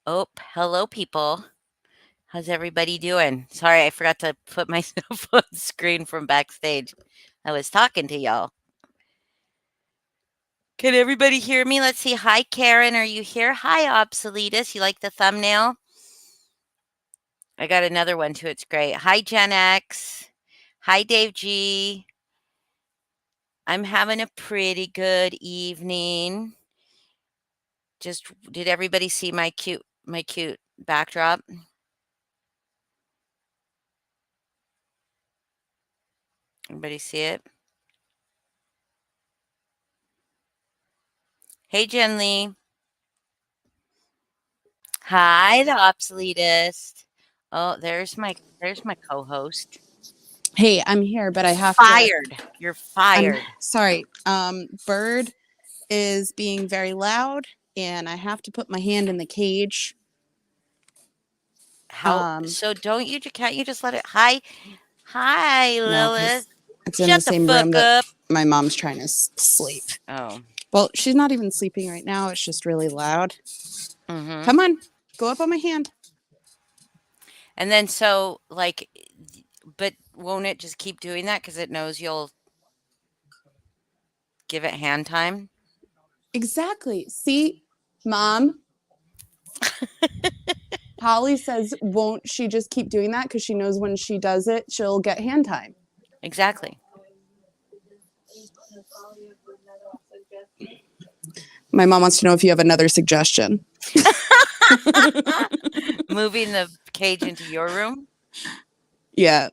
Oh, hello, people. How's everybody doing? Sorry, I forgot to put myself on screen from backstage. I was talking to y'all. Can everybody hear me? Let's see. Hi, Karen. Are you here? Hi, Obsoletus. You like the thumbnail? I got another one too. It's great. Hi, Gen X. Hi, Dave G. I'm having a pretty good evening. Just did everybody see my cute backdrop? Everybody see it? Hey, Jen Lee. Hi, the obsoletist. Oh, there's my co-host. Hey, I'm here, but I have to. Fired. You're I'm fired. sorry. Bird is being very loud, and I have to put my hand in the cage. How so can't you just let it Hi, No, Lilith. because it's in the Shut the same room fuck that up. my mom's trying to sleep. Oh. Well, she's not even sleeping right now. It's just really loud. Mhm. Come on, go up on my hand. And then so like but won't it just keep doing that cuz it knows you'll give it hand time? Exactly. See, Mom, Holly says, won't she just keep doing that because she knows when she does it, she'll get hand time. Exactly. My mom wants to know if you have another suggestion. Moving the cage into your room? Yeah.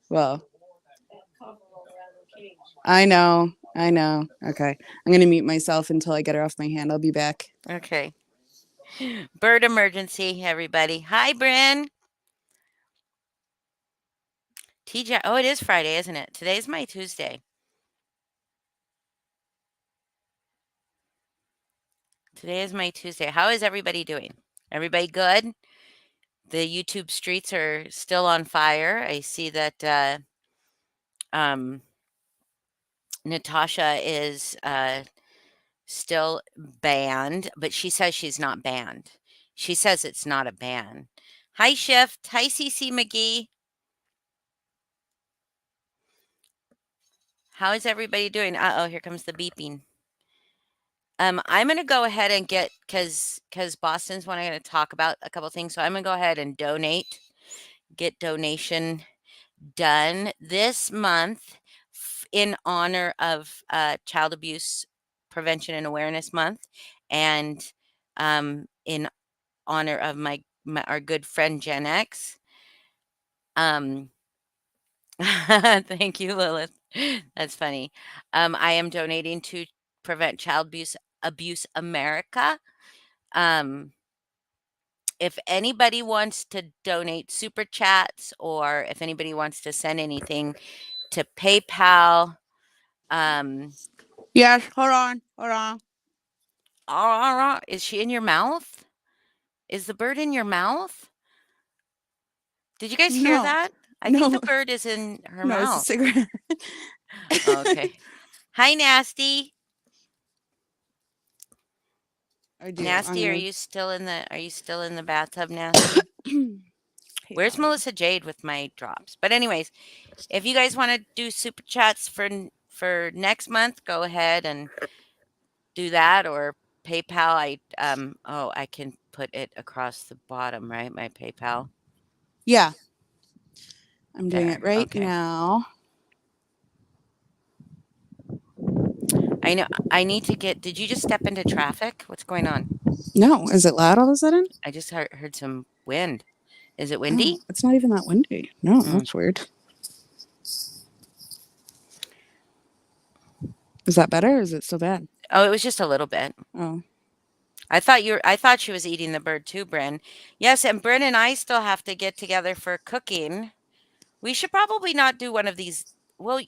Well, I know. I know. Okay. I'm going to mute myself until I get her off my hand. I'll be back. Okay. Bird emergency, everybody. Hi, Bryn. TJ. Oh, it is Friday, isn't it? Today's my Tuesday. Today is my Tuesday. How is everybody doing? Everybody good? The YouTube streets are still on fire. I see that um, Natasha is still banned, but she says she's not banned. She says it's not a ban. Hi, Shift. Hi, CC McGee. How is everybody doing? Uh-oh, here comes the beeping. I'm gonna go ahead and get because Boston's what I'm gonna talk about a couple things. So I'm gonna go ahead and get donation done this month in honor of Child Abuse Prevention and Awareness Month, and in honor of our good friend Gen X. Um, thank you, Lilith. That's funny. I am donating to Prevent Child Abuse America. Um, if anybody wants to donate super chats or if anybody wants to send anything to PayPal, Yes. Hold on. Hold on. is she in your mouth? Is the bird in your mouth? Did you guys hear No. that? I think the No. bird is in her No, it's a mouth. cigarette. Okay. Hi, Nasty. I do. I'm Nasty, going are you still in the bathtub, Nasty? to. Hey, Where's Holly. Melissa Jade with my drops? But anyways, if you guys want to do super chats for next month, go ahead and do that or PayPal. I can put it across the bottom, right? My PayPal. Yeah. I'm doing There. it right Okay. now. I know I need to get did you just step into traffic? What's going on? No. Is it loud all of a sudden? I just heard some wind. Is it Oh, windy? it's not even that windy. No, Mm. that's weird. Is that better or is it still bad? Oh, it was just a little bit. Oh. I thought she was eating the bird too, Bryn. Yes, and Bryn and I still have to get together for cooking. We should probably not do one of these. Well,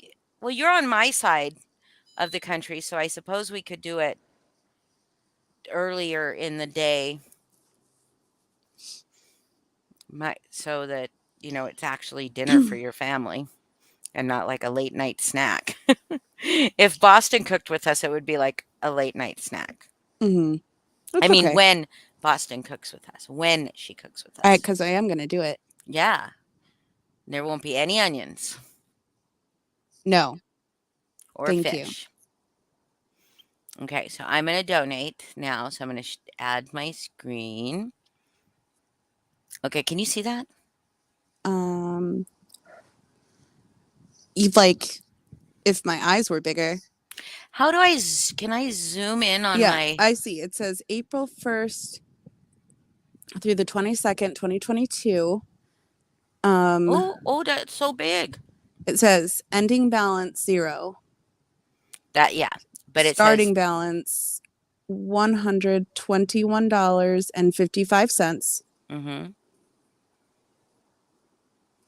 you're on my side of the country, so I suppose we could do it earlier in the day, so that it's actually dinner for your family and not like a late night snack. If Boston cooked with us, it would be like a late night snack. Mm-hmm. I That's mean, okay. when Boston cooks with us, when she cooks with us. Because I am gonna do it. Yeah, there won't be any onions No, or thank you. fish. Okay, so I'm going to donate now. So I'm going to add my screen. Okay, can you see that? Um, you like if my eyes were bigger. How do I, can I zoom in on Yeah, my, I see. It says April 1st through the 22nd, 2022. oh, that's so big. It says ending balance 0, That, yeah, but it says, starting balance $121.55. mm-hmm.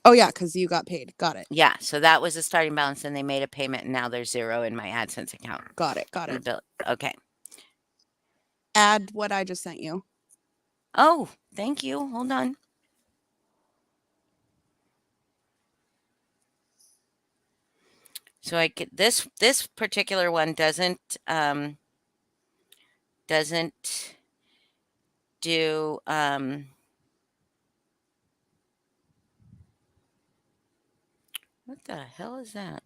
Oh yeah, because you got paid. Got it. Yeah, so that was the starting balance and they made a payment and now there's 0 in my AdSense account. Got it. Got it. Okay. Add what I just sent you. Oh, thank you. Hold on. So I get this particular one doesn't do what the hell is that?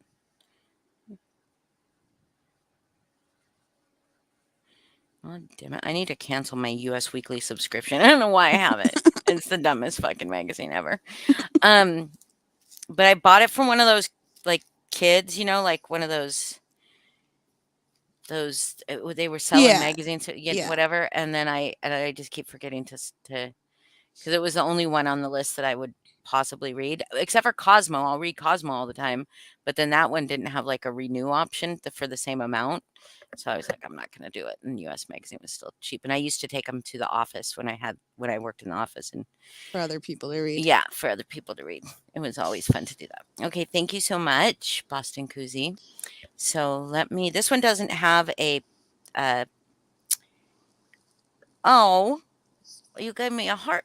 Oh, damn it. I need to cancel my US Weekly subscription. I don't know why I have it. It's the dumbest fucking magazine ever. But I bought it from one of those like kids, like one of those they were selling Yeah. magazines, Yeah. whatever, and then I just keep forgetting to because it was the only one on the list that I would possibly read, except for Cosmo. I'll read Cosmo all the time, but then that one didn't have like a renew option for the same amount. So I was like, I'm not going to do it. And US Magazine was still cheap. And I used to take them to the office when I worked in the office. And For other people to read. yeah, for other people to read. It was always fun to do that. Okay, thank you so much, Boston Koozie. So this one doesn't have a, oh, you gave me a heart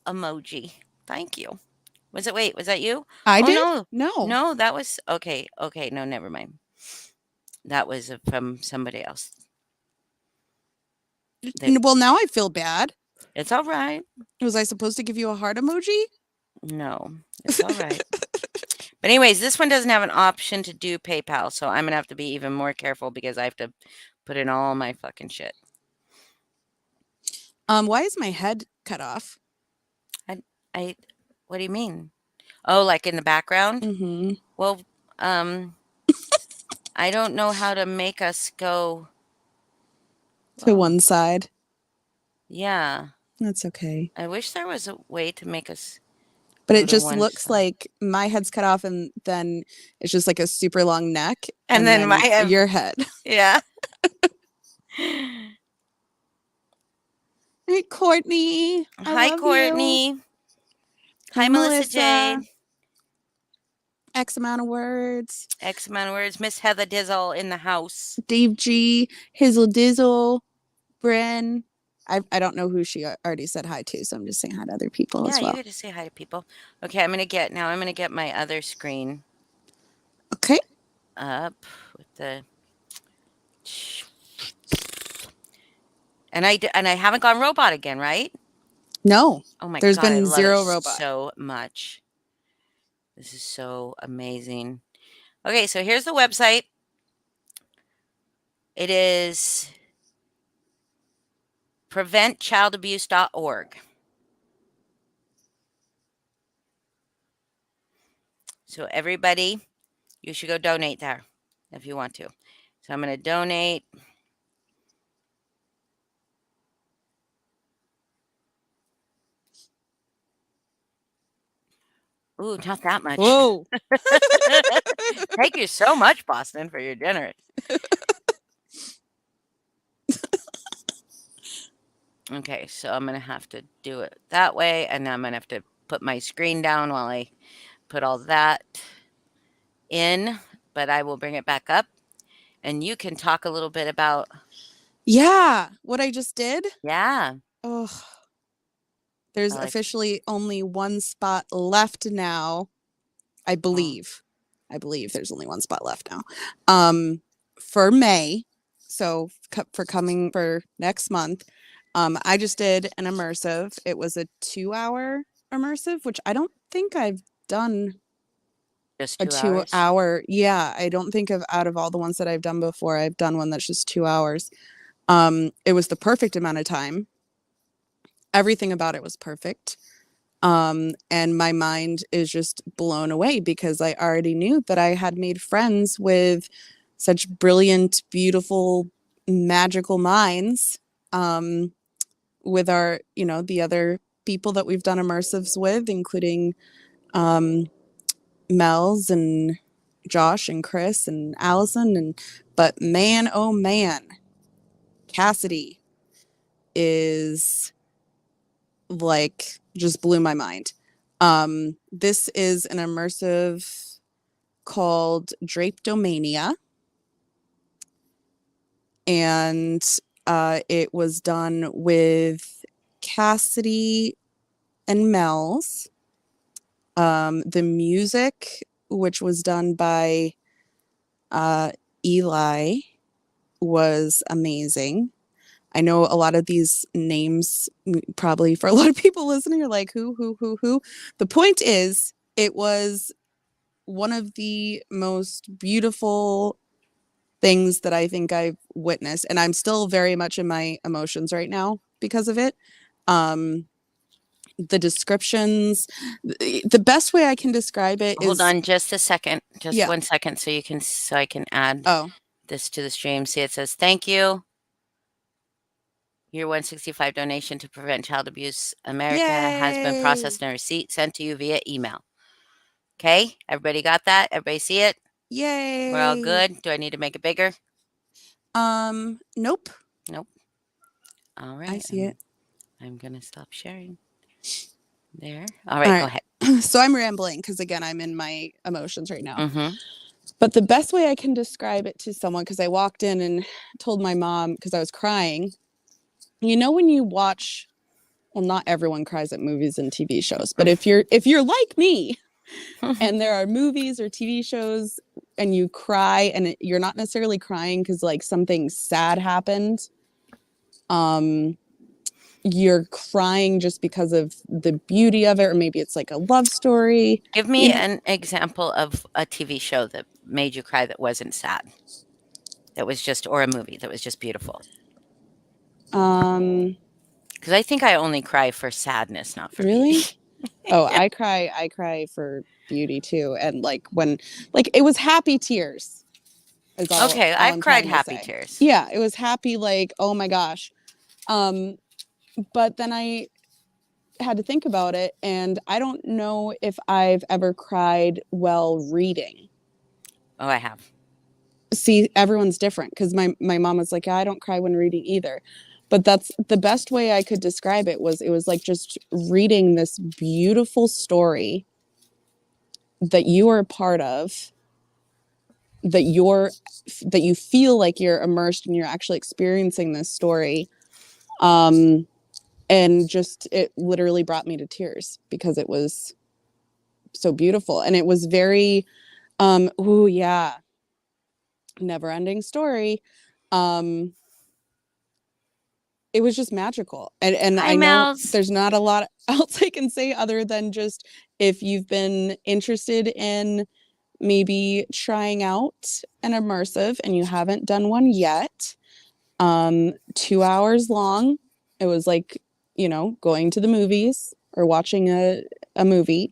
emoji. Thank you. Was that you? I Oh, did? no. No. No, that was okay. Okay, no, never mind. That was from somebody else. Well, now I feel bad. It's all right. Was I supposed to give you a heart emoji? No, it's all right. But anyways, this one doesn't have an option to do PayPal, so I'm gonna have to be even more careful because I have to put in all my fucking shit. Why is my head cut off? I what do you mean? Oh, like in the background? Mm-hmm. Well, I don't know how to make us go. To one side. Yeah. That's okay. I wish there was a way to make us But go it to just one looks side. like my head's cut off and then it's just like a super long neck And then your head. yeah. Hey, Courtney. I Hi, love you. Courtney. Hey, Hi, Melissa Jade. X amount of words. X amount of words. Miss Heather Dizzle in the house. Dave G. Hizzle Dizzle. Bryn. I don't know who she already said hi to, so I'm just saying hi to other people as well. Yeah, you get to say hi to people. Okay, I'm gonna get my other screen Okay. up with the. And I haven't gone robot again, right? No. Oh my There's god, I been love zero it robot. so much. This is so amazing. Okay, so here's the website. It is preventchildabuse.org. So everybody, you should go donate there if you want to. So I'm going to donate. Ooh, not that much. Whoa. Thank you so much, Boston, for your generous. Okay, so I'm going to have to do it that way, and I'm going to have to put my screen down while I put all that in, but I will bring it back up, and you can talk a little bit about... Yeah, what I just did? Yeah. Oh, there's officially only one spot left now. I believe there's only one spot left now. For May, so for coming for next month, I just did an immersive. It was a 2-hour immersive, which I don't think I've done Just a 2 hours? 2-hour. Yeah, I don't think of out of all the ones that I've done before, I've done one that's just 2 hours. It was the perfect amount of time. Everything about it was perfect. And my mind is just blown away because I already knew that I had made friends with such brilliant, beautiful, magical minds. With our, the other people that we've done immersives with, including Mel's and Josh and Chris and Allison. But man, oh man, Cassidy is like just blew my mind. This is an immersive called Drapetomania, and it was done with Cassidy and Mel's. The music, which was done by Eli, was amazing. I know a lot of these names, probably for a lot of people listening, are like, who? The point is, it was one of the most beautiful things that I think I've witnessed. And I'm still very much in my emotions right now because of it. The descriptions, the best way I can describe it Hold is, on just a second. Just yeah. 1 second so I can add Oh, this to the stream. See, it says, "Thank you. Your 165 donation to Prevent Child Abuse America has been yay. processed and a receipt sent to you via email." Okay, everybody got that? Everybody see it? We're all Yay. good? Do I need to make it bigger? Nope. Nope. All I right, see it. I'm gonna stop sharing. There. All All right, go right. ahead. So I'm rambling because, again, I'm in my emotions right now. Mhm. But the best way I can describe it to someone, because I walked in and told my mom because I was crying, when you watch, well, not everyone cries at movies and TV shows, but if you're like me and there are movies or TV shows and you cry and you're not necessarily crying because like something sad happened, you're crying just because of the beauty of it, or maybe it's like a love story. Give me an example of a TV show that made you cry that wasn't sad. That was just or a movie that was just beautiful. Um, Because I think I only cry for sadness, not for beauty. really? Oh, I cry for beauty too. And like when like it was happy tears is all Okay, all I've I'm cried trying to happy say. tears. Yeah, it was happy, like, oh my gosh. Um, but then I had to think about it, and I don't know if I've ever cried while reading. Oh, I have. See, everyone's different because my mom was like, yeah, I don't cry when reading either. But that's the best way I could describe it. Was it was like just reading this beautiful story that you are a part of, that you feel like you're immersed and you're actually experiencing this story. And just it literally brought me to tears because it was so beautiful, and it was very oh yeah, never ending story. um it was just magical, and Hi, I know Mel's. there's not a lot else I can say other than just, if you've been interested in maybe trying out an immersive and you haven't done one yet, 2 hours long. It was like, going to the movies or watching a movie.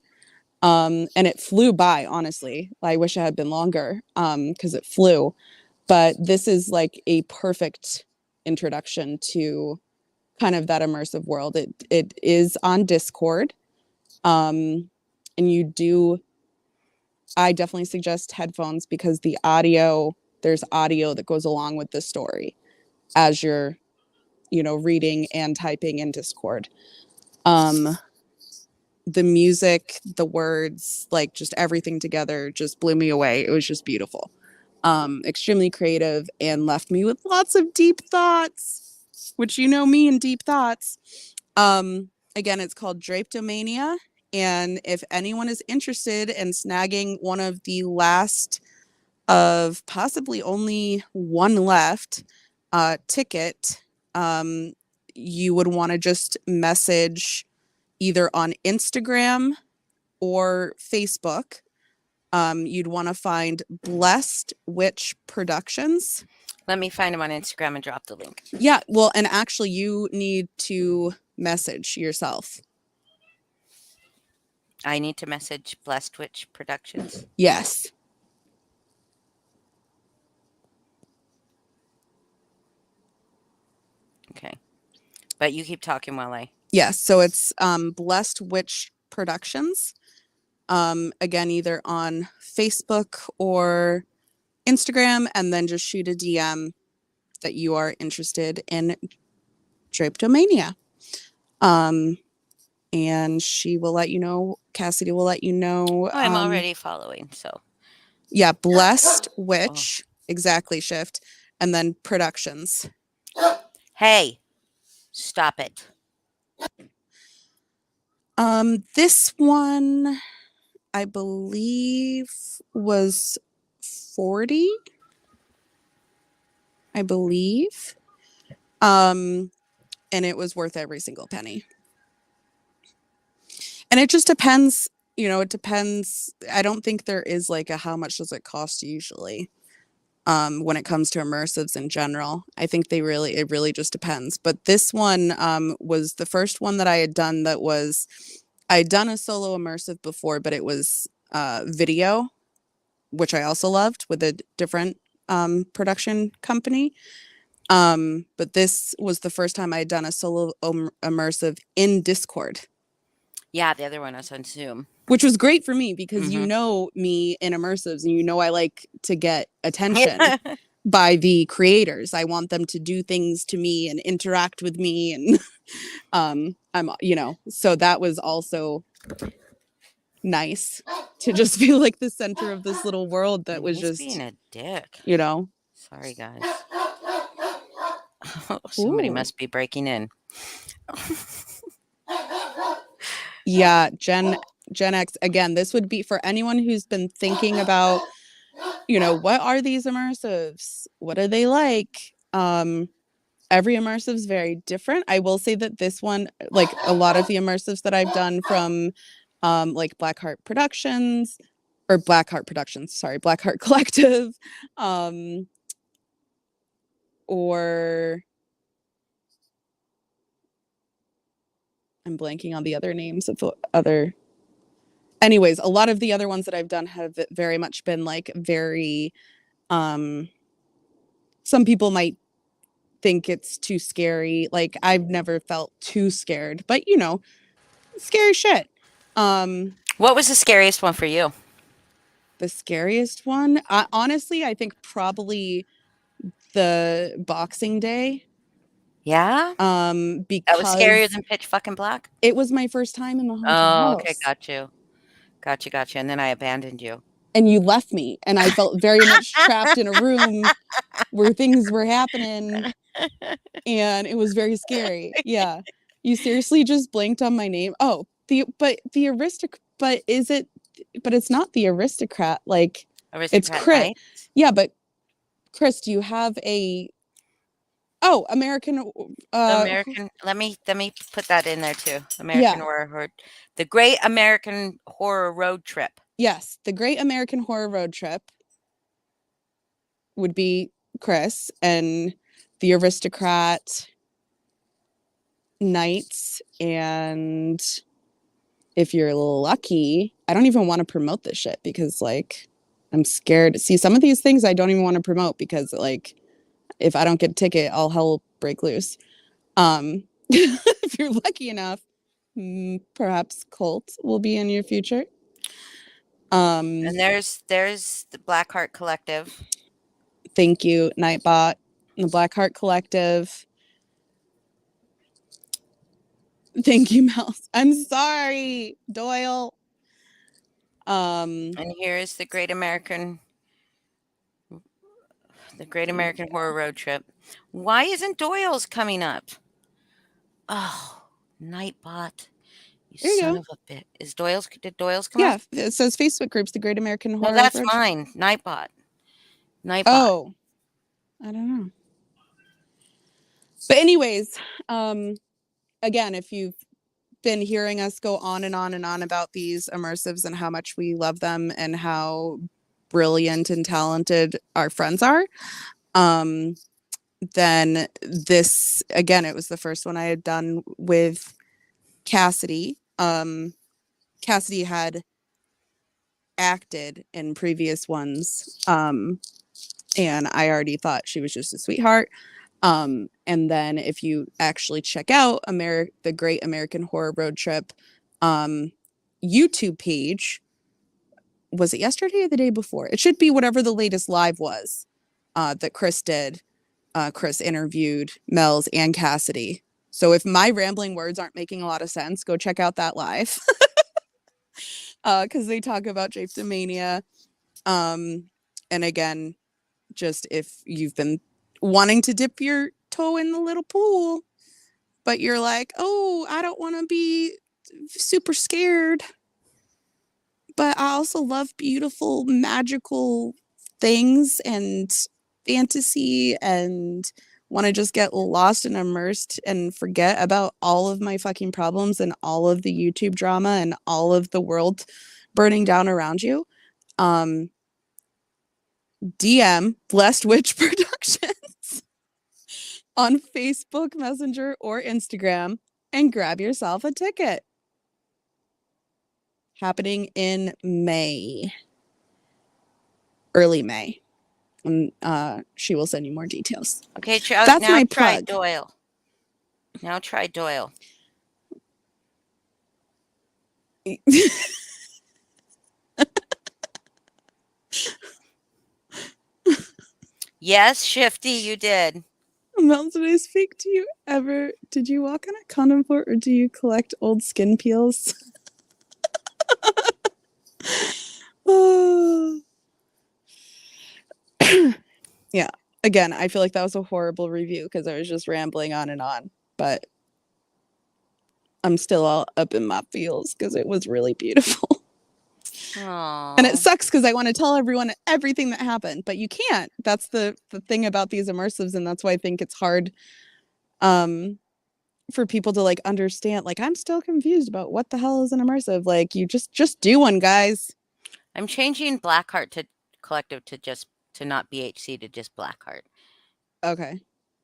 And it flew by, honestly. I wish it had been longer, because it flew. But this is like a perfect introduction to kind of that immersive world. It is on Discord. And I definitely suggest headphones because there's audio that goes along with the story as you're, reading and typing in Discord. The music, the words, like just everything together just blew me away. It was just beautiful. Extremely creative, and left me with lots of deep thoughts, which me and deep thoughts. Again, it's called Drapetomania. And if anyone is interested in snagging one of the last of possibly only one left ticket, you would want to just message either on Instagram or Facebook. You'd want to find Blessed Witch Productions. Let me find him on Instagram and drop the link. Yeah, well, and actually, you need to message yourself. I need to message Blessed Witch Productions. Yes. Okay. But you keep talking while I... Yes, so it's Blessed Witch Productions. Again, either on Facebook or Instagram, and then just shoot a DM that you are interested in drapetomania. And she will let you know, Cassidy will let you know. Oh, I'm already following, so. Yeah, Blessed Witch, exactly, shift, and then Productions. Hey, stop it. This one, I believe, was 40. I believe. And it was worth every single penny. And it just depends, it depends. I don't think there is like a how much does it cost usually. When it comes to immersives in general, I think it really just depends. But this one was the first one that I had done that was, I had done a solo immersive before, but it was video, which I also loved with a different production company. But this was the first time I had done a solo immersive in Discord. Yeah, the other one was on Zoom. Which was great for me because you know me in immersives and you know I like to get attention by the creators. I want them to do things to me and interact with me, and I'm so that was also nice to just feel like the center of this little world that was He's just being a dick. Sorry, guys. Somebody must be breaking in. Yeah, Gen X, again, this would be for anyone who's been thinking about, what are these immersives? What are they like? Every immersive is very different. I will say that this one, like a lot of the immersives that I've done from like Blackheart Productions, sorry, Blackheart Collective, or I'm blanking on the other names of the other. Anyways, a lot of the other ones that I've done have very much been like very, some people might think it's too scary. Like I've never felt too scared, but scary shit. What was the scariest one for you? The scariest one, honestly, I think probably the Boxing Day. Yeah. Because that was scarier than Pitch fucking Black. It was my first time in the haunted house. Okay, got you. And then I abandoned you. And you left me, and I felt very much trapped in a room where things were happening, and it was very scary. Yeah, you seriously just blinked on my name. Oh, but it's not the aristocrat. Like it's Chris. Night? Yeah, but Chris, do you have a American let me put that in there too. American Horror, the Great American Horror Road Trip. Yes, the Great American Horror Road Trip would be Chris, and the Aristocrat Nights, and if you're lucky, I don't even want to promote this shit because like I'm scared. See, some of these things I don't even want to promote because like if I don't get a ticket, all hell will break loose. If you're lucky enough, perhaps Cult will be in your future. And there's the Blackheart Collective. Thank you, Nightbot. The Blackheart Collective. Thank you, Mouse. I'm sorry, Doyle. And here's the Great American Horror Road Trip. Why isn't Doyle's coming up? Oh, Nightbot. You son of a bit. Did Doyle's come up? Yeah, it says Facebook groups, the Great American Horror. No, that's mine. Nightbot. Oh, I don't know. But anyways, again, if you've been hearing us go on and on and on about these immersives and how much we love them and how brilliant and talented our friends are, then this, again, it was the first one I had done with Cassidy. Cassidy had acted in previous ones, and I already thought she was just a sweetheart. And then if you actually check out the Great American Horror Road Trip YouTube page, was it yesterday or the day before? It should be whatever the latest live was that Chris did. Chris interviewed Mel's and Cassidy. So if my rambling words aren't making a lot of sense, go check out that live. Because they talk about drapetomania. And again, just if you've been wanting to dip your toe in the little pool, but you're like, oh, I don't want to be super scared, but I also love beautiful, magical things and fantasy and want to just get lost and immersed and forget about all of my fucking problems and all of the YouTube drama and all of the world burning down around you. DM Blessed Witch Productions on Facebook Messenger or Instagram and grab yourself a ticket. Happening in May. Early May. And she will send you more details. Okay, that's now my try plug. Doyle. Now try Doyle. Yes, Shifty, you did. Mel, did I speak to you ever? Did you walk on a condom fort or do you collect old skin peels? Oh. Yeah. Again, I feel like that was a horrible review because I was just rambling on and on, but I'm still all up in my feels because it was really beautiful. Aww. And it sucks because I want to tell everyone everything that happened, but you can't. That's the thing about these immersives, and that's why I think it's hard for people to like understand. Like, I'm still confused about what the hell is an immersive. Like, you just do one, guys. I'm changing Blackheart to Collective to not BHC to just Blackheart. Okay.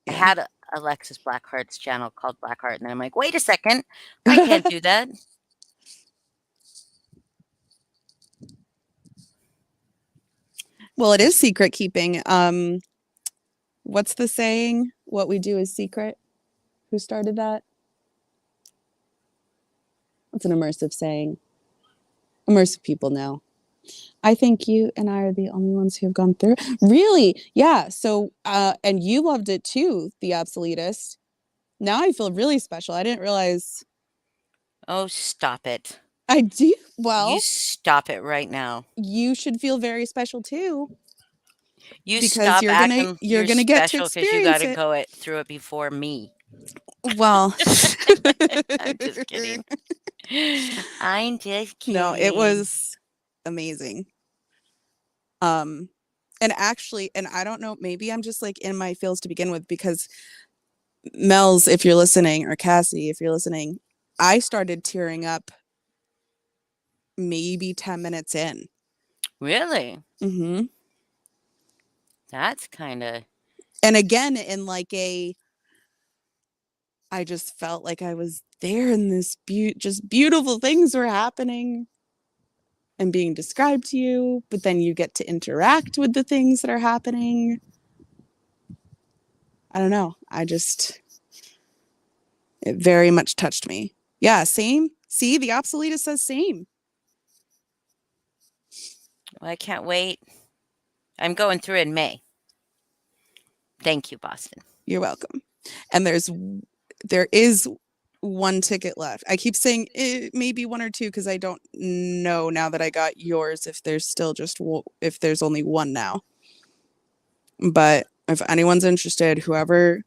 I Yeah. had Alexis Blackheart's channel called Blackheart, and then I'm like, wait a second, I can't do that. Well, it is secret keeping. What's the saying? What we do is secret. Who started that? What's an immersive saying? Immersive people know. I think you and I are the only ones who have gone through. Really? Yeah. So, and you loved it too, The Obsoletist. Now I feel really special. I didn't realize. Oh, stop it. I do. Well, you stop it right now. You should feel very special too. You because stop acting you're gonna get to special because you experience got to it. go through it before me. Well, I'm just kidding. I'm just kidding. No, it was amazing. And actually, and I don't know, maybe I'm just like in my feels to begin with because Mel's, if you're listening, or Cassie, if you're listening, I started tearing up maybe 10 minutes in. Really? Mm-hmm. That's kind of. And again, in like I just felt like I was there and this just beautiful things were happening and being described to you, but then you get to interact with the things that are happening. I don't know. It very much touched me. Yeah, same. See, the obsoletist says same. Well, I can't wait. I'm going through in May. Thank you, Boston. You're welcome. And there is one ticket left. I keep saying it may be one or two because I don't know now that I got yours if there's if there's only one now. But if anyone's interested, whoever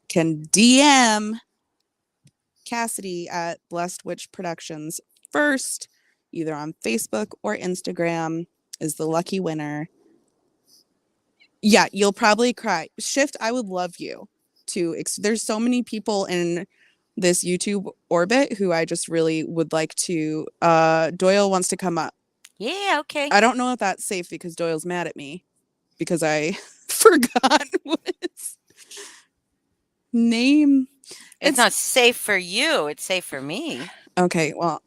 can DM Cassidy at Blessed Witch Productions first, either on Facebook or Instagram, is the lucky winner. Yeah, you'll probably cry. Shift, I would love you to. There's so many people in this YouTube orbit who I just really would like to. Doyle wants to come up. Yeah, okay. I don't know if that's safe because Doyle's mad at me because I forgot what his name. It's not safe for you. It's safe for me. Okay, well,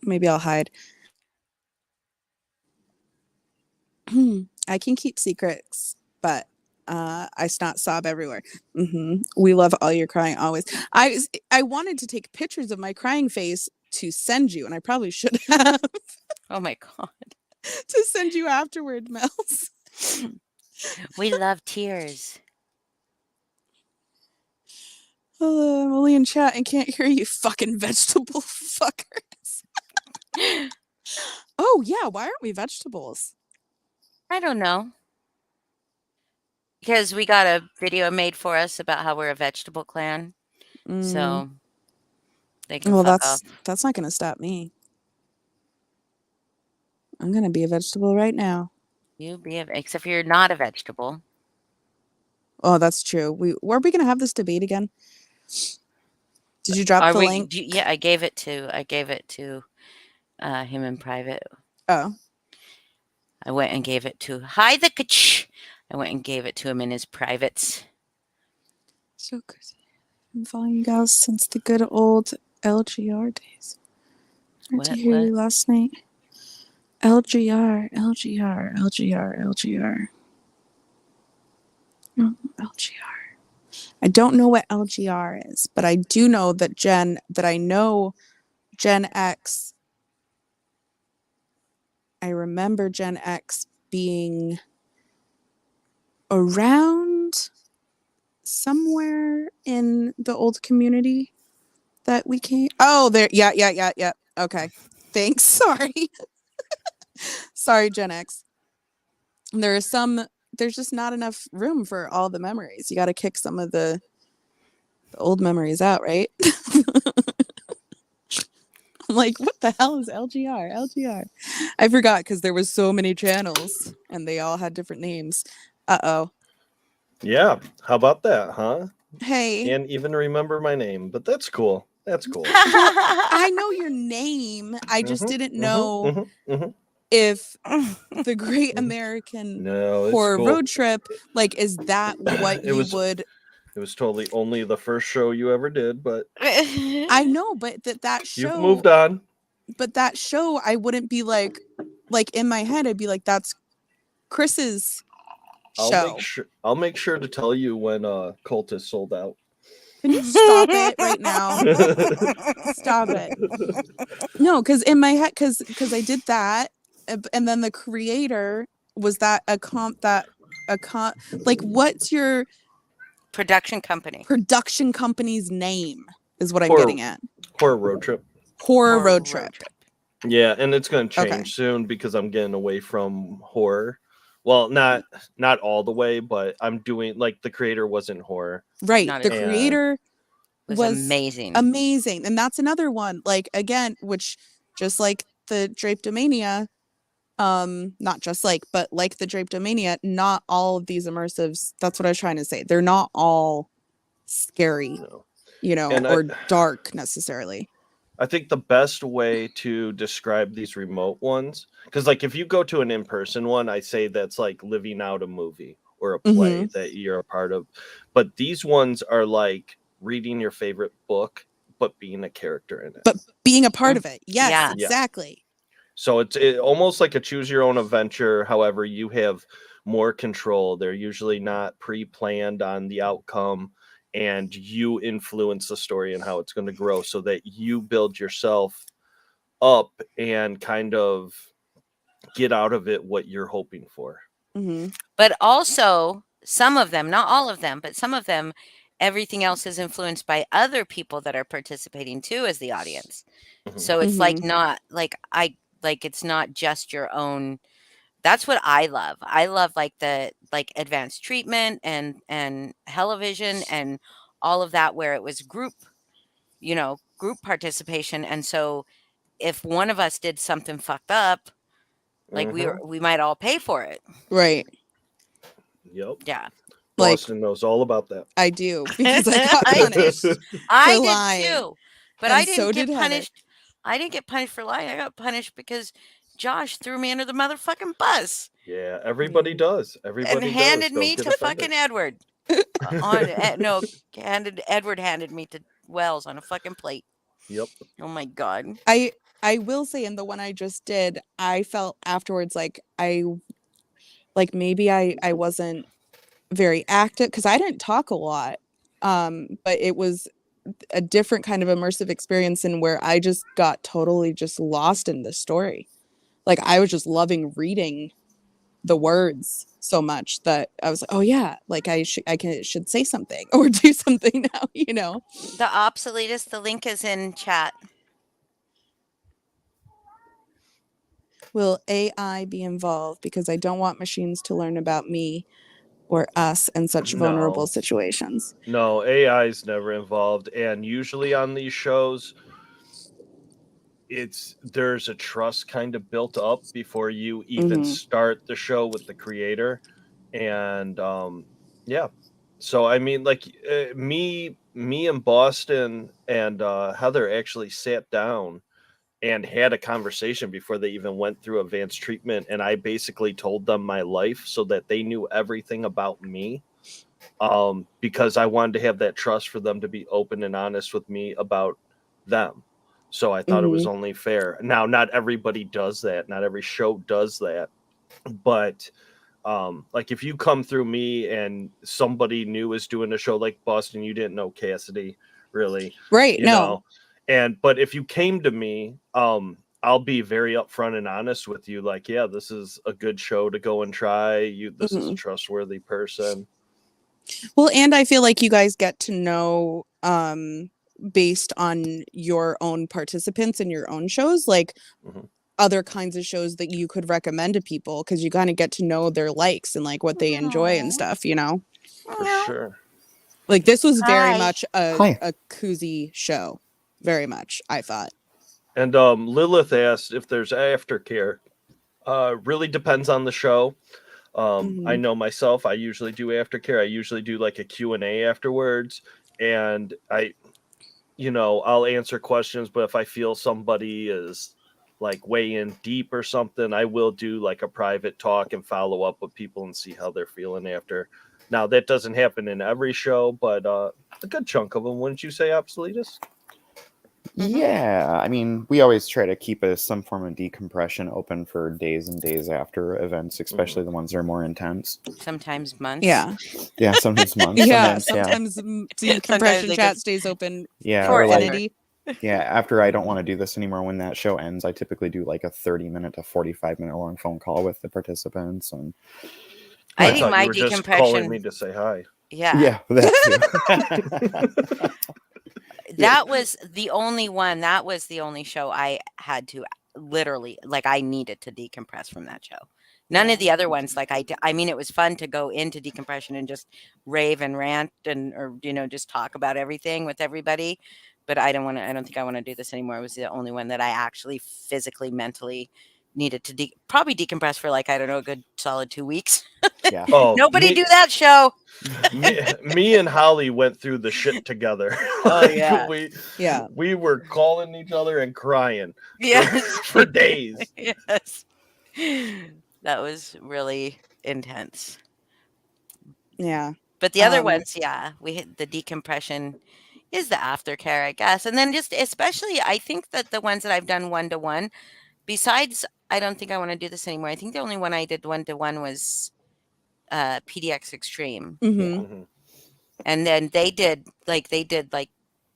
maybe I'll hide. I can keep secrets, but I snot sob everywhere. We love all your crying always. I wanted to take pictures of my crying face to send you, and I probably should have Oh my God. to send you afterward, Mels. We love tears. Hello, I'm only in chat and can't hear you, fucking vegetable fuckers. Oh yeah, why aren't we vegetables? I don't know. Because we got a video made for us about how we're a vegetable clan. So they can Well, fuck off. that's not gonna stop me. I'm gonna be a vegetable right now. Except for you're not a vegetable. Oh, that's true. Were we gonna have this debate again? Did you drop the link? Yeah, I gave it to him in private. Oh. I went and gave it to Hi the Kach. I went and gave it to him in his privates. So good. I'm following you guys since the good old LGR days. I had to hear you last night. LGR. Oh, LGR. I don't know what LGR is, but I do know that I know Gen X. I remember Gen X being around somewhere in the old community that we came. Oh, there. Yeah. Okay. Thanks. Sorry. Sorry, Gen X. There's just not enough room for all the memories. You got to kick some of the old memories out, right? I'm like, what the hell is LGR? I forgot because there was so many channels and they all had different names. Uh-oh. Yeah, how about that, huh? Hey. Can't even remember my name, but that's cool. That's cool. Well, I know your name. I just didn't know if the Great American Horror Road Trip, like, is that what would... It was totally only the first show you ever did, but... I know, but that show... You've moved on. But that show, I wouldn't be like in my head, I'd be like, that's Chris's show. I'll make sure to tell you when Cultist sold out. Can you stop it right now? Stop it. No, because in my head, because I did that, and then the creator was that like, what's your production company? Production company's name is what I'm getting at. Horror Road Trip. Horror Road Trip. Yeah, and it's going to change soon because I'm getting away from horror. Well, not all the way, but I'm doing, like, the creator wasn't horror. Right. The creator was amazing. Amazing. And that's another one, like, again, which just like the Drapetomania, not just like, but like the Drapetomania, not all of these immersives, that's what I was trying to say. They're not all scary, or dark necessarily. I think the best way to describe these remote ones, because, like, if you go to an in-person one, I say that's like living out a movie or a play that you're a part of. But these ones are like reading your favorite book, but being a character in it. But being a part of it. Yes, exactly. So it's almost like a choose your own adventure. However, you have more control. They're usually not pre-planned on the outcome. And you influence the story and how it's going to grow so that you build yourself up and kind of get out of it what you're hoping for. But also, some of them, not all of them, but some of them, everything else is influenced by other people that are participating too as the audience. So it's like not like it's not just your own. That's what I love. I love like the advanced treatment and television and all of that where it was group participation. And so if one of us did something fucked up, like we might all pay for it. Right. Yep. Yeah. Like, Boston knows all about that. I do, because I got I did. punished I for did lying. too, but And I didn't so get did Heather. punished. I didn't get punished for lying. I got punished because Josh threw me under the motherfucking bus Yeah, everybody does. and Everybody does. handed Don't me get to offended. fucking Edward. Edward handed me to Wells on a fucking plate. Yep. Oh my god. I will say, in the one I just did, I felt afterwards like maybe I wasn't very active, because I didn't talk a lot. But it was a different kind of immersive experience, in where I just got totally just lost in the story. Like, I was just loving reading the words so much that I was like, oh yeah, like I should say something or do something now, The obsoletist, the link is in chat. Will AI be involved? Because I don't want machines to learn about me or us in such vulnerable No. situations. No, AI is never involved, and usually on these shows, there's a trust kind of built up before you even start the show with the creator, and yeah. So I mean, like me and Boston and Heather actually sat down and had a conversation before they even went through advanced treatment, and I basically told them my life so that they knew everything about me, because I wanted to have that trust for them to be open and honest with me about them. So I thought it was only fair. Now, not everybody does that. Not every show does that. But like if you come through me and somebody new is doing a show like Boston, you didn't know Cassidy, really. Right. You No. know? But if you came to me, I'll be very upfront and honest with you. Like, yeah, this is a good show to go and try. This is a trustworthy person. Well, and I feel like you guys get to know, based on your own participants in your own shows, like other kinds of shows that you could recommend to people, because you kind of get to know their likes and like what they enjoy and stuff, For sure. Like, this was very Hi. much a koozie show. Very much, I thought. And Lilith asked if there's aftercare. Really depends on the show. I know myself, I usually do aftercare. I usually do like a Q&A afterwards, and I'll answer questions, but if I feel somebody is like way in deep or something, I will do like a private talk and follow up with people and see how they're feeling after. Now, that doesn't happen in every show, but a good chunk of them, wouldn't you say, Obsoletist? Yeah, I mean, we always try to keep some form of decompression open for days and days after events, especially the ones that are more intense. Sometimes months. Yeah. Yeah, sometimes months. Yeah, sometimes decompression chat stays open for infinity. Yeah, after I don't want to do this anymore, when that show ends, I typically do like a 30-minute to 45-minute long phone call with the participants. And I think my you were decompression. Just calling me to say hi. Yeah. Yeah, that too. That was the only one. That was the only show I had to literally, like, I needed to decompress from that show. None of the other ones, like, I mean, it was fun to go into decompression and just rave and rant or just talk about everything with everybody. But I don't think I want to do this anymore. It was the only one that I actually physically, mentally needed to probably decompress for, like, I don't know, a good solid 2 weeks. Yeah. Oh, Nobody do that show. me and Holly went through the shit together. Oh, yeah. We were calling each other and crying for days. Yes. That was really intense. Yeah. But the other ones, we hit the decompression is the aftercare, I guess. And then just especially, I think that the ones that I've done one-to-one, besides, I don't think I want to do this anymore. I think the only one I did one-to-one was PDX Extreme. And then they did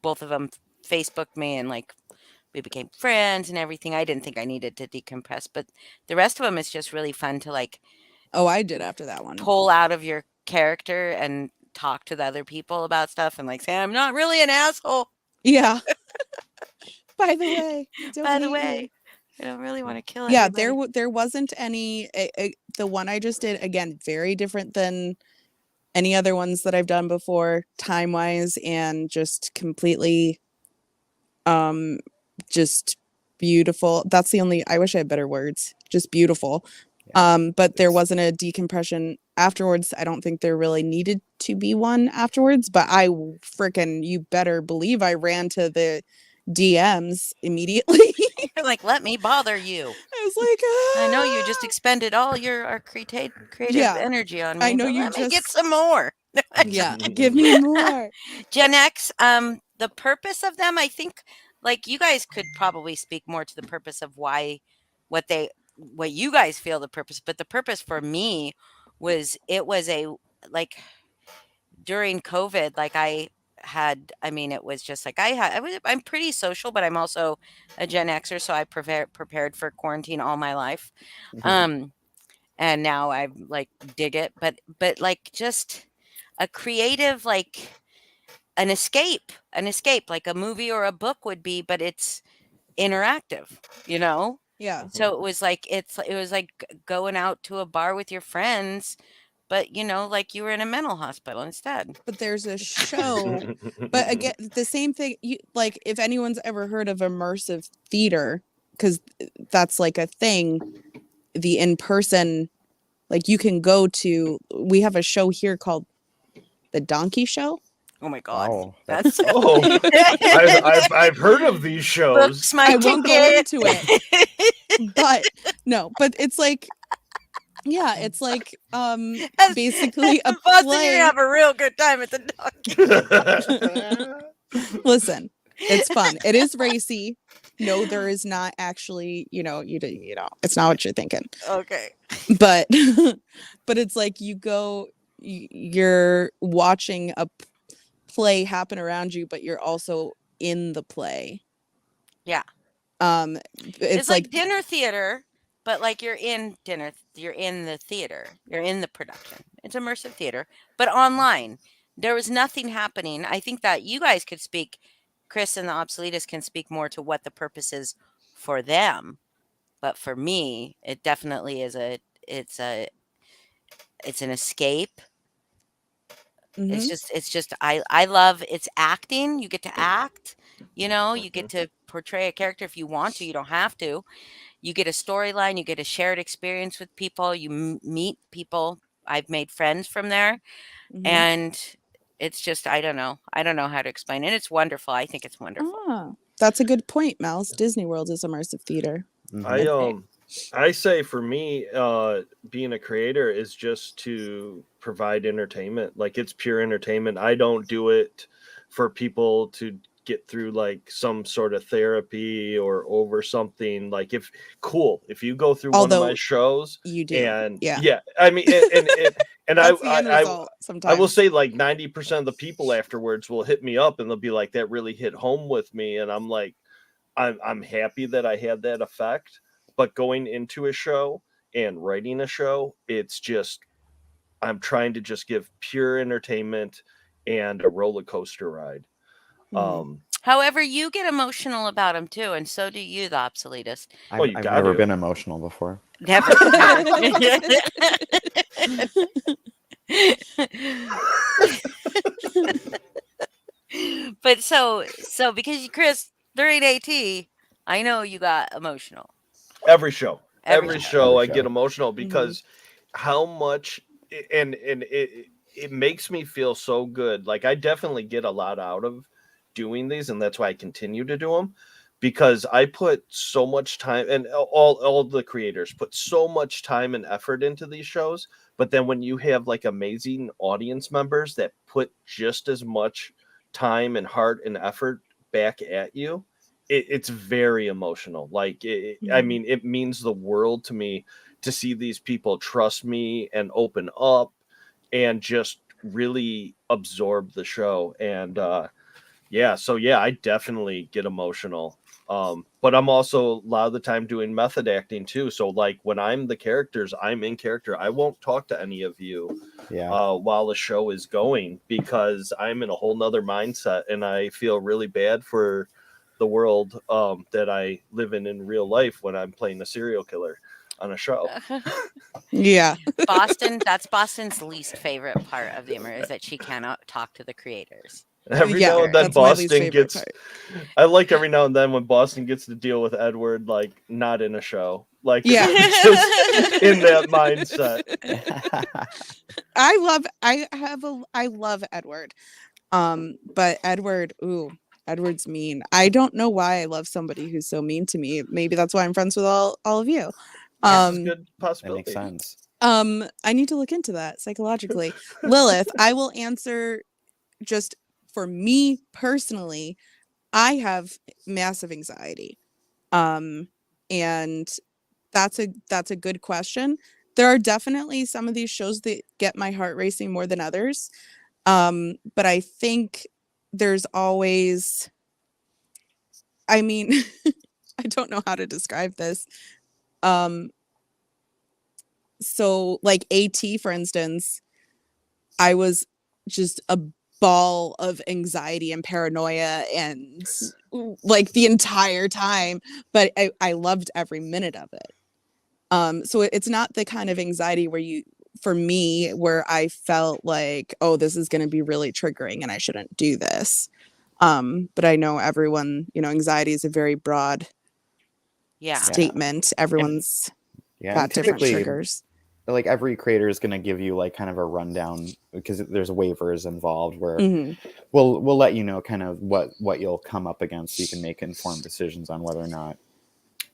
both of them Facebooked me, and like we became friends and everything. I didn't think I needed to decompress, but the rest of them is just really fun to like. Oh, I did after that one. Pull out of your character and talk to the other people about stuff and like say, I'm not really an asshole. Yeah. By the way, I don't really want to kill Yeah, anybody. there wasn't any. The one I just did, again, very different than any other ones that I've done before, time wise, and just completely, just beautiful. That's the only. I wish I had better words. Just beautiful. But there wasn't a decompression afterwards, I don't think there really needed to be one afterwards, but you better believe I ran to the DMs immediately. You're like, let me bother you. I was like, I know you just expended all our creative Yeah. energy on me. I know but you let me get just- some more. yeah, give me more. Gen X, the purpose of them, I think, like you guys could probably speak more to the purpose of what you guys feel the purpose, but the purpose for me was like during COVID, like it was just like I'm pretty social, but I'm also a Gen Xer, so I prepared for quarantine all my life. And now I like dig it, but like just a creative, like an escape, like a movie or a book would be, but it's interactive, you know? Yeah. So it was like going out to a bar with your friends, but like you were in a mental hospital instead. But there's a show, but again, the same thing. Like, if anyone's ever heard of immersive theater, because that's like a thing, the in-person, like you can go to. We have a show here called the Donkey Show. Oh my god, Oh, that's Oh, I've heard of these shows. books my I won't go ticket. into it, but no, but it's like, yeah, it's like basically a Boston, play. you're gonna have a real good time at the Donkey. Listen, it's fun. It is racy. No, there is not actually, it's not what you're thinking. Okay. But but it's like you're watching a play happen around you, but you're also in the play. Yeah. It's like dinner theater, but like you're in the theater. You're in the production. It's immersive theater, but online. There was nothing happening. I think that you guys could speak, Chris and the Obsoletus can speak more to what the purpose is for them. But for me, it definitely is it's an escape. It's just I love it's acting. You get to act, you get to portray a character if you want to. You don't have to. You get a storyline, you get a shared experience with people, you meet people. I've made friends from there, and it's just I don't know how to explain it. It's wonderful. I think it's wonderful. That's a good point, Mouse. Disney World is immersive theater. I say for me, being a creator is just to provide entertainment. Like, it's pure entertainment. I don't do it for people to get through like some sort of therapy or over something. Like, if you go through one of my shows, you do, and I mean, and I will say like 90% of the people afterwards will hit me up and they'll be like, that really hit home with me, and I'm like, I'm happy that I had that effect. But going into a show and writing a show, it's just, I'm trying to just give pure entertainment and a roller coaster ride. However, you get emotional about them too, and so do you, the Obsoletus. I've never been emotional before. Never. But so because Chris, during AT, I know you got emotional. Every show I get emotional because how much, and it makes me feel so good. Like, I definitely get a lot out of doing these, and that's why I continue to do them, because I put so much time, and all the creators put so much time and effort into these shows. But then when you have like amazing audience members that put just as much time and heart and effort back at you, it's very emotional. Like, I mean, it means the world to me to see these people trust me and open up and just really absorb the show. And I definitely get emotional. But I'm also a lot of the time doing method acting too. So like, when I'm the characters, I'm in character. I won't talk to any of you while the show is going, because I'm in a whole nother mindset, and I feel really bad for the world that I live in real life when I'm playing a serial killer on a show. That's Boston's least favorite part of the Immersive, is that she cannot talk to the creators. Every now and then Boston gets, I like every now and then when Boston gets to deal with Edward, like, not in a show. Like, Yeah. just in that mindset. I love Edward. But Edward's mean. I don't know why I love somebody who's so mean to me. Maybe that's why I'm friends with all of you. That's a good That makes possibility. sense. I need to look into that psychologically. Lilith, I will answer just for me personally. I have massive anxiety. And that's a good question. There are definitely some of these shows that get my heart racing more than others. But I think there's always, I mean, I don't know how to describe this. So like AT, for instance, I was just a ball of anxiety and paranoia and like the entire time, but I loved every minute of it. So it's not the kind of anxiety for me, where I felt like, oh, this is going to be really triggering and I shouldn't do this. But I know everyone, anxiety is a very broad statement. Everyone's got different triggers. Like every creator is going to give you like kind of a rundown, because there's waivers involved where we'll let you know kind of what you'll come up against, so you can make informed decisions on whether or not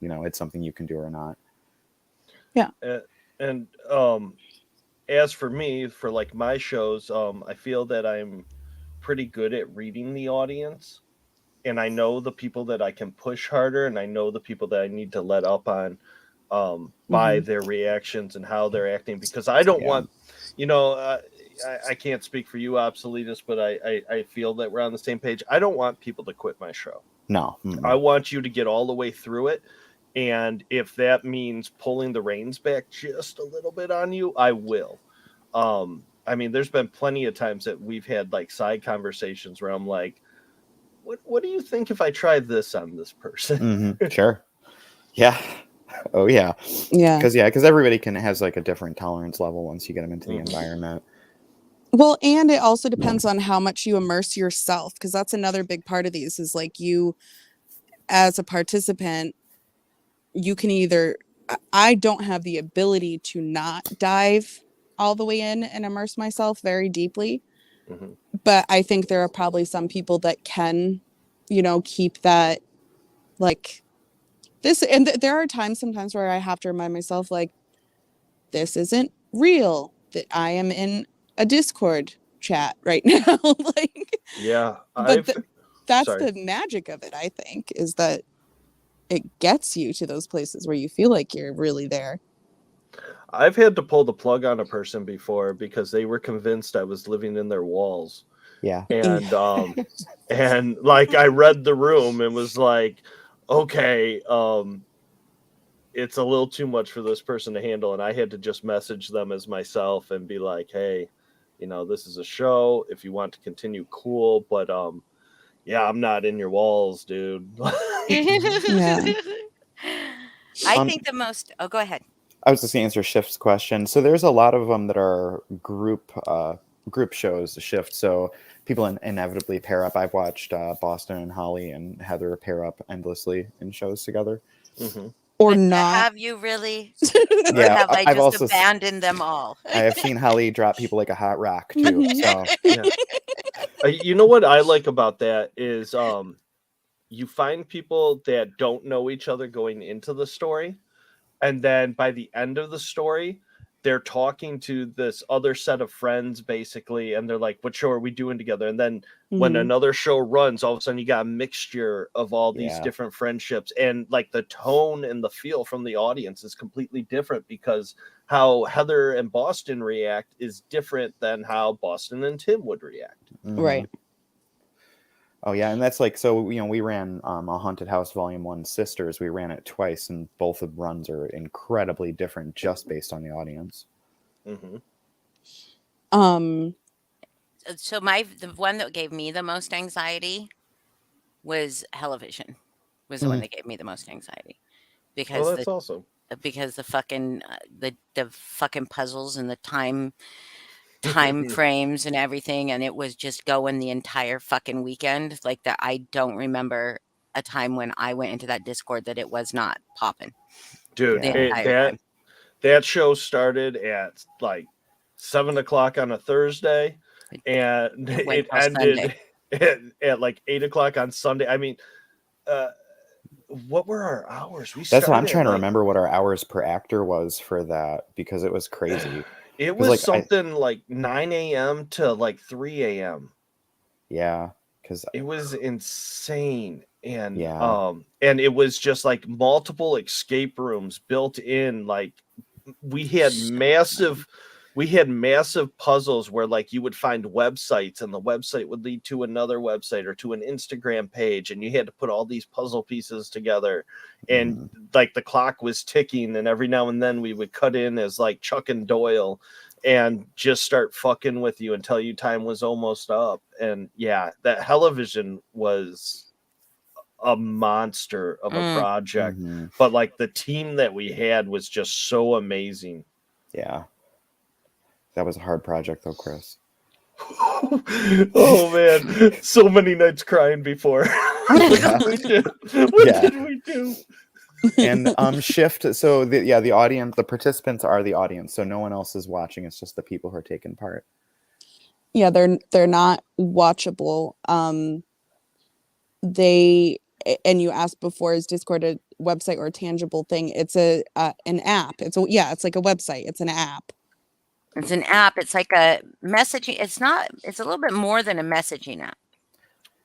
it's something you can do or not. Yeah. And as for me, for like my shows, I feel that I'm pretty good at reading the audience, and I know the people that I can push harder, and I know the people that I need to let up on by their reactions and how they're acting, because I don't want, I can't speak for you, Obsoletus, but I feel that we're on the same page. I don't want people to quit my show. No. I want you to get all the way through it. And if that means pulling the reins back just a little bit on you, I will. I mean, there's been plenty of times that we've had like side conversations where I'm like, what do you think if I tried this on this person? Sure. Yeah. Oh yeah. Yeah. Because everybody has like a different tolerance level once you get them into the environment. Well, and it also depends on how much you immerse yourself, because that's another big part of these is like you, as a participant, you can either, I don't have the ability to not dive all the way in and immerse myself very deeply. But I think there are probably some people that can, keep that like this. And there are times sometimes where I have to remind myself, like, this isn't real, that I am in a Discord chat right now. Like, yeah. But that's the magic of it, I think, is that it gets you to those places where you feel like you're really there. I've had to pull the plug on a person before because they were convinced I was living in their walls. Yeah. And and like I read the room and was like, okay, it's a little too much for this person to handle, and I had to just message them as myself and be like, hey, this is a show. If you want to continue, cool, but yeah, I'm not in your walls, dude. Yeah. I think the most. Oh, go ahead. I was just going to answer Shift's question. So there's a lot of them that are group shows, the Shift. So people inevitably pair up. I've watched Boston and Holly and Heather pair up endlessly in shows together. Or not. Have you really? Yeah, or have I I've just also abandoned them all? I have seen Holly drop people like a hot rock too. So you know what I like about that is you find people that don't know each other going into the story, and then by the end of the story, they're talking to this other set of friends, basically, and they're like, what show are we doing together? And then when another show runs, all of a sudden you got a mixture of all these different friendships, and like the tone and the feel from the audience is completely different, because how Heather and Boston react is different than how Boston and Tim would react. Right. Oh yeah, and that's like, so we ran a Haunted House Volume 1 Sisters. We ran it twice, and both of runs are incredibly different just based on the audience. So the one that gave me the most anxiety was Hellivision. Was the one that gave me the most anxiety, because that's awesome. Because the fucking the fucking puzzles and the time frames and everything, and it was just going the entire fucking weekend like that. I don't remember a time when I went into that Discord that it was not popping. Dude, the Yeah. entire time. that show started at like 7 o'clock on a Thursday, and It went it till ended Sunday. at like 8 o'clock on Sunday. I mean, uh, what were our hours? We That's what I'm started trying to like, remember what our hours per actor was for that, because it was crazy. it 'Cause, was like, something like 9 a.m. to like 3 a.m. Yeah, because It was insane. And Yeah. and it was just like multiple escape rooms built in. Like we had massive puzzles where like you would find websites, and the website would lead to another website or to an Instagram page, and you had to put all these puzzle pieces together, and like the clock was ticking, and every now and then we would cut in as like Chuck and Doyle and just start fucking with you until you time was almost up. And yeah, that television was a monster of a project, but like the team that we had was just so amazing. Yeah. That was a hard project though, Chris. Oh man, so many nights crying before. What did we do? And shift. So the audience, the participants are the audience. So no one else is watching. It's just the people who are taking part. Yeah, they're not watchable. And you asked before, is Discord a website or a tangible thing? It's an app. It's like a website. It's an app. It's an app. It's like a messaging. It's a little bit more than a messaging app.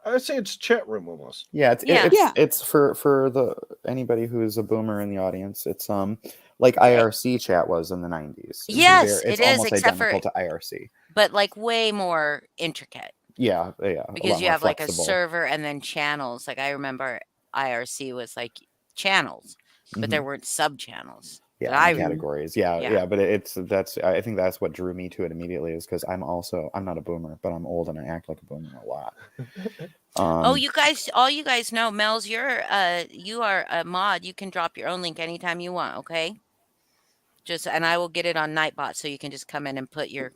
I would say it's a chat room almost. Yeah, it's for anybody who's a boomer in the audience. It's like IRC chat was in the 90s. Yes, it's it is, almost except identical for to IRC. but like way more intricate. Yeah. Because you have like a server and then channels. Like I remember IRC was like channels, but there weren't sub channels. Yeah, categories. Yeah. But I think that's what drew me to it immediately, is because I'm not a boomer, but I'm old and I act like a boomer a lot. All you guys know, Mel's, you are a mod. You can drop your own link anytime you want. Okay. And I will get it on Nightbot, so you can just come in and put your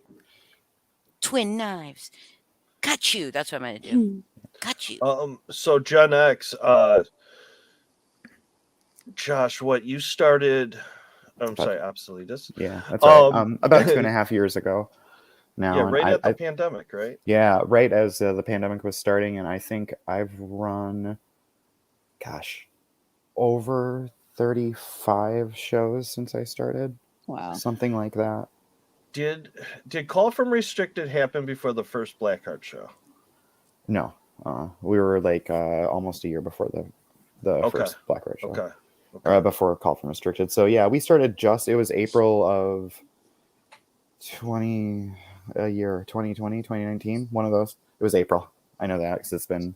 twin knives. Cut you. That's what I'm gonna do. Cut you. So Gen X, Josh, what you started? I'm sorry, Obsoletus. Yeah, that's right. About 2.5 years ago now. Yeah, right at the pandemic, right? Yeah, right as the pandemic was starting, and I think I've run, over 35 shows since I started. Wow, something like that. Did Call from Restricted happen before the first Blackheart show? No, we were like almost a year before the first Blackheart show. Okay. Before Call from Restricted. So yeah, we started it was April of 2020, 2019, one of those. It was April. I know that because it's been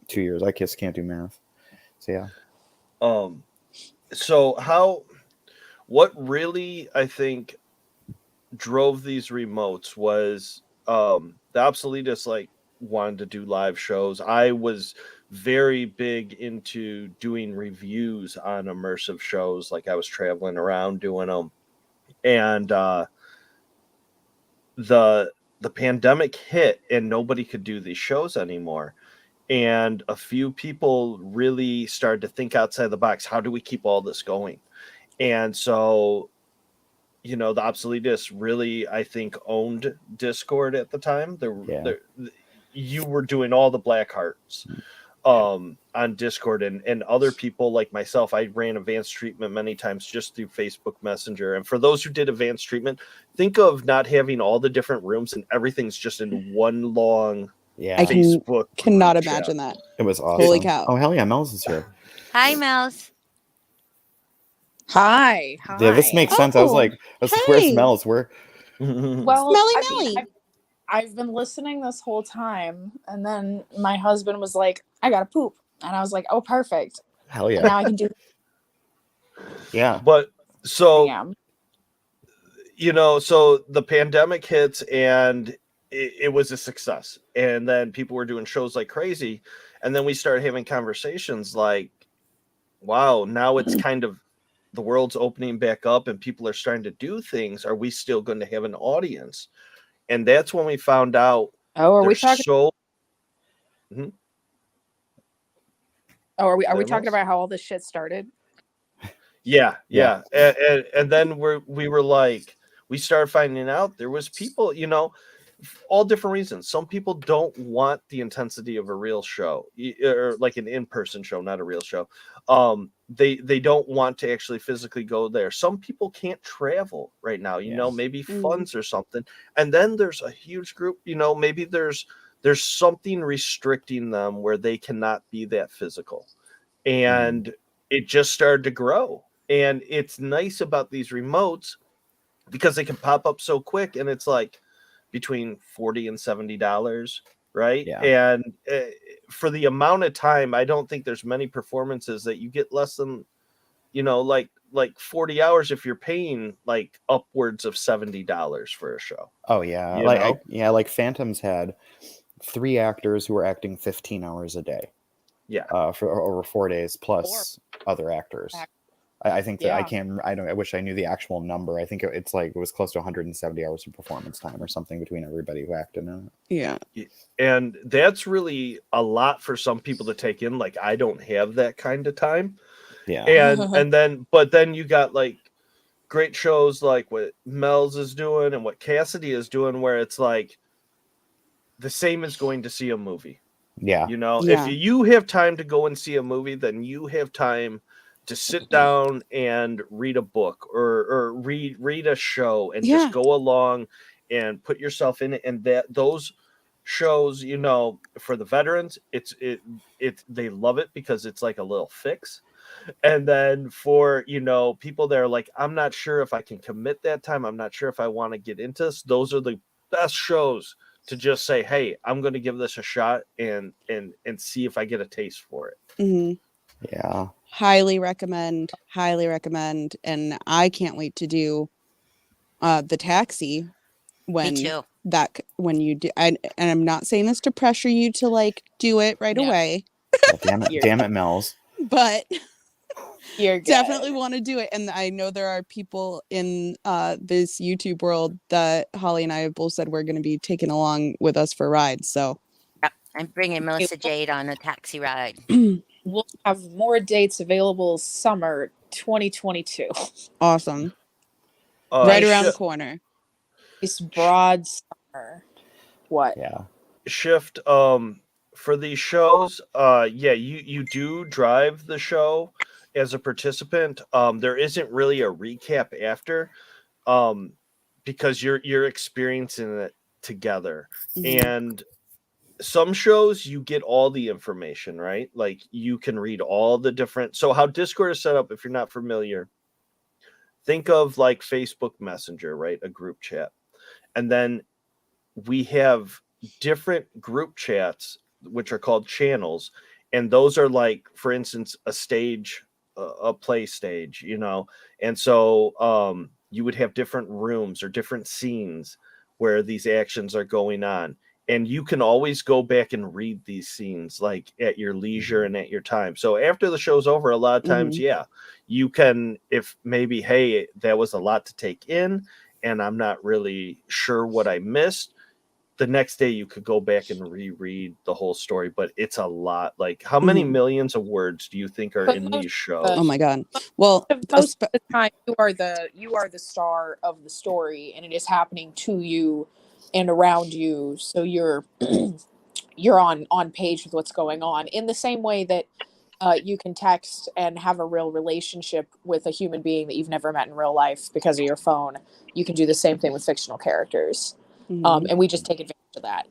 2 years. I just can't do math. So yeah. So what really I think drove these remotes was the Obsoletus like wanted to do live shows. I was very big into doing reviews on immersive shows. Like I was traveling around doing them, and the pandemic hit and nobody could do these shows anymore. And a few people really started to think outside the box. How do we keep all this going? And so, the Obsoletus really, I think, owned Discord at the time. You were doing all the Black Hearts on Discord, and other people like myself. I ran advanced treatment many times just through Facebook Messenger. And for those who did advanced treatment, think of not having all the different rooms and everything's just in one long Facebook. I cannot imagine that. It was awesome. Holy cow! Oh hell yeah, Mel's is here. Hi, Mel's. Hi. Yeah, this makes sense. I was like, where's Mel's? Well, Smelly. I've been listening this whole time, and then my husband was like, "I gotta poop," and I was like, "Oh, perfect! Hell yeah! Now I can do." Yeah, but so so the pandemic hits and it was a success, and then people were doing shows like crazy, and then we started having conversations like, "Wow, now it's kind of." The world's opening back up and people are starting to do things. Are we still going to have an audience? And that's when we found out. Oh, are we talking? Mm-hmm. Oh, are we talking about how all this shit started? Yeah, yeah. And then we were like, we started finding out there was people, all different reasons. Some people don't want the intensity of a real show, or like an in-person show, not a real show. They don't want to actually physically go there. Some people can't travel right now, maybe funds or something. And then there's a huge group, maybe there's something restricting them where they cannot be that physical. And it just started to grow. And it's nice about these remotes because they can pop up so quick, and it's like between $40 and $70, right? Yeah. And for the amount of time, I don't think there's many performances that you get less than, like 40 hours if you're paying like upwards of $70 for a show. Oh yeah, like Phantoms had 3 actors who were acting 15 hours a day. Yeah. For over 4 days plus other actors. I think that I wish I knew the actual number. I think it was close to 170 hours of performance time or something between everybody who acted in it. Yeah. And that's really a lot for some people to take in. Like, I don't have that kind of time. Yeah. And then you got like great shows like what Mel's is doing and what Cassidy is doing, where it's like the same as going to see a movie. Yeah. If you have time to go and see a movie, then you have time to sit down and read a book or read a show and just go along and put yourself in it. And those shows, for the veterans, they love it because it's like a little fix. And then for, people that are like, I'm not sure if I can commit that time, I'm not sure if I want to get into this, those are the best shows to just say, hey, I'm going to give this a shot and see if I get a taste for it. Mm-hmm. Yeah. Highly recommend. And I can't wait to do the Taxi when you do. And I'm not saying this to pressure you to like do it right away. Damn it, Mel's. But you're good. Definitely want to do it. And I know there are people in this YouTube world that Holly and I have both said we're going to be taking along with us for rides. So I'm bringing Melissa Jade on a taxi ride. We'll have more dates available summer 2022. Awesome. Right around the corner. It's broad summer. What? Yeah. Shift for these shows, you do drive the show as a participant. There isn't really a recap after, because you're experiencing it together. Mm-hmm. And some shows you get all the information, right? Like you can read all the different. So how Discord is set up, if you're not familiar, think of like Facebook Messenger, right? A group chat. And then we have different group chats, which are called channels. And those are like, for instance, a stage, a play stage, And so you would have different rooms or different scenes where these actions are going on. And you can always go back and read these scenes like at your leisure and at your time. So after the show's over, a lot of times, you can, if maybe, hey, that was a lot to take in and I'm not really sure what I missed, the next day you could go back and reread the whole story. But it's a lot. Like, how many millions of words do you think are in these shows? Oh my God. Well, most of the time you are the star of the story, and it is happening to you and around you, so you're on page with what's going on, in the same way that you can text and have a real relationship with a human being that you've never met in real life because of your phone. You can do the same thing with fictional characters. And we just take advantage of that.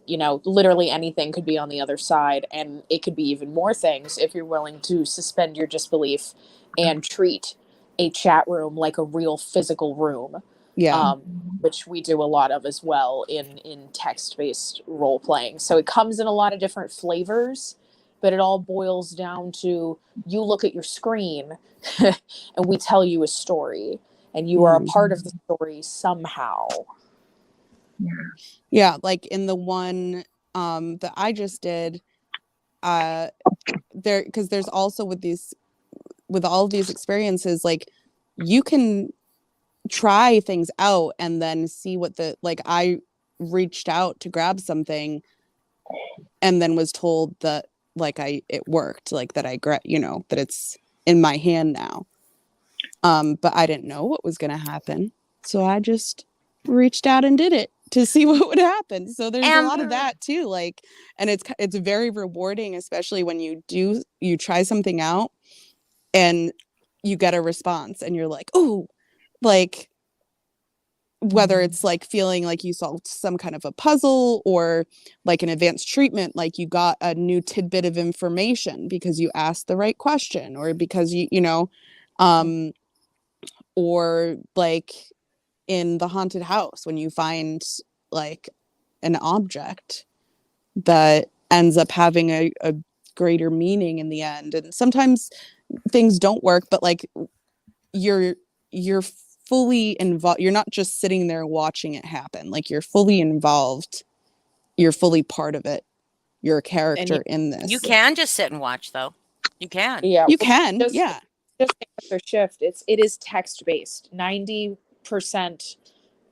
Literally anything could be on the other side, and it could be even more things if you're willing to suspend your disbelief and treat a chat room like a real physical room. Which we do a lot of as well in text-based role playing. So it comes in a lot of different flavors, but it all boils down to you look at your screen and we tell you a story, and you are a part of the story somehow. Yeah, like in the one that I just did, because there's also with all of these experiences, like you can try things out and then see what I reached out to grab something and then was told that it worked, like that that it's in my hand now. But I didn't know what was going to happen. So I just reached out and did it to see what would happen. So there's a lot of that too. Like, and it's very rewarding, especially when you try something out and you get a response and you're like, oh, like, whether it's like feeling like you solved some kind of a puzzle or like an advanced treatment, like you got a new tidbit of information because you asked the right question, or because you know, or like in the haunted house when you find like an object that ends up having a greater meaning in the end. And sometimes things don't work, but like you're fully involved. You're not just sitting there watching it happen. Like you're fully involved. You're fully part of it. You're a character in this. You can just sit and watch, though. You can. Yeah, you can. Just to answer shift. It is text based. 90%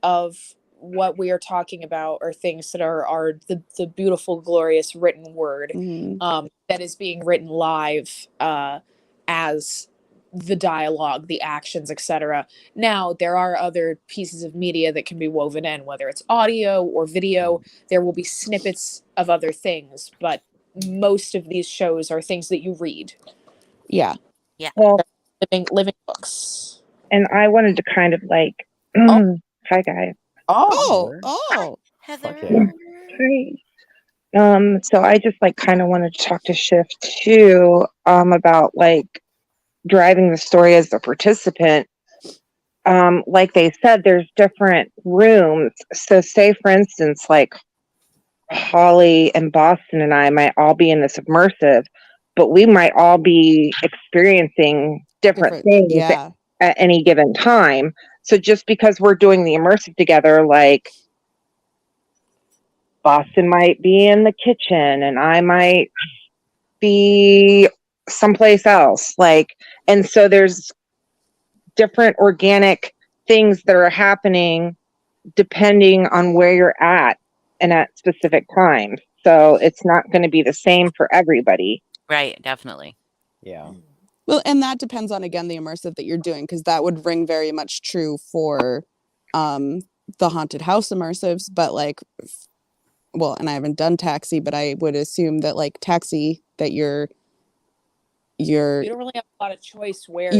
of what we are talking about are things that are the beautiful, glorious written word that is being written live as the dialogue, the actions, etc. Now, there are other pieces of media that can be woven in, whether it's audio or video. There will be snippets of other things, but most of these shows are things that you read. Yeah. Well, living books. And I wanted to kind of like, hi guys. Oh, Heather. Hi. So I just like kind of wanted to talk to Shift too, about like driving the story as a participant. Like they said, there's different rooms. So say for instance, like Holly and Boston and I might all be in this immersive, but we might all be experiencing different things at any given time. So just because we're doing the immersive together, like Boston might be in the kitchen and I might be someplace else. Like, and so there's different organic things that are happening depending on where you're at and at specific times. So it's not going to be the same for everybody. Right, definitely. Yeah. Well, and that depends on, again, the immersive that you're doing, because that would ring very much true for the haunted house immersives. But like, well, and I haven't done Taxi, but I would assume that like Taxi, that you don't really have a lot of choice where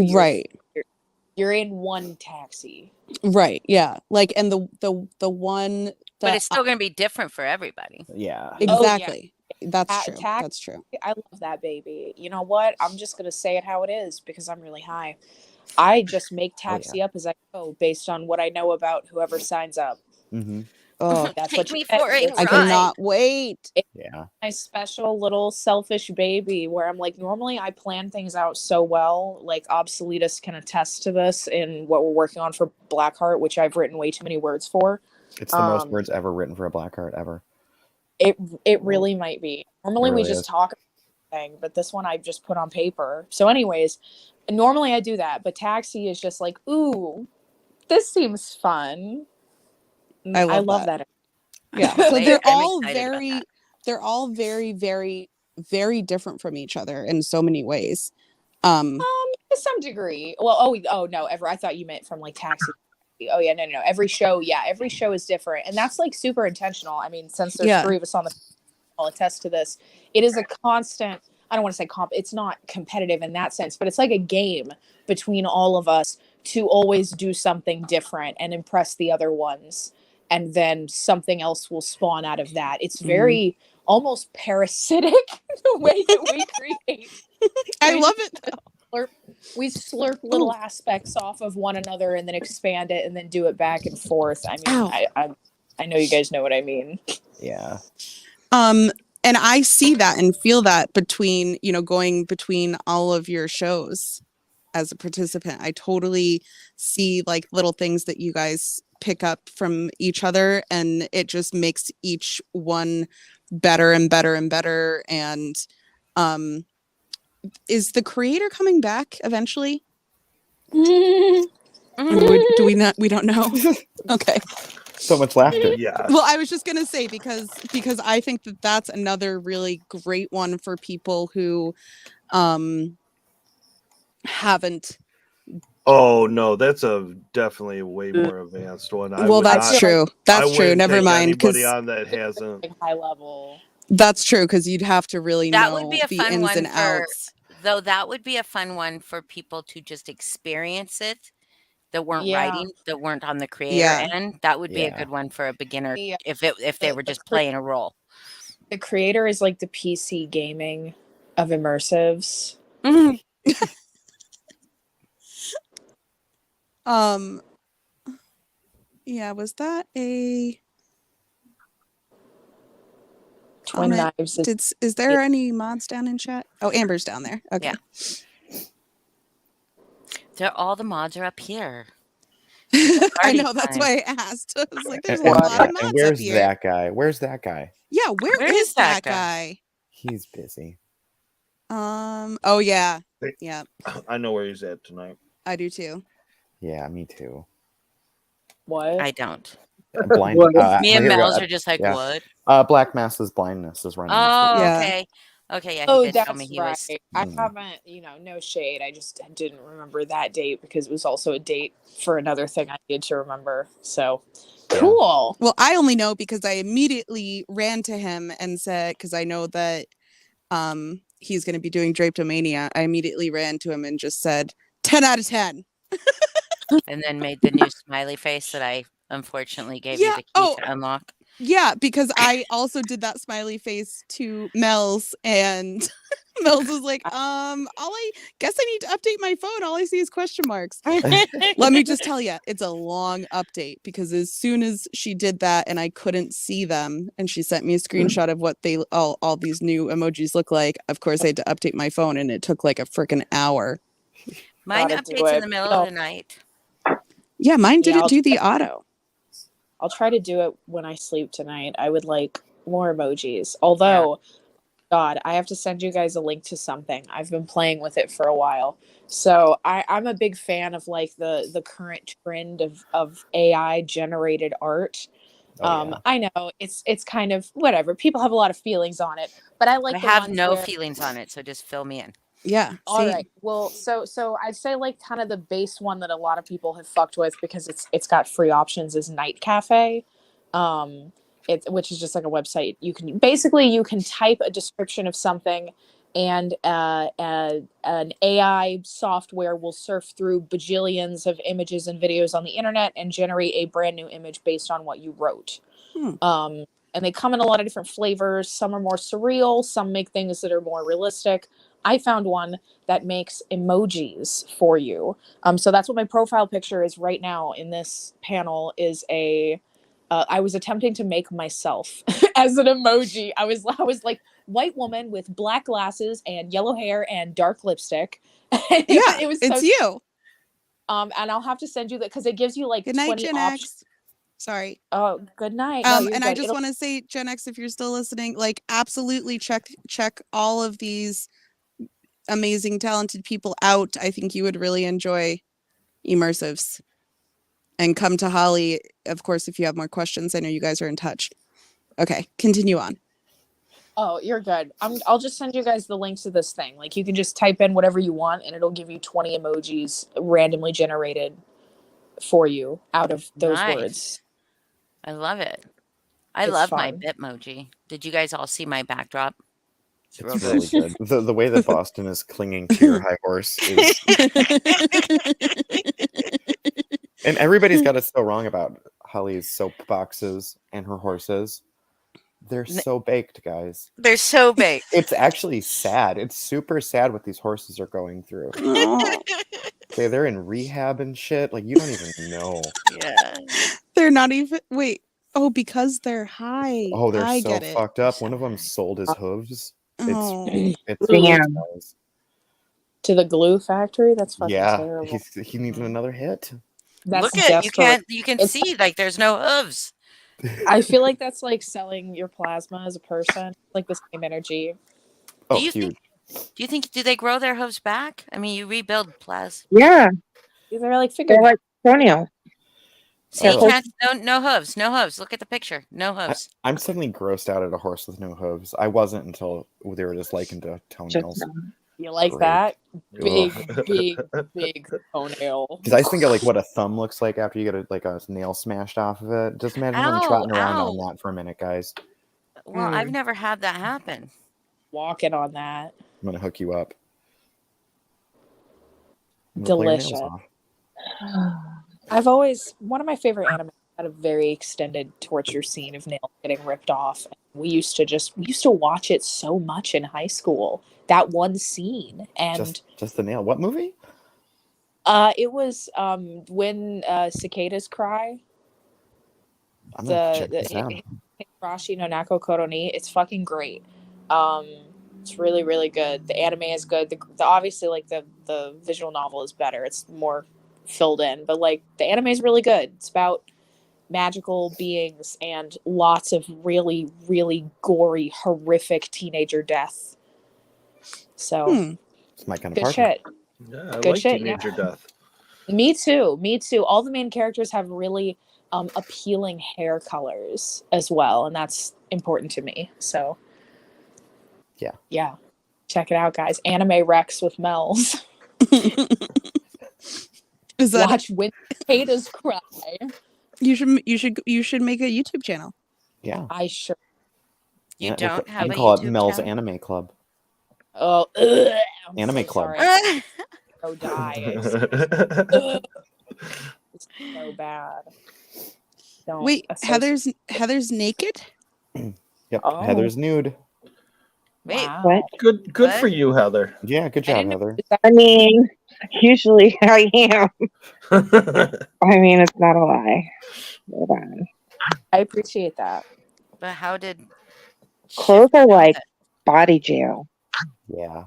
you're in one taxi. Right. Yeah. Like, and the one that, but it's still going to be different for everybody. Yeah. Exactly. Oh, yeah. That's true. That's true. I love that baby. You know what? I'm just going to say it how it is because I'm really high. I just make Taxi up as I go based on what I know about whoever signs up. Mm-hmm. Oh, that's what me for a I cannot wait. It's my special little selfish baby where I'm like, normally I plan things out so well. Like Obsoletus can attest to this in what we're working on for Blackheart, which I've written way too many words for. It's the most words ever written for a Blackheart ever. It really might be. Normally we just talk about thing, but this one I just put on paper. So anyways, normally I do that, but Taxi is just like, ooh, this seems fun. I love that. Yeah. So they're all very, very, very different from each other in so many ways. To some degree. Well, no, I thought you meant from like Taxi. Oh yeah, no. Every show is different, and that's like super intentional. I mean, since there's three of us on the, I'll attest to this. It is a constant. I don't want to say it's not competitive in that sense, but it's like a game between all of us to always do something different and impress the other ones. And then something else will spawn out of that. It's very almost parasitic the way that we create. I love it. We slurp little aspects off of one another and then expand it and then do it back and forth. I mean, I know you guys know what I mean. Yeah. And I see that and feel that between, going between all of your shows as a participant. I totally see like little things that you guys pick up from each other, and it just makes each one better and better and better. And is the creator coming back eventually? Do we not? We don't know. Okay. So much laughter. Yeah. Well, I was just gonna say because I think that that's another really great one for people who haven't Oh no, that's a definitely way more advanced one. I Well, would that's not, true. I That's true. wouldn't Never take mind, anybody because on that hasn't. Like high level. that's true, because you'd have to really That would be know a the fun ins one and for outs. though that would be a fun one for people to just experience it that weren't Yeah. writing, that weren't on the creator Yeah. end. That would be a Yeah. good one for a beginner The, if they were the just playing a role. the creator is like the PC gaming of immersives. Yeah, was that a Twin comment? Knives Is there any mods down in chat? Oh, Amber's down there. Okay. Yeah. All the mods are up here. I Party know, that's time. why I asked. I was like, there's a And, lot of and mods up where's here. that guy? Where's that guy? Yeah, Where is that guy? He's busy. Oh yeah. Yeah, I know where he's at tonight. I do too. Yeah, me too. What? I don't. Blind. What? Me and here we go. Mel's are just like, yeah. what? Black Mass's blindness is running. Oh, Yeah. okay. Okay, yeah, he Oh, did tell that's me he right. was. I Mhm. haven't, no shade. I just didn't remember that date because it was also a date for another thing I needed to remember. So Yeah. cool. Well, I only know because I immediately ran to him and said, because I know that he's going to be doing Drapetomania. I immediately ran to him and just said 10 out of 10. And then made the new smiley face that I unfortunately gave you Yeah. the key Oh, to unlock. yeah, because I also did that smiley face to Mel's, and Mel's was like, I guess I need to update my phone. All I see is question marks. Let me just tell you, it's a long update, because as soon as she did that and I couldn't see them, and she sent me a screenshot of what they all these new emojis look like, of course I had to update my phone, and it took like a freaking hour. Mine Gotta do updates in it. the middle of the night. Yeah, mine didn't I'll do the auto. I'll try to do it when I sleep tonight. I would like more emojis. Although, God, I have to send you guys a link to something. I've been playing with it for a while. So I'm a big fan of like the current trend of AI generated art. Oh, yeah. I know it's kind of whatever. People have a lot of feelings on it, but I like I the have ones no where feelings on it, so just fill me in. Yeah. all same. right. Well, so I'd say like kind of the base one that a lot of people have fucked with because it's got free options is Night Cafe. Which is just like a website. You can type a description of something, and an AI software will surf through bajillions of images and videos on the internet and generate a brand new image based on what you wrote. And they come in a lot of different flavors. Some are more surreal. Some make things that are more realistic. I found one that makes emojis for you. So that's what my profile picture is right now in this panel is I was attempting to make myself as an emoji. I was like white woman with black glasses and yellow hair and dark lipstick. Yeah, it was it's so, you. and I'll have to send you that because it gives you like Good night, 20 Gen options. X. Sorry. Oh, good night. No, you're And good. I just want to say, Gen X, if you're still listening, like absolutely check all of these amazing, talented people out. I think you would really enjoy Immersives. And come to Holly, of course, if you have more questions. I know you guys are in touch. Okay, continue on. Oh, you're good. I'll just send you guys the links to this thing. Like you can just type in whatever you want and it'll give you 20 emojis randomly generated for you out of those Nice. words. I love it. I It's love my fun. Bitmoji. Did you guys all see my backdrop? It's real It's good. really good. The way that Boston is clinging to your high horse is, and everybody's got it so wrong about Holly's soap boxes and her horses. They're so baked, guys. They're so baked. It's actually sad. It's super sad what these horses are going through. Oh, Okay, they're in rehab and shit. Like you don't even know. Yeah. they're not even. Wait. Oh, because they're high. Oh, they're I so get it. fucked up. One of them sold his hooves. Oh, It's Damn. guys. To the glue factory? That's fucking Yeah, terrible. he needs another hit. That's Look at you desperate. can It's- see like there's no hooves. I feel like that's like selling your plasma as a person. Like the same energy. Oh, you huge. do they grow their hooves back? I mean, you rebuild plasma. Yeah, They're like they're fingernails. like toenails. See, Oh. cats, no hooves, no hooves. Look at the picture, no hooves. I'm suddenly grossed out at a horse with no hooves. I wasn't until they were just likened to Just toenails. You like Great. that? Big, Ugh. big toenail. Because I just think of like what a thumb looks like after you get a nail smashed off of it. Just imagine them Ow, trotting around on ow. that for a minute, guys. Well, I've never had that happen. Walking on that. I'm gonna hook you up. I'm gonna pull your nails Delicious. off. I've always one of my favorite anime had a very extended torture scene of nails getting ripped off. We used to watch it so much in high school. That one scene, and Just the nail. What movie? it was when cicadas cry. I'm gonna check this out. Higurashi no Nako Koroni. It's fucking great. It's really, really good. The anime is good. The obviously like the visual novel is better. It's more filled in, but like the anime is really good. It's about magical beings and lots of really, really gory, horrific teenager death. So It's my kind of good party. shit. Yeah, I Good like shit, teenager death. Me too. All the main characters have really appealing hair colors as well, and that's important to me. So yeah, check it out, guys. Anime Rex with Mel's. Is that Watch when cicadas cry. you should make a YouTube channel. Yeah. I sure. You don't have You a can call it YouTube Mel's channel? Anime Club. Oh, I'm Anime so Club. sorry. So die. It's so bad. Don't Wait, associate- Heather's naked? Yep. Oh. Heather's nude. Wait, Wow. What? Good What? for you, Heather. Yeah, good I job, didn't know Heather. that- I mean, usually I am. I mean, it's not a lie. Hold on. I appreciate that. but how did Clothes Shift are know like that? body jail. Yeah.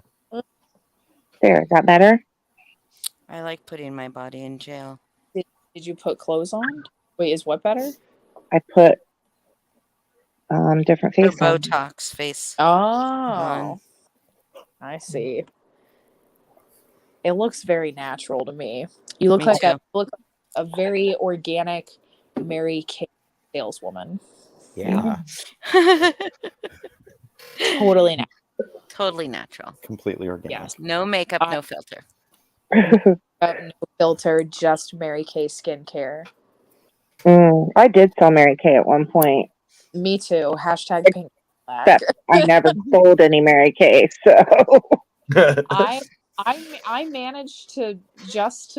There, is that better? I like putting my body in jail. Did you put clothes on? Wait, is what better? I put different Or face on. Botox face. Oh, I see. It looks very natural to me. You look Me like too. a very organic Mary Kay saleswoman. Yeah. Totally natural. Totally natural. Completely organic. Yes. No makeup, no filter. No filter, just Mary Kay skincare. I did sell Mary Kay at one point, Me too. Hashtag pink black. except I never sold any Mary Kay. So I managed to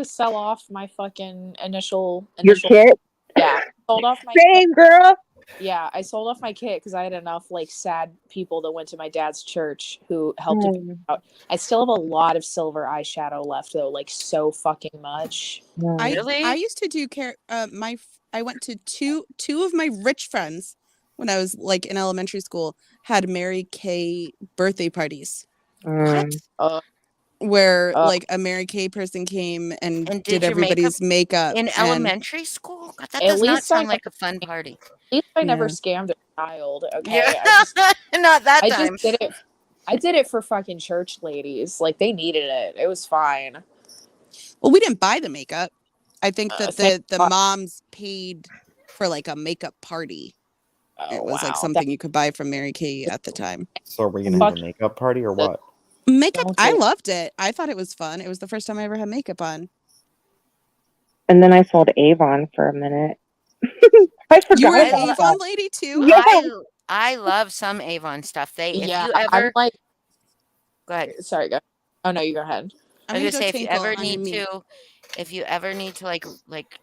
sell off my fucking initial your kit, yeah, sold off my same girl. yeah, I sold off my kit because I had enough like sad people that went to my dad's church who helped me out. I still have a lot of silver eyeshadow left though, like so fucking much. Really? I used to do I went to two of my rich friends when I was like in elementary school had Mary Kay birthday parties What? where like a Mary Kay person came and And did did your everybody's makeup In and elementary school? God, that At does not least I sound like a fun party. At least I never Yeah. scammed a child. Okay, Yeah, not that I time. just did it. I did it for fucking church ladies. Like they needed it. It was fine. well, we didn't buy the makeup. I think that thank the God. moms paid for like a makeup party. Oh, It was like wow. something you could buy from Mary Kay at the time. So are we gonna have a makeup party or what? Makeup, Don't I do it. loved it. I thought it was fun. It was the first time I ever had makeup on. And then I sold Avon for a minute. I forgot You were an about Avon that. lady too? Yeah. I love some Avon stuff. If Yeah, you I'm ever like, go ahead. sorry, go. Oh no, you go ahead. I was gonna say if you ever on your need meat. to like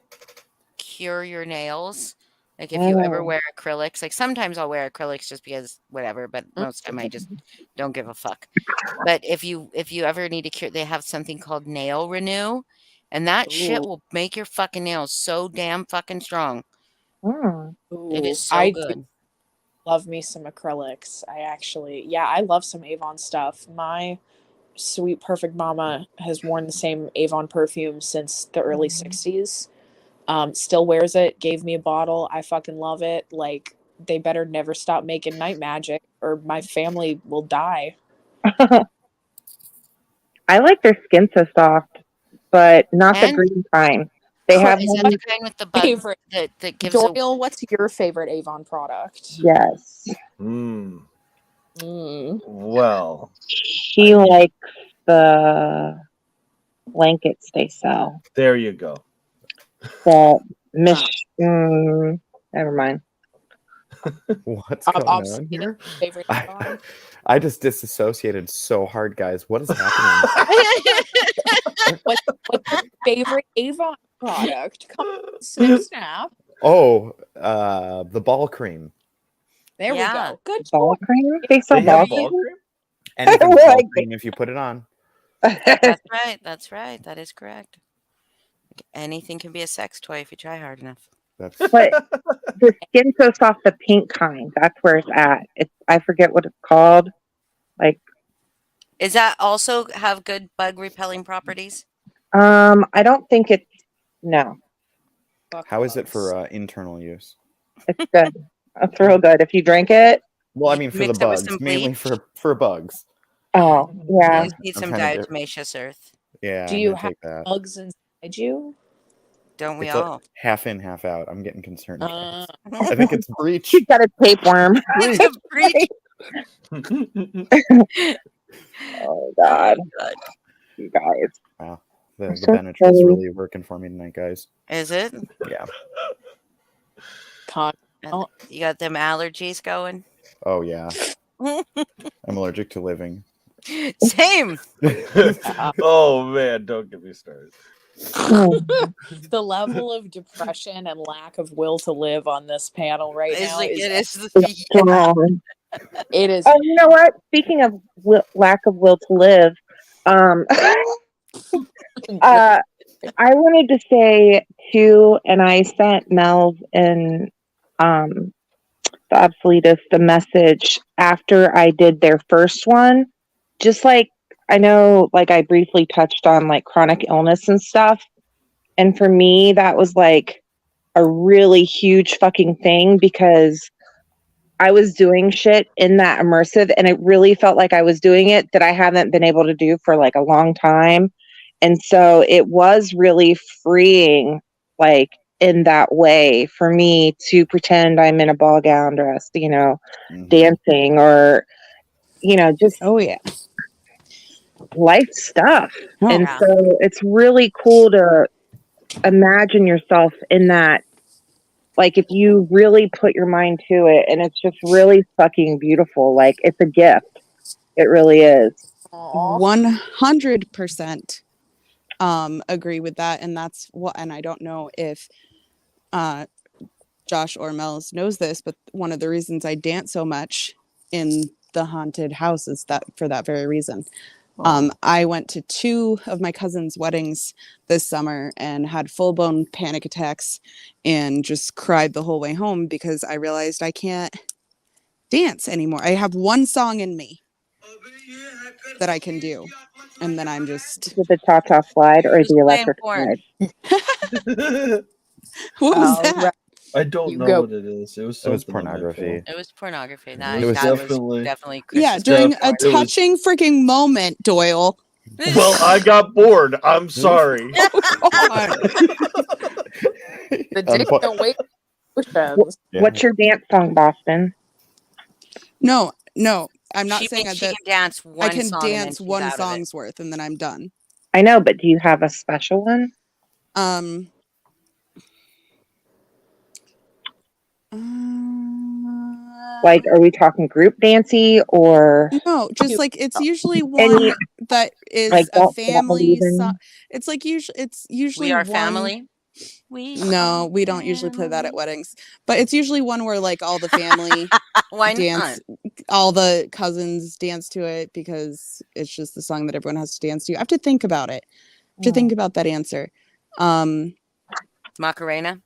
cure your nails, like if you ever Oh. wear acrylics, like sometimes I'll wear acrylics just because whatever, but most of the time I just don't give a fuck. But if you ever need to cure, they have something called Nail Renew, and that shit Ooh. will make your fucking nails so damn fucking strong. Mm. It is so I good. love me some acrylics. I love some Avon stuff. My sweet perfect mama has worn the same Avon perfume since the early 60s. Still wears it, gave me a bottle. I fucking love it. Like they better never stop making night magic or my family will die. I like their skin so soft, but not the And- green kind. They have Is one. that the kind with the bug Favorite. that gives a Doyle, what's your favorite Avon product? Yes, Mm, Mm. well, she likes the blankets they sell. There you go. The never mind. What's going on Obsidian, here? favorite Avon. I just disassociated so hard, guys. What is happening? What's your favorite Avon product? Come on, snap. Oh, the ball cream. There Yeah. we go. Good Ball choice. cream? They sell They ball have ball cream? cream? Anything's We're ball like- cream if you put it on. That's right. That's right. That is correct. Anything can be a sex toy if you try hard enough. That's But the Skin So Soft, the pink kind, that's where it's at. I forget what it's called. Is that also have good bug repelling properties? I don't think it's, no, Fuck how is it bugs. for internal use? it's good. It's real good. If you drink it, Well, I You mean for mix the it with bugs, some mainly bleach? for bugs. oh, yeah. You need I'm some trying to diatomaceous earth. Yeah, Do I'm you gonna have take that. bugs inside you? Don't we It's all? half in, half out. I'm getting concerned. Uh, I think it's breach. She's got a tapeworm. It's a breach. Oh, God. God. You guys. Wow, the That's so Benetral's funny. really working for me tonight, guys. Is it? Yeah. con- And you got them allergies going? Oh yeah. I'm allergic to living. Same. Oh man, don't get me started. the level of depression and lack of will to live on this panel right It's now like, is it is. It's strong. it is Oh, you know what? Speaking of lack of will to live, I wanted to say too, and I sent Melv and the obsoletist a message after I did their first one. Just like I know, like I briefly touched on like chronic illness and stuff, and for me that was like a really huge fucking thing because I was doing shit in that immersive and it really felt like I was doing it that I haven't been able to do for like a long time. And so it was really freeing, like in that way for me to pretend I'm in a ball gown dress, Mhm. dancing or, just Oh yeah. life stuff. Oh. And Yeah. so it's really cool to imagine yourself in that. Like if you really put your mind to it and it's just really fucking beautiful. Like it's a gift. It really is. Aw. 100% agree with that. And that's what, and I don't know if Josh or Mel's knows this, but one of the reasons I dance so much in the haunted house is that for that very reason. I went to 2 of my cousins' weddings this summer and had full-blown panic attacks and just cried the whole way home because I realized I can't dance anymore. I have one song in me that I can do, and then I'm just... With the cha-cha slide or Who's the playing electric porn? slide. What was Oh, that? right. I don't You know go. what it is. It was It was something on my pornography. It was pornography. It That, was that definitely- was definitely Yeah, Chris's during a It was- touching freaking moment, Doyle. phone. Well, I got bored. I'm sorry. The dick don't wait. Oceans. Yeah. What's your dance song, Boston? No, I'm not she saying thinks she that can dance one I can song and then dance she's one out of it. song's worth and then I'm done. I know, but do you have a special one? Like, are we talking group dancey or No, just like it's usually Any- one that is like, a don't fall family even? song. It's like usually We are one... family. We No, are we don't usually play that at family. weddings, but it's usually one where like all the family Why dance, all the cousins dance to it because it's just the song that everyone has to dance to. I have to think about it. I have to think about that answer. not? Macarena.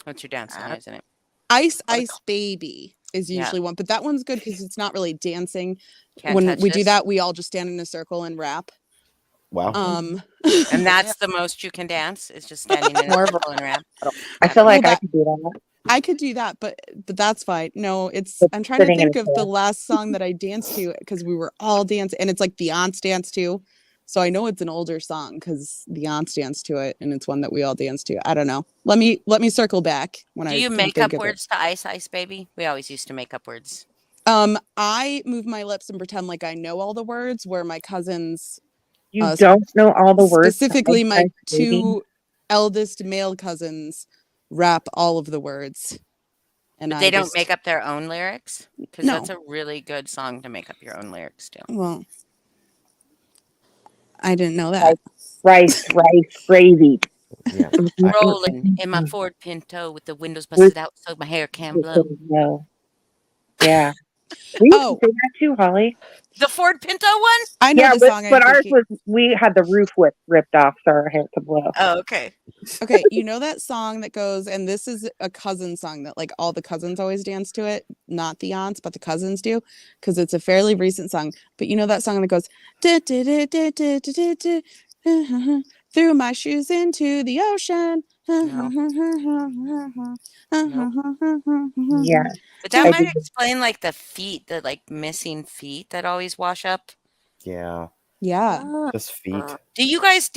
What's your dance song, isn't it? Ice Baby is Yeah. usually one, but that one's good because it's not really dancing. Can't When touch we do this. that, we all just stand in a circle and rap. Wow. And that's the most you can dance is just standing in a More of a- circle and rap. I feel like Well, I could do that. I could do that, but that's fine. No, it's But I'm trying to sitting in think a of the chair. last song that I danced to because we were all dancing, and it's like the aunts dance too. So I know it's an older song because the aunts dance to it, and it's one that we all dance to. I don't know. Let me circle back when Do I you can make think up of it. words to Ice Baby? We always used to make up words. I move my lips and pretend like I know all the words, where my cousins, You don't know all the words. to specifically Ice my Ice Baby? 2 eldest male cousins, rap all of the words. And But I they don't just, make up their own lyrics? Because No. that's a really good song to make up your own lyrics to. Well, I didn't know that. Rice, gravy. Yeah. Rolling in my Ford Pinto with the windows busted out so my hair can blow. Yeah. We used Oh. to say that too, Holly. The Ford Pinto one? I know Yeah, the but, song. but ours was, we had the roof ripped off so our hair could blow. Oh, okay. Okay, you know that song that goes, and this is a cousin song that like all the cousins always dance to it, not the aunts, but the cousins do, because it's a fairly recent song. But you know that song that goes, threw my shoes into the ocean. Yeah. But that I might did. explain like the feet, the like missing feet that always wash up. Yeah. Yeah. Just feet. Do you guys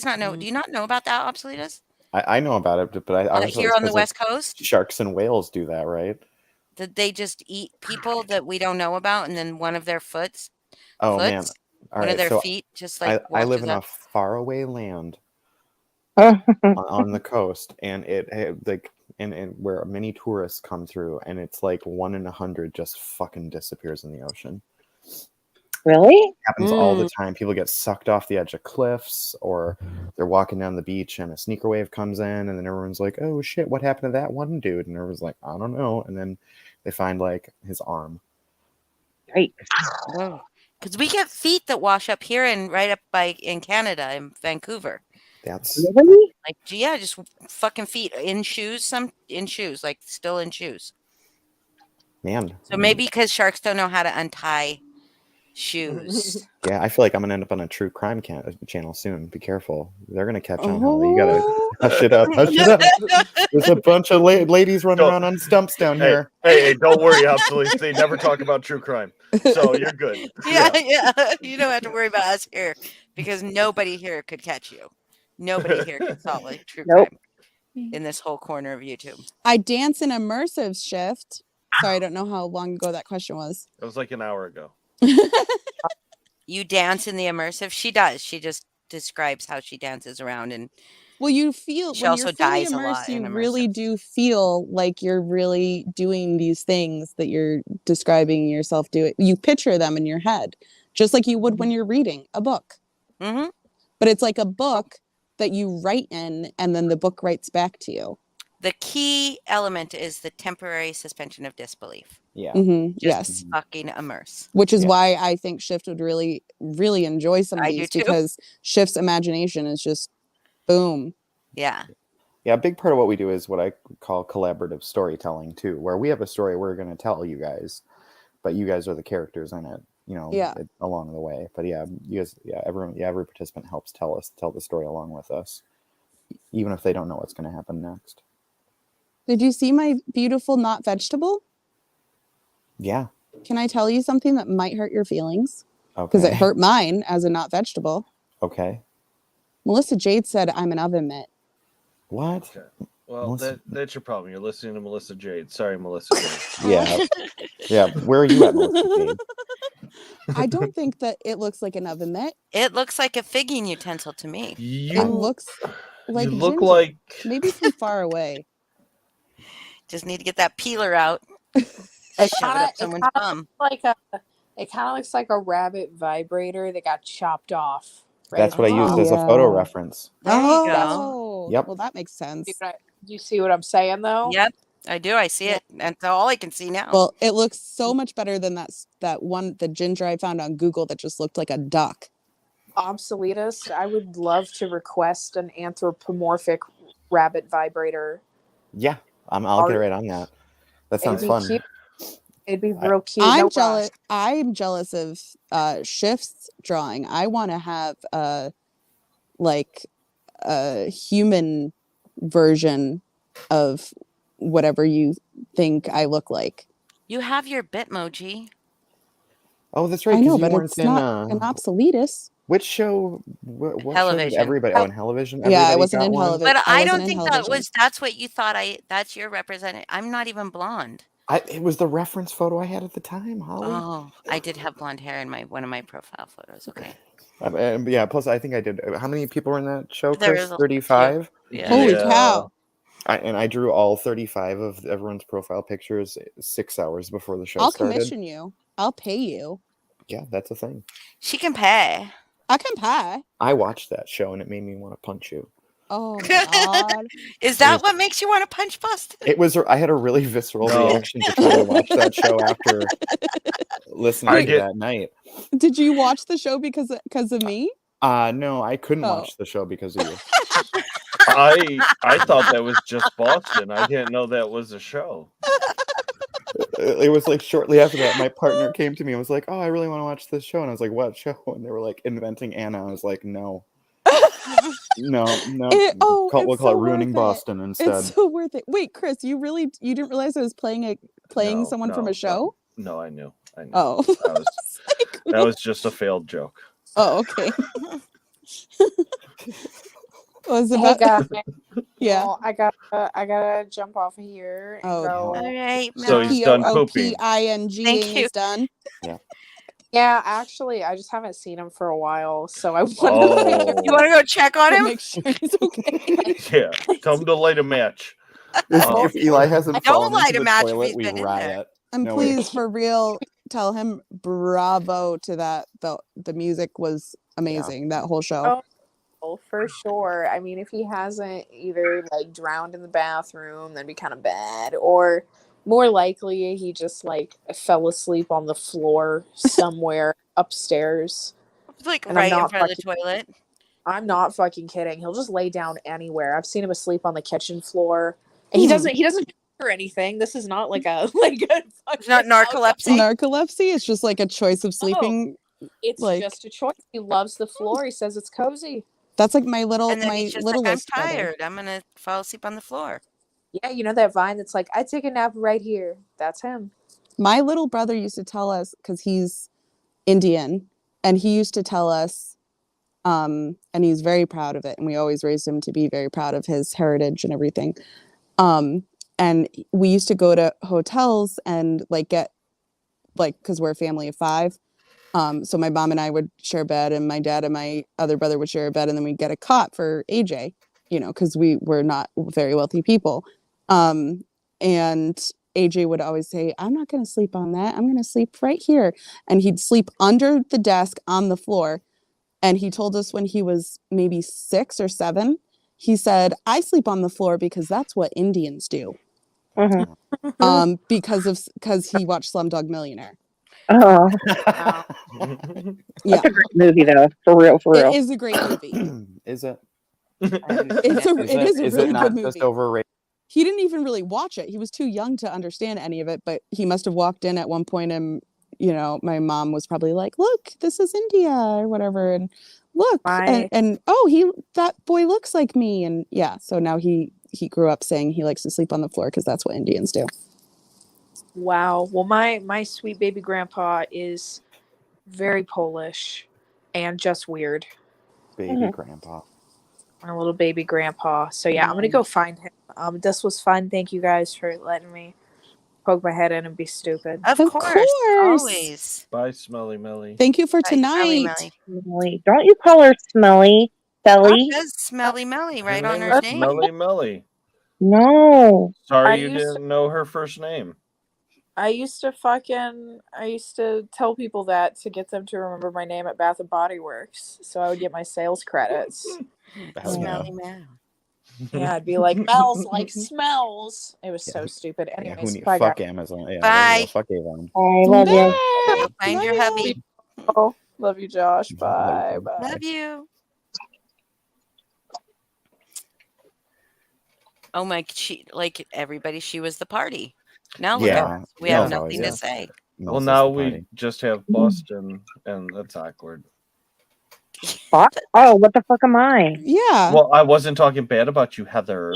not know? Do you not know about that, Obsoletus? I know about it, but I was Here on the West Coast, sharks and whales do that, right? that they just eat people that we don't know about, and then one of their Oh man! All one of right, their so feet just like I live in washes up. a faraway land on the coast, and it like and where many tourists come through, and it's like 1 in 100 just fucking disappears in the ocean. Really? Happens all the time. People get sucked off the edge of cliffs, or they're walking down the beach and a sneaker wave comes in, and then everyone's like, "Oh shit, what happened to that one dude?" And everyone's like, "I don't know." And then they find like his arm. Right. Because we get feet that wash up here and right up in Canada, in Vancouver. That's really like, yeah, just fucking feet in shoes, like still in shoes. Man. So maybe because sharks don't know how to untie shoes. Yeah, I feel like I'm gonna end up on a true crime channel soon. Be careful; they're gonna catch on. Holly, you gotta hush it up. Hush it up. There's a bunch of ladies running around on stumps down here. Hey, don't worry, Obsolete. They never talk about true crime, so you're good. Yeah. You don't have to worry about us here because nobody here could catch you. Nobody here could solve like true crime in this whole corner of YouTube. I dance in immersive shift. Sorry, I don't know how long ago that question was. It was like an hour ago. You dance in the immersive? She does. She just describes how she dances around, and well, you feel she when also you're fully dies a lot immersed, you in really immersive. do feel like you're really doing these things that you're describing yourself doing. You picture them in your head, just like you would when you're reading a book. Mm-hmm. But it's like a book that you write in, and then the book writes back to you. The key element is the temporary suspension of disbelief. Yeah. Yes. Fucking immerse. Which is why I think Shift would really, really enjoy some of these, because Shift's imagination is just boom. Yeah. Yeah, a big part of what we do is what I call collaborative storytelling too, where we have a story we're going to tell you guys, but you guys are the characters in it, along the way. But every participant helps tell the story along with us, even if they don't know what's going to happen next. Did you see my beautiful not vegetable? Yeah. Can I tell you something that might hurt your feelings? Okay. Because it hurt mine as a not vegetable. Okay. Melissa Jade said I'm an oven mitt. What? Okay. Well, that's your problem. You're listening to Melissa Jade. Sorry, Melissa Jade. Yeah. Yeah. Where are you at, Melissa Jade? I don't think that it looks like an oven mitt. It looks like a figging utensil to me. It looks like you look like maybe from far away. Just need to get that peeler out. It kind of looks like a rabbit vibrator that got chopped off. Right. That's what I used as a photo reference. There you go. Yep. Well, that makes sense. Do you see what I'm saying, though? Yep, I do. I see it. That's all I can see now. Well, it looks so much better than that one, the ginger I found on Google that just looked like a duck. Obsoletus, I would love to request an anthropomorphic rabbit vibrator. Yeah, I'll get right on that. That sounds fun. Cute. It'd be real cute. I'm jealous. I'm jealous of Shift's drawing. I want to have a human version of whatever you think I look like. You have your Bitmoji. Oh, that's right. I know, but it's not an Obsoletus. Which show? What Television. Show did everybody? Oh, in Television. Yeah, I wasn't in Television. But I don't think that's what you thought. That's your representative. I'm not even blonde. It was the reference photo I had at the time, Holly. Oh, I did have blonde hair in one of my profile photos. Okay. Yeah. Plus, I think I did. How many people were in that show, There Chris? is a 35. Yeah. Holy Yeah. cow. I drew all 35 of everyone's profile pictures 6 hours before the show I'll started. commission you. I'll pay you. Yeah, that's a thing. She can pay. I can pay. I watched that show and it made me want to punch you. Oh my god. Is that what makes you want to punch Boston? It was. I had a really visceral No. reaction to try to watch that show after listening to that night. Did you watch the show because of me? No, I couldn't Oh. watch the show because of you. I thought that was just Boston. I didn't know that was a show. It was like shortly after that, my partner came to me and was like, "Oh, I really want to watch this show," and I was like, "What show?" And they were like, "Inventing Anna." I was like, "No, no. We'll We'll call it Ruining Boston instead." It's so worth it. Wait, Chris, you didn't realize I was playing someone from a show? No, I knew. Oh. That was just a failed joke. Oh, okay. Was Hey about guys, yeah. well, I gotta jump off of here and Oh, go. All right. So he's done pooping. POOPING Thank you. is done. Yeah, actually, I just haven't seen him for a while, so I want Oh. You want to go check on To him? make sure he's okay. Yeah, come to light a match. If Eli hasn't Don't fallen light into a the match if toilet, he's we been in there. riot. And No, please, for real, tell him bravo to that. The music was amazing. That whole show. Oh, for sure. I mean, if he hasn't either like drowned in the bathroom, that'd be kind of bad, or more likely he just like fell asleep on the floor somewhere upstairs. Like And I'm right in not front of the toilet. I'm not fucking kidding. He'll just lay down anywhere. I've seen him asleep on the kitchen floor, and he doesn't or anything. This is not like a It's not narcolepsy. Narcolepsy is just like a choice of sleeping. It's like- just a choice. He loves the floor. He says it's cozy. That's like my And then my he's just like, I'm littlest brother. tired. I'm gonna fall asleep on the floor. Yeah, you know that Vine that's like, I take a nap right here. That's him. My little brother used to tell us, because he's Indian, and he used to tell us, and he's very proud of it, and we always raised him to be very proud of his heritage and everything. And we used to go to hotels and like get, like, because we're a family of 5. So my mom and I would share a bed, and my dad and my other brother would share a bed, and then we'd get a cot for AJ, because we were not very wealthy people. And AJ would always say, I'm not going to sleep on that. I'm going to sleep right here. And he'd sleep under the desk on the floor. And he told us when he was maybe 6 or 7, he said, I sleep on the floor because that's what Indians do. Because he watched Slumdog Millionaire. Oh, Wow. Yeah, that's a great movie though. For real. it is a great movie. Is it? It is a Is really it not good just movie. overrated? He didn't even really watch it. He was too young to understand any of it, but he must have walked in at one point and, my mom was probably like, look, this is India or whatever. And look, and oh, that boy looks like me. And yeah, so now he grew up saying he likes to sleep on the floor because that's what Indians do. Wow. Well, my sweet baby grandpa is very Polish and just weird. Baby grandpa. Our little baby grandpa. So yeah, I'm gonna go find him. This was fun. Thank you guys for letting me poke my head in and be stupid. Of Of course. course. Always. Bye, Smelly Melly. Thank you for Right, Smelly tonight. Melly. Smelly. Don't you call her smelly, That Belly? says Smelly Melly right Her on name her is name. Smelly Melly. No. Sorry I you used didn't know her first name. I used to tell people that to get them to remember my name at Bath and Body Works, so I would get my sales credits. Smelly Mel. Yeah, I'd be like, smells like smells. It was so stupid. Yeah, Anyways, who need, bye, fuck guys. Amazon. Yeah, Bye. Fuck Avon. I love you. Go find your hubby. Oh, love you, Josh. Love Bye. you. Bye. Love you. Oh my, like everybody, she was the party. Now look at Yeah. us. We have No, nothing yeah. to say. Well, Mel's now the we party. just have Boston, and that's awkward. Oh, what the fuck am I? Yeah. Well, I wasn't talking bad about you, Heather.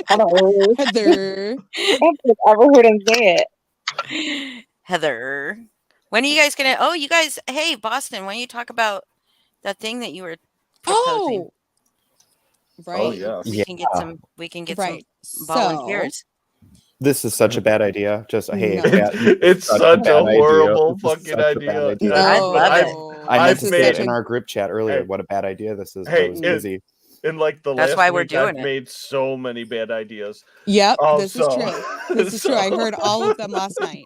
Hello. Heather. I've ever heard him say it. Heather, when are you guys gonna? Oh, you guys. Hey, Boston. When you talk about that thing that you were proposing? Oh, right. Oh, yeah. We can get some. We can get Right. some volunteers. This is such a bad idea. Just hey, No. It's such such a bad idea. horrible This is fucking such a bad idea. idea. I love it. I meant I've to made say it such in a- our group chat earlier. Hey. What a bad idea this is. Hey, I was busy. In like the That's last why we're week, doing I've it. made so many bad ideas. Yep, Oh, this is so- true. This is true. I heard all of them last night.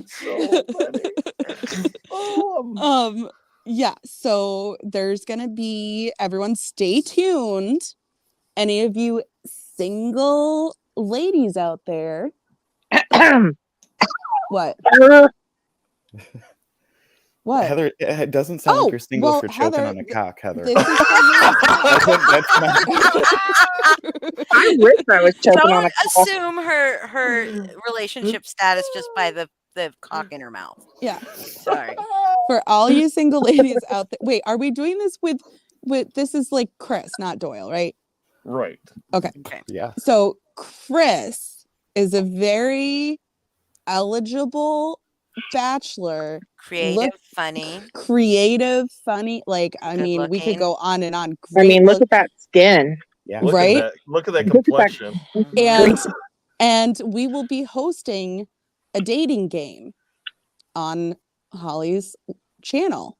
So funny. Yeah, so there's gonna be, everyone stay tuned. Any of you single ladies out there, what? What? Heather, it doesn't sound Oh, like you're single well, if you're choking Heather, on a cock, Heather. This is That's not- I wish I was choking on Don't a call. assume her relationship status just by the cock in her mouth. yeah. Sorry. For all you single ladies out there. Wait, are we doing this with this is like Chris, not Doyle, right? Right. Okay. yeah. So Chris is a very eligible bachelor, Creative, funny. creative, funny. Like, I Good mean, we could looking. go on and on. I Great mean, look look, at that skin. Yeah. Look Right? At that. Look at that Look at that- complexion. and we will be hosting a dating game on Holly's channel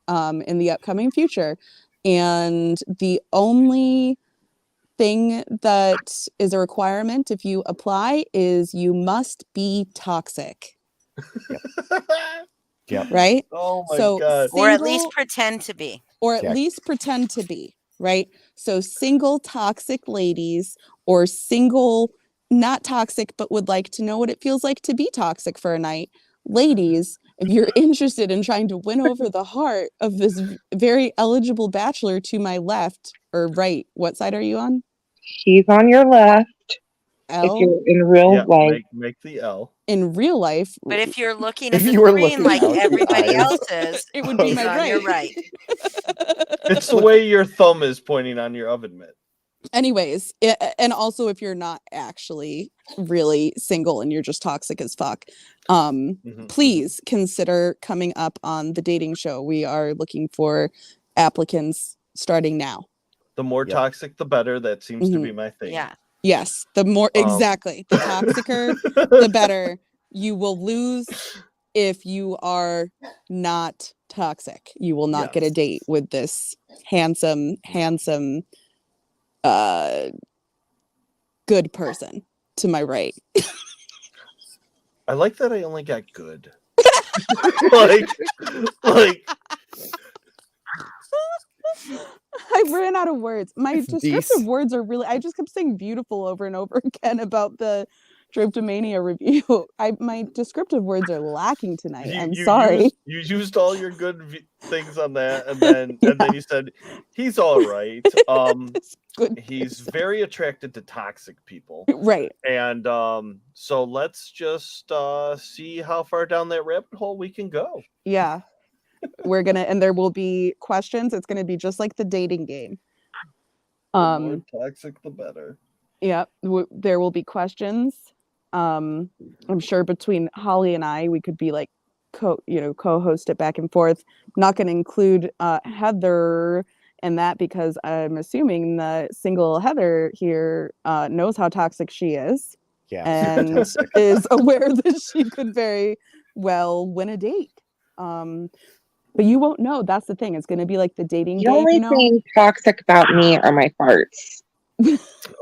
in the upcoming future. And the only thing that is a requirement if you apply is you must be toxic, Yep. right? Oh my So god. Or at least single- pretend to be. or at Yeah. least pretend to be, right? So single toxic ladies or single not toxic but would like to know what it feels like to be toxic for a night. Ladies, if you're interested in trying to win over the heart of this very eligible bachelor to my left or right, what side are you on? He's on your left if L? you're in real Yeah, life. make the L. In real life, But if you're looking If at the you were screen looking like out the everybody eyes. else is, it would be he's my on right. your right. It's the way your thumb is pointing on your oven mitt. Anyways, and also if you're not actually really single and you're just toxic as fuck, please consider coming up on the dating show. We are looking for applicants starting now. The more Yep. toxic, the better. That seems to be my thing. Yeah. Yes, the more exactly, the toxicer, the better. You will lose if you are not toxic. You will not get a date with this handsome good person to my right. I like that I only got good. like I ran out of words. My It's descriptive dece- words are really, I just kept saying beautiful over and over again about the Drapetomania review. My descriptive words are lacking tonight. I'm sorry. You used all your good things on that, and then and then you said he's all right. It's good. He's very attracted to toxic people, Right. and so let's just see how far down that rabbit hole we can go. Yeah. We're gonna, and there will be questions. It's gonna be just like the dating game. The more toxic, the better. Yeah, there will be questions. I'm sure between Holly and I, we could be like co-host it back and forth. I'm not going to include Heather in that because I'm assuming that single Heather here knows how toxic she is Yeah. and is aware that she could very well win a date. But you won't know. That's the thing. It's going to be like the dating The game. only thing toxic about me are my farts.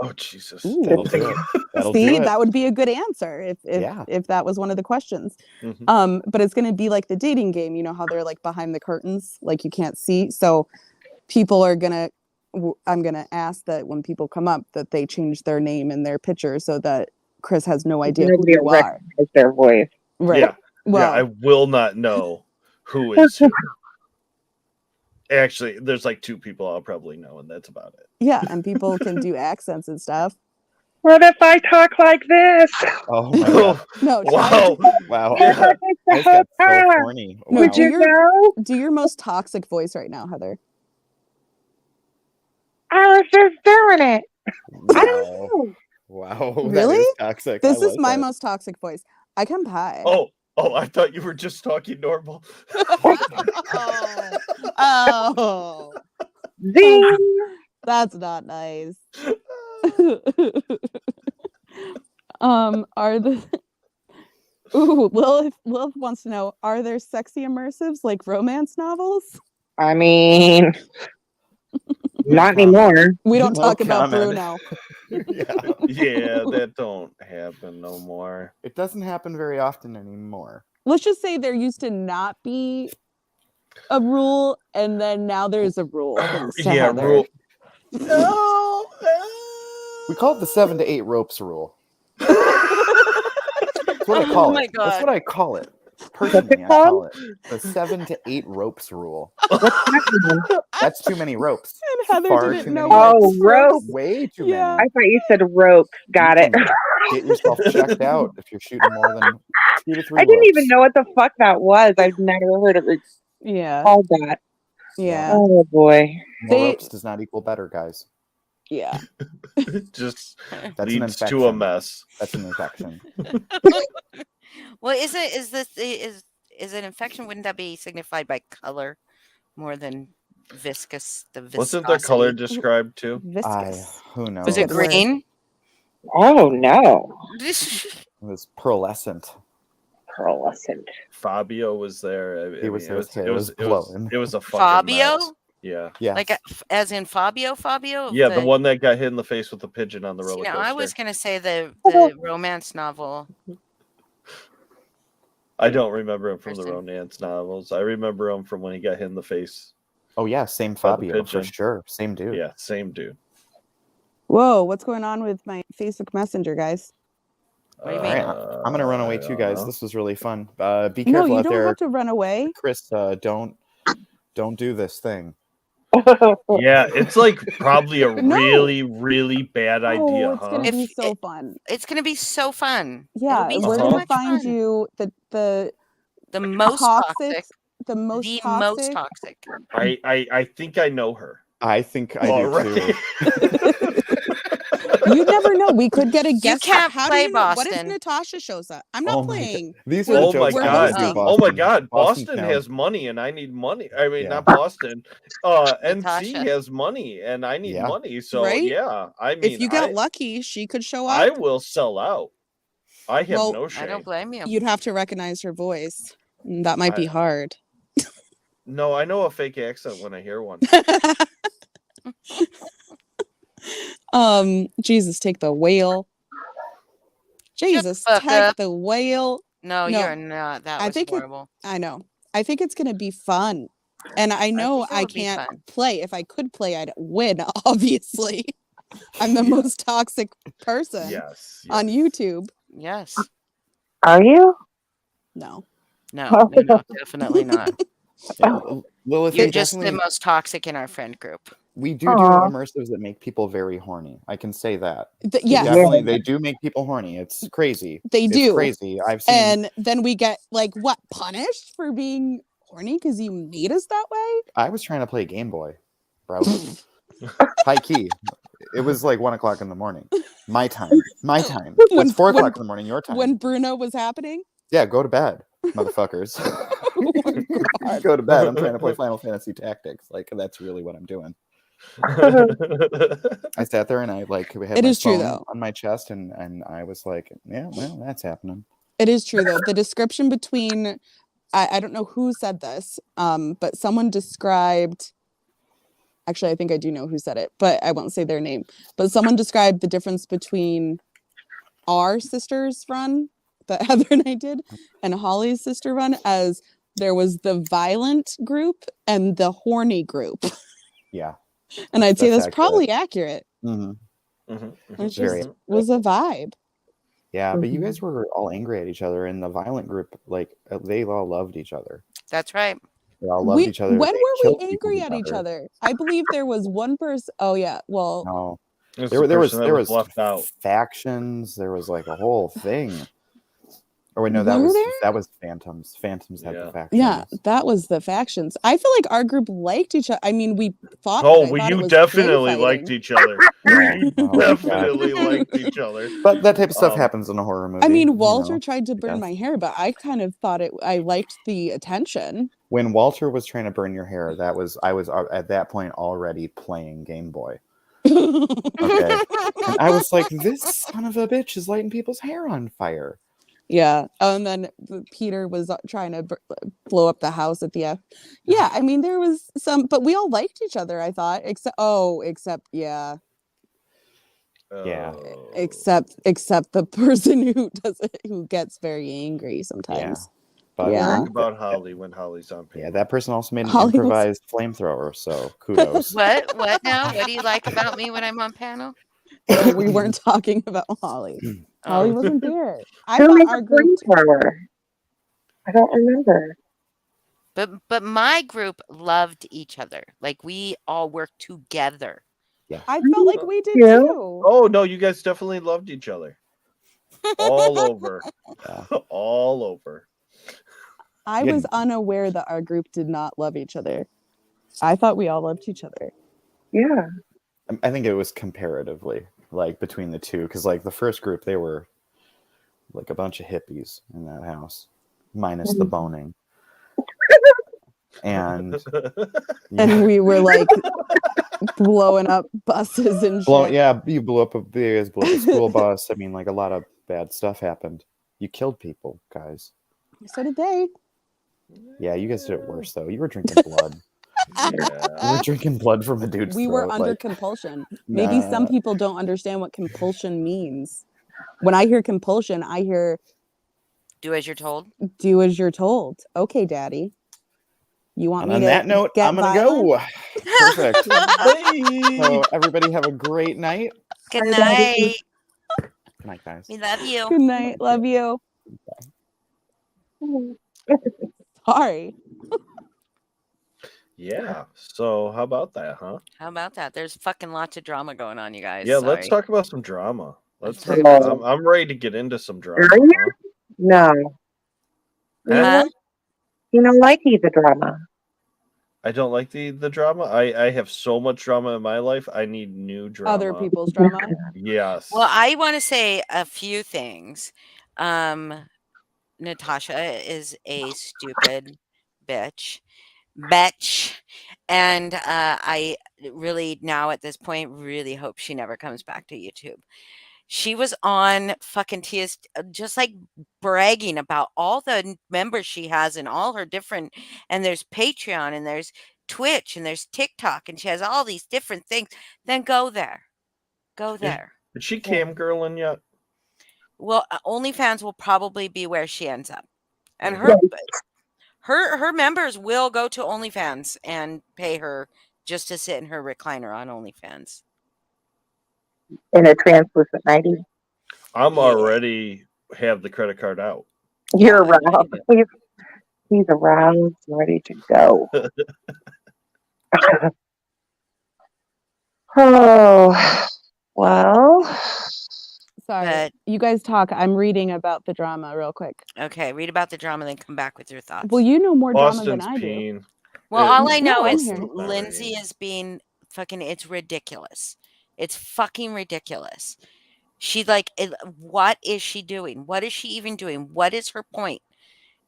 Oh Jesus! Ooh. That'll do it. That'll See, do it. that would be a good answer Yeah. if that was one of the questions. Mhm. But it's going to be like the dating game. You know how they're like behind the curtains, like you can't see. So people are gonna. I'm gonna ask that when people come up that they change their name and their picture so that Chris has no idea Nobody who you will are. recognize their voice. Right. Yeah. Well, Yeah, I will not know who is who. Actually, there's like two people I'll probably know, and that's about it. yeah, and people can do accents and stuff. What if I talk like this? Oh my god. No, Wow. Wow. Yeah. I got so horny. No, Would Wow. you know? do your most toxic voice right now, Heather. I was just doing it. I don't Wow. know. Wow. Really? That is toxic. I This is like my that. most toxic voice. I can pie. Oh, I thought you were just talking normal. Oh, Zing. that's not nice. Are the Ooh, Lilith wants to know, are there sexy immersives like romance novels? I mean, No not comment. anymore. We don't No talk about comment. Bruno. Yeah. Yeah, that don't happen no more. It doesn't happen very often anymore. Let's just say there used to not be a rule, and then now there's a rule. Thanks to Yeah, Heather. rule. We call it the 7 to 8 ropes rule. That's what I call Oh my it. That's God. what I call it. Personally, I call it the 7 to 8 ropes rule. That's too many ropes. And Heather Far didn't too know many what Oh, rope. Way too Yeah. I many. thought you said rope. Got You it. can Get yourself checked out if you're shooting more than 2 to 3 I didn't ropes. even know what the fuck that was. I've never heard of it Yeah. called that. Yeah. Oh boy. More They- ropes does not equal better, guys. Yeah. Just That's an leads to a infection. mess. That's an infection. Well, is an infection? Wouldn't that be signified by color more than viscous? The viscosity. Wasn't the color described too? Viscous. Who knows? Was it Good word. green? Oh no. It was pearlescent. Pearlescent. Fabio was there. He was there. It was blowing. it was a fucking Fabio? mess. Yeah. Yeah. Like as in Fabio? Yeah, the one that got hit in the face with the pigeon on the See, roller now, coaster. I was gonna say the romance novel. I don't remember him from the Person. romance novels. I remember him from when he got hit in the face. Oh yeah, same By the Fabio for pigeon. sure. Same dude. Yeah, same dude. Whoa, what's going on with my Facebook Messenger, guys? What do you All mean? right, I'm gonna run away I too, don't guys. know. This was really fun. Be No, careful you out don't there, have to run away. Chris. Don't do this thing. Yeah, it's like probably a No. really, really bad idea, Oh, it's huh? gonna be If so it- fun. It's gonna be so fun. Yeah, It'll be we're so gonna much find fun. you the The most toxic, toxic. the most The toxic. most toxic. I think I know her. I think I do Already. too. You never know. We could get a guest. can't How play do you know? What if Boston. Natasha shows up? I'm not Oh my God. playing. These are We're- the Oh jokes my we're I always god. do. hosting. Oh my Boston. god. Boston counts. has money and I need money. I mean, Yeah. not Boston. NC Natasha. has money and I need Yeah. money. So Right? yeah, I mean, If you got lucky, she could show I up. will sell out. I have Well, no I shame. don't blame you. You'd have to recognize her voice. That might be hard. No, I know a fake accent when I hear one. Jesus, take the whale. Jesus, fuck take up. the whale. No, No, you're not. That I was think horrible. I know. I think it's gonna be fun. And I know think it I would be can't fun. play. If I could play, I'd win, obviously. I'm the most toxic person Yes. on YouTube. Yes. Are you? No. No, definitely not. Yeah. Lilith, You're we just the definitely- most toxic in our friend group. we do Aw. immersives that make people very horny. I can say that. Yes, Definitely, they do make people horny. It's crazy. they It's do. crazy. I've seen. And then we get like what, punished for being horny because you made us that way? I was trying to play Game Boy, bro. High key. It was like 1 o'clock in the morning. My time. My time. When- That's 4 when- o'clock in the morning. Your time. When Bruno was happening? Yeah, go to bed, motherfuckers. Go to bed. I'm trying to play Final Fantasy Tactics. Like that's really what I'm doing. I sat there and I like had It my is true, phone though. on my chest and I was like, yeah, well, that's happening. It is true though. The description between I don't know who said this, but someone described, actually I think I do know who said it, but I won't say their name. But someone described the difference between our sister's run that Heather and I did and Holly's sister run as there was the violent group and the horny group. Yeah. And I'd say That's that's probably accurate. hmm It Very just was a vibe. Yeah, but you guys were all angry at each other, and the violent group, like they all loved each other. That's right. They all loved each other. When They were killed we people angry at each other? I believe there was one person. Oh yeah, well, No, It's there the was person that was left left out. factions. There was like a whole thing. Or wait, no, Were there? that was Phantoms. Phantoms had Yeah. the factions. yeah, that was the factions. I feel like our group liked each other. I mean, we fought. Oh, but I well, thought it you was definitely good liked fighting. each other. You Oh, my definitely liked each other. But that type of stuff Um, happens in a horror movie. I mean, you Walter know. tried to burn guess. my hair, but I kind of thought it. I liked the attention. When Walter was trying to burn your hair, I was at that point already playing Game Boy. Okay. And I was like, this son of a bitch is lighting people's hair on fire. Yeah. And then Peter was trying to blow up the house at the end. Yeah. I mean, there was some, but we all liked each other, I thought, except, yeah. Yeah. Oh. Except the person who gets very angry sometimes. But Yeah. Think about Holly when Holly's on panel. yeah, that person also made an Holly was- improvised flamethrower, so kudos. What now? What do you like about me when I'm on panel? No, we weren't talking about Holly. Holly Oh. wasn't there. I Who thought made our the group. flamethrower? I don't remember. But my group loved each other. Like we all worked together. I felt like we did Yeah. too. Oh no, you guys definitely loved each other. All over. Yeah. All over. I Good. was unaware that our group did not love each other. I thought we all loved each other. Yeah. I think it was comparatively, like, between the two, because, like, the first group, they were, like, a bunch of hippies in that house, minus the boning. And And we were like blowing up buses and shit. you blew up a school bus. I mean, like, a lot of bad stuff happened. You killed people, guys. So did they. Yeah, you guys did it worse, though. You were drinking blood. You were drinking blood from a dude's We were throat, under like, compulsion. Maybe some nah. people don't understand what compulsion means. When I hear compulsion, I hear Do as you're told. do as you're told. Okay, daddy. You want And me on to that note, get I'm gonna violent? go. Perfect. Bye. So everybody have a great night. Good Bye, Daddy. night. Good night, guys. We love you. Good night. Love you. Sorry. Yeah. So how about that, huh? How about that? There's fucking lots of drama going on, you guys. Yeah, let's Sorry. talk about some drama. Let's talk talk about- I'm ready to get into some drama. Are you? Huh? No. You know Huh? what? You don't like the drama. I don't like the drama. I have so much drama in my life. I need new drama. Other people's drama. Yes. Well, I want to say a few things. Natasha is a stupid bitch. And I really now at this point really hope she never comes back to YouTube. She was on fucking TS just like bragging about all the members she has and all her different, and there's Patreon and there's Twitch and there's TikTok and she has all these different things. Then go there. Go there. Is she cam girling yet? Well, OnlyFans will probably be where she ends up. And Mhm. her members will go to OnlyFans and pay her just to sit in her recliner on OnlyFans. In a translucent 90. I'm Yeah. already have the credit card out. You're I know aroused. He's aroused and ready to go. Oh, well. Sorry. But You guys talk. I'm reading about the drama real quick. okay, read about the drama, then come back with your thoughts. Well, you know more drama than Boston's I do. peeing. Well, all I know No, I'm is here. Lindsay is being fucking. It's ridiculous. It's fucking ridiculous. She what is she doing? What is she even doing? What is her point?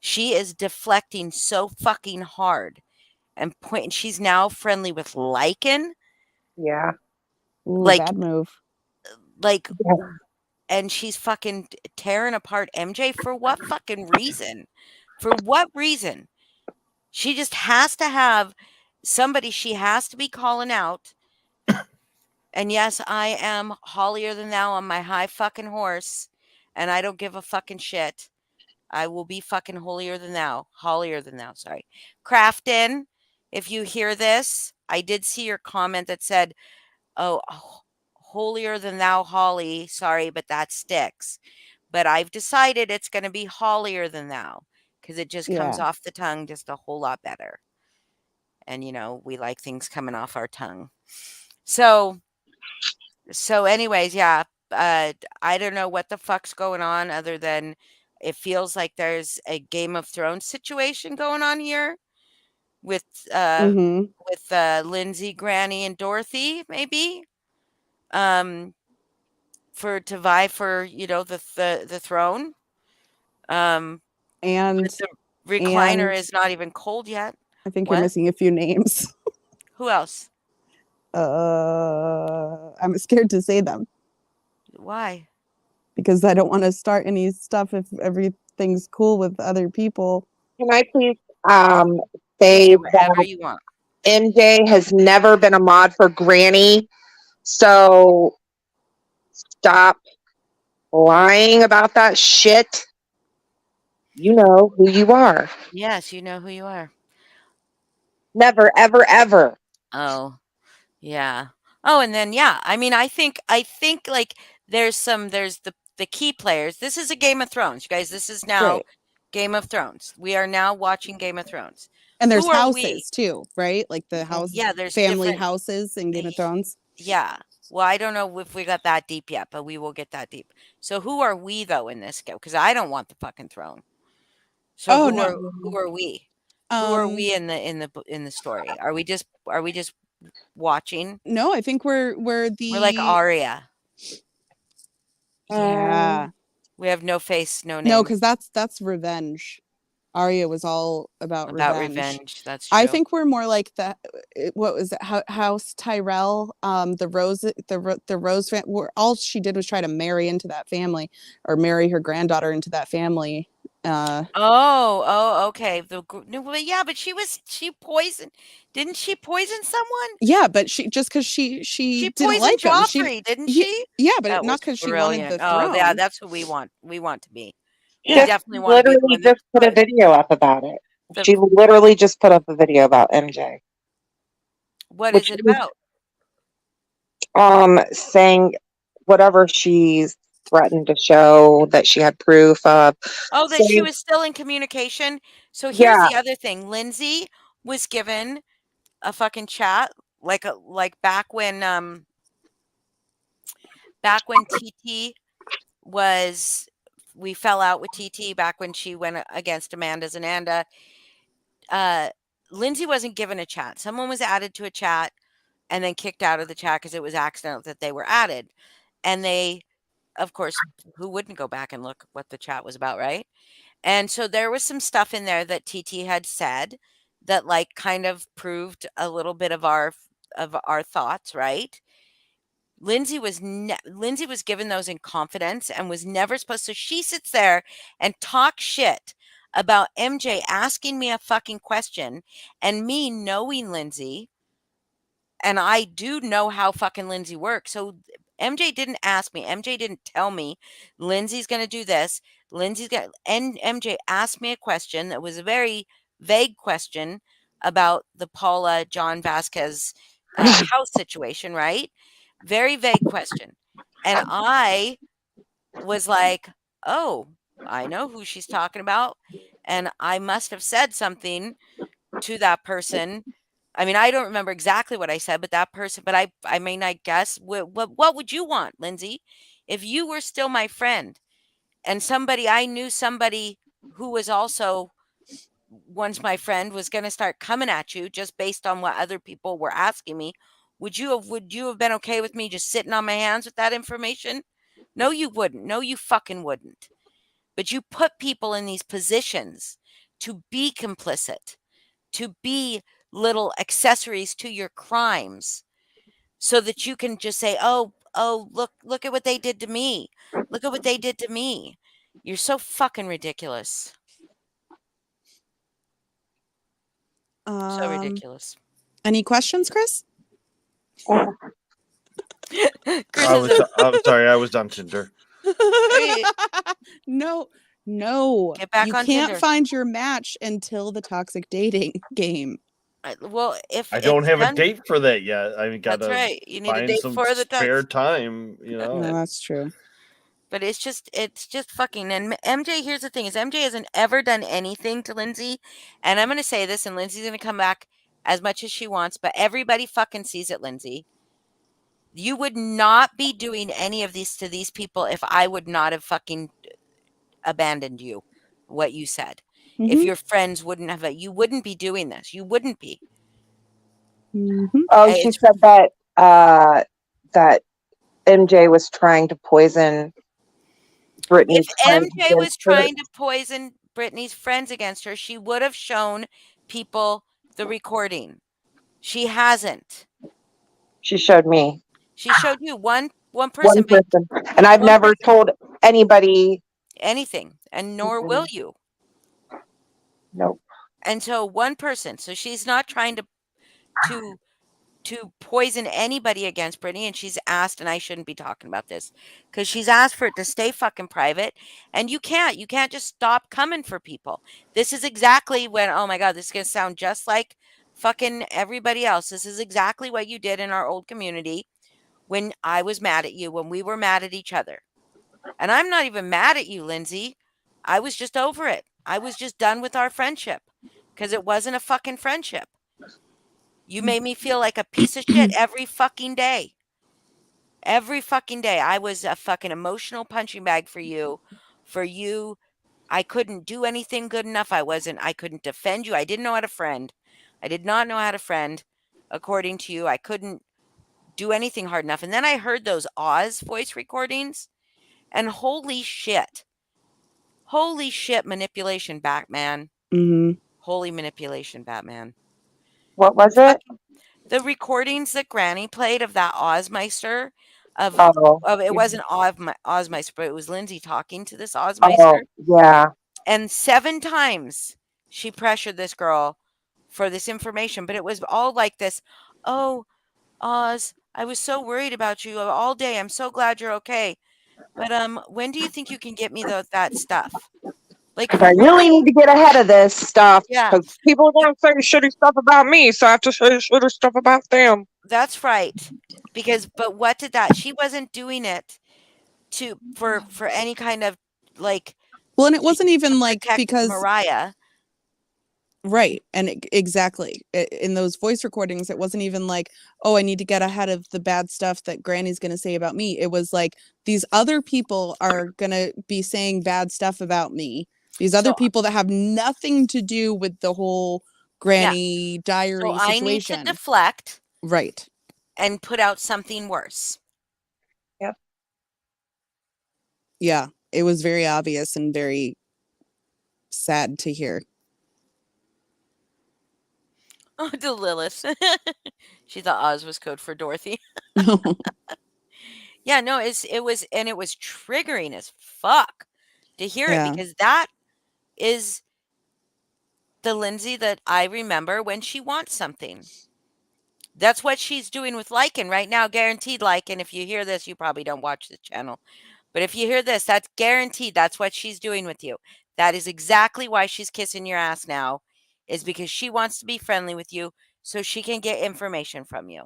She is deflecting so fucking hard, and she's now friendly with Lycan. Yeah. Ooh, Like- bad move. Like, Yeah. and she's fucking tearing apart MJ for what fucking reason? For what reason? She just has to have somebody she has to be calling out. And yes, I am hollier than thou on my high fucking horse, and I don't give a fucking shit. I will be fucking hollier than thou. Sorry. Crafton, if you hear this, I did see your comment that said, oh, holier than thou, Holly. Sorry, but that sticks. But I've decided it's going to be hollier than thou because it just comes Yeah. off the tongue just a whole lot better. And, we like things coming off our tongue. So anyways, yeah, I don't know what the fuck's going on other than it feels like there's a Game of Thrones situation going on here with hmm Lindsay, Granny, and Dorothy, maybe. To vie for, the throne. And But the recliner and- is not even cold yet. I think What? you're missing a few names. Who else? I'm scared to say them Why? because I don't want to start any stuff if everything's cool with other people. Can I please Say say whatever that you want. MJ has never been a mod for Granny, so stop lying about that shit. You know who you are. Yes, you know who you are. Never, ever, ever. Oh, yeah. Oh, and then yeah, I mean, I think like there's the key players. This is a Game of Thrones, you guys. This is now Right. Game of Thrones. We are now watching Game of Thrones. And there's Who are we? houses too, right? Like the house Yeah, there's family different. houses in Game of Thrones. Yeah. Well, I don't know if we got that deep yet, but we will get that deep. So who are we though in this game? Because I don't want the fucking throne. So Oh who no. are we? Who are we in the story? Are we just watching? No, I think we're We're like Arya. yeah. We have no face, no No, name. because that's revenge. Arya was all about Revenge. That's I true. think we're more like what was it? House Tyrell, the Rose all she did was try to marry into that family or marry her granddaughter into that family. Oh, okay. No, but yeah, but she poisoned. Didn't she poison someone? Yeah, but she just because she She didn't poisoned like him. Joffrey, didn't Ye- she? yeah, but That not was because she wanted the brilliant. Oh, yeah, throne. that's who we want. We want to be. We Shift definitely want to be the literally one that just put a video up about it. the She literally just put up a video about MJ. what Which is it was, about? saying whatever she's threatened to show that she had proof of. Oh, that she Saying, was still in communication. So here's yeah, the other thing. Lindsay was given a fucking chat like back when TT was we fell out with TT back when she went against Amanda Zananda. Lindsay wasn't given a chat. Someone was added to a chat and then kicked out of the chat because it was accidental that they were added. And they, of course, who wouldn't go back and look what the chat was about, right? And so there was some stuff in there that TT had said that like kind of proved a little bit of our thoughts, right? Lindsay was given those in confidence and was never supposed to. She sits there and talk shit about MJ asking me a fucking question and me knowing Lindsay, and I do know how fucking Lindsay works. So MJ didn't ask me. MJ didn't tell me Lindsay's going to do this. And MJ asked me a question that was a very vague question about the Paula John Vasquez house situation, right? Very vague question. And I was like, oh, I know who she's talking about. And I must have said something to that person. I mean, I don't remember exactly what I said, but that person, but I mean, I guess, what would you want, Lindsay? If you were still my friend and I knew somebody who was also once my friend was going to start coming at you just based on what other people were asking me, would you have been okay with me just sitting on my hands with that information? No, you wouldn't. No, you fucking wouldn't. But you put people in these positions to be complicit, to be little accessories to your crimes so that you can just say, oh, look at what they did to me. Look at what they did to me. You're so fucking ridiculous. So ridiculous. Any questions, Chris? Chris I'm sorry, I was on Tinder. No, Get back you on can't Tinder. find your match until the toxic dating game. Well, if I don't it's have a done, date for that yet. I've got that's to right. You need a find date some for the spare tux. time, you No, know. that's true. But it's just fucking. And MJ, here's the thing: is MJ hasn't ever done anything to Lindsay, and I'm gonna say this, and Lindsay's gonna come back as much as she wants, but everybody fucking sees it, Lindsay. You would not be doing any of these to these people if I would not have fucking abandoned you. What you said. If Mhm. your friends wouldn't have, you wouldn't be doing this. You wouldn't be. Mhm. Oh, she It's said that that MJ was trying to poison Brittany's If friends MJ was against her. trying to poison Brittany's friends against her, she would have shown people the recording. She hasn't. She showed me She showed you one one person, but person, and I've one never person told anybody. anything, and nor will you. Nope. And so one person. So she's not trying to to poison anybody against Brittany, and she's asked, and I shouldn't be talking about this because she's asked for it to stay fucking private, and you can't just stop coming for people. This is exactly when, oh my god, this is gonna sound just like fucking everybody else. This is exactly what you did in our old community when I was mad at you, when we were mad at each other. And I'm not even mad at you, Lindsay. I was just over it. I was just done with our friendship because it wasn't a fucking friendship. You made me feel like a piece of shit every fucking day. Every fucking day. I was a fucking emotional punching bag for you. For you, I couldn't do anything good enough. I couldn't defend you. I didn't know how to friend. I did not know how to friend. According to you, I couldn't do anything hard enough. And then I heard those Oz voice recordings, and holy shit. Holy shit, manipulation, Batman. Hmm. Holy manipulation, Batman. What was it? The recordings that Granny played of that Ozmeister, Oh, it wasn't Ozmeister, but it was Lindsay talking to this oh, Ozmeister, yeah. and 7 times she pressured this girl for this information, but it was all like this, "Oh, Oz, I was so worried about you all day. I'm so glad you're okay. But when do you think you can get me that stuff?" Like, I really really? need to get ahead of this stuff Yeah. because people are going to say shitty stuff about me, so I have to say shitty stuff about them. That's right. But what did that? She wasn't doing it for any kind of like Well, and it wasn't to even like protect because Mariah. right, and exactly in those voice recordings, it wasn't even like, oh, I need to get ahead of the bad stuff that Granny's going to say about me. It was like these other people are going to be saying bad stuff about me. These other So people that have nothing to do with the whole yeah. Granny So diary I need to situation. deflect Right. and put out something worse. Yep. Yeah, it was very obvious and very sad to hear. Oh, to Lilith. She thought Oz was code for Dorothy. Yeah, no, it was triggering as fuck to hear it Yeah. because that is the Lindsay that I remember when she wants something. That's what she's doing with Lycan right now, guaranteed. Lycan, if you hear this, you probably don't watch the channel. But if you hear this, that's guaranteed. That's what she's doing with you. That is exactly why she's kissing your ass now, is because she wants to be friendly with you so she can get information from you.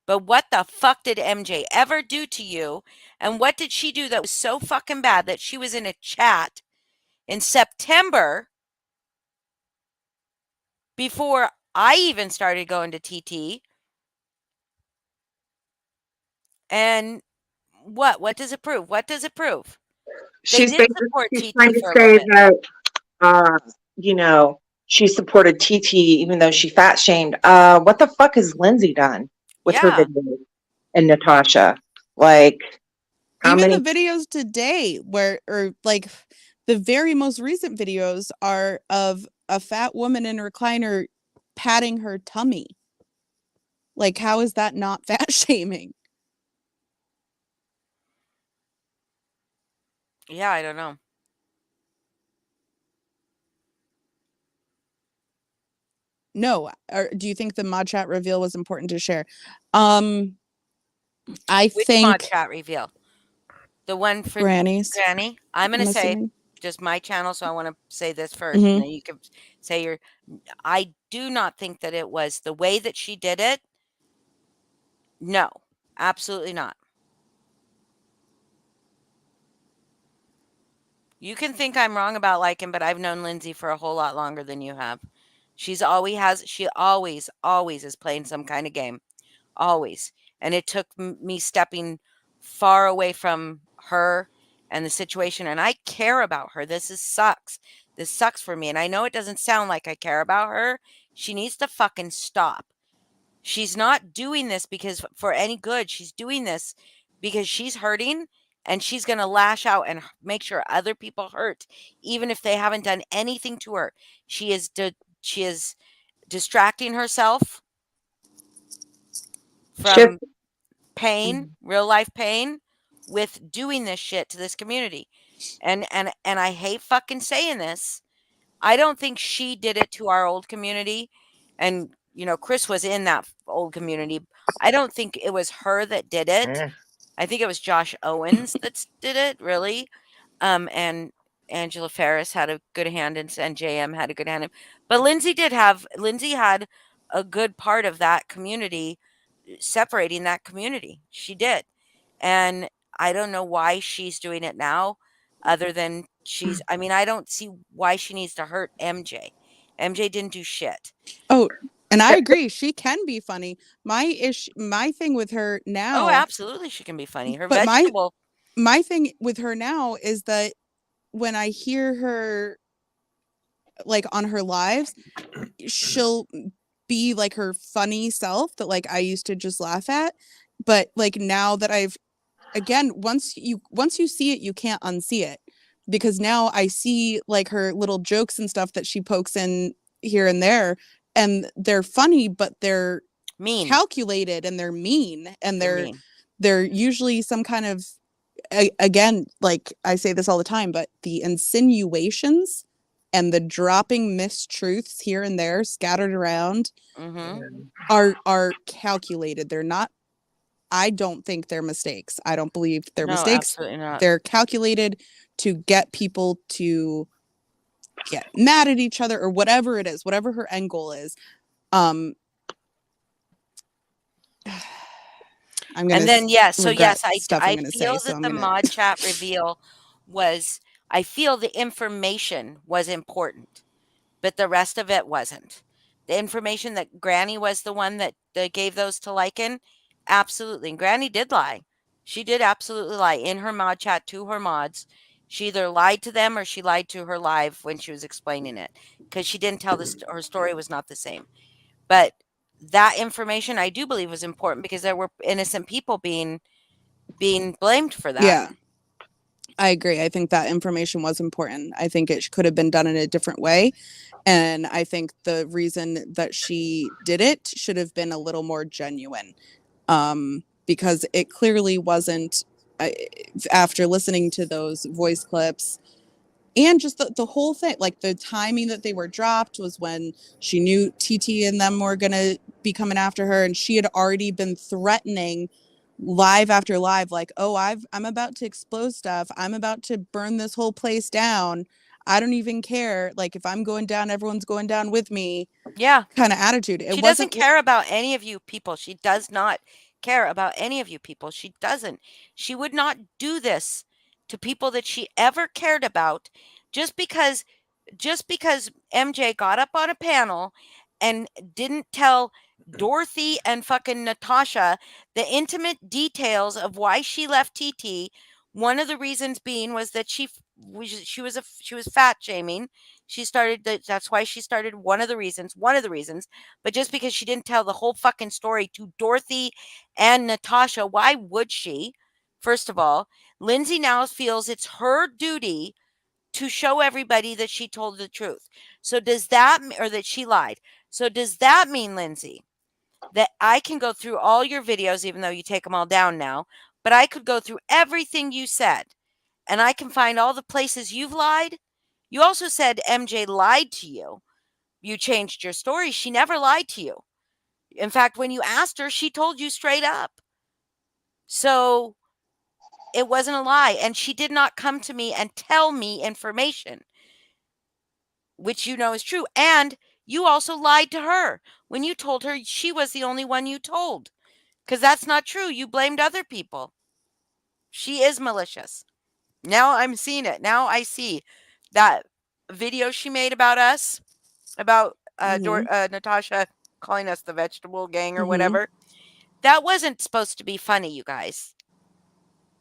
But what the fuck did MJ ever do to you? And what did she do that was so fucking bad that she was in a chat in September before I even started going to TT? And what does it prove? What does it prove? They She's did basically support she's TT trying to for a little say bit. that, you know, she supported TT even though she fat shamed. What the fuck has Lindsay done with her Yeah. videos and Natasha? Like, how Even many? the videos today or like the very most recent videos are of a fat woman in a recliner patting her tummy. Like, how is that not fat shaming? Yeah, I don't know. No. Or do you think the mod chat reveal was important to share? I Which mod think chat reveal? The one for Granny's, Granny? I'm going I'm to say assuming. just my channel, so I want to say this first, and then you can say your. I do not think that it was the way that she did it. No, absolutely not. You can think I'm wrong about Lycan, but I've known Lindsay for a whole lot longer than you have. She always is playing some kind of game. Always. And it took me stepping far away from her and the situation. And I care about her. Sucks. This sucks for me. And I know it doesn't sound like I care about her. She needs to fucking stop. She's not doing this because for any good. She's doing this because she's hurting and she's going to lash out and make sure other people hurt, even if they haven't done anything to her. She is distracting herself Shift. from pain, real life pain, with doing this shit to this community. And I hate fucking saying this. I don't think she did it to our old community. And Chris was in that old community. I don't think it was her that did it. Eh. I think it was Josh Owens that did it, really. And Angela Ferris had a good hand, and JM had a good hand. But Lindsay had a good part of that community, separating that community. She did. And I don't know why she's doing it now, other than I don't see why she needs to hurt MJ. MJ didn't do shit. Oh, and I agree. She can be funny. My thing with her Oh, now, absolutely, she can be funny. Her but vegetable. my thing with her now is that when I hear her like on her lives, she'll be like her funny self that like I used to just laugh at. But like now that again, once you see it, you can't unsee it, because now I see like her little jokes and stuff that she pokes in here and there, and they're funny, but they're mean, calculated, and they're mean, and they're mean. they're usually some kind of, again, like I say this all the time, but the insinuations and the dropping mistruths here and there scattered around are calculated. They're not, I don't think they're mistakes. I don't believe they're mistakes. Absolutely not. They're calculated to get people to get mad at each other, or whatever it is, whatever her end goal is. I'm gonna And then yes, I feel that the mod chat reveal was, I feel the information was important, but the rest of it wasn't. The information that Granny was the one that gave those to Lycan, absolutely. And Granny did lie. She did absolutely lie in her mod chat to her mods. She either lied to them or she lied to her live when she was explaining it, because she didn't tell her story was not the same. But that information I do believe was important, because there were innocent people being blamed for that. Yeah, I agree. I think that information was important. I think it could have been done in a different way. And I think the reason that she did it should have been a little more genuine, because it clearly wasn't. After listening to those voice clips and just the whole thing, like the timing that they were dropped was when she knew TT and them were going to be coming after her. And she had already been threatening live after live, like, oh, I'm about to explode stuff. I'm about to burn this whole place down. I don't even care. Like, if I'm going down, everyone's going down with me. Yeah. Kind of attitude. She doesn't care about any of you people. She does not care about any of you people. She doesn't. She would not do this to people that she ever cared about, just because MJ got up on a panel and didn't tell Dorothy and fucking Natasha the intimate details of why she left TT. One of the reasons being was that she was fat shaming. That's why she started, one of the reasons, but just because she didn't tell the whole fucking story to Dorothy and Natasha, why would she? First of all, Lindsay now feels it's her duty to show everybody that she told the truth. So does that, or that she lied. So does that mean, Lindsay, that I can go through all your videos, even though you take them all down now, but I could go through everything you said and I can find all the places you've lied? You also said MJ lied to you. You changed your story. She never lied to you. In fact, when you asked her, she told you straight up. So it wasn't a lie. And she did not come to me and tell me information, which is true. And you also lied to her when you told her she was the only one you told, because that's not true. You blamed other people. She is malicious. Now I'm seeing it. Now I see that video she made about us, about Natasha calling us the vegetable gang or whatever. That wasn't supposed to be funny, you guys.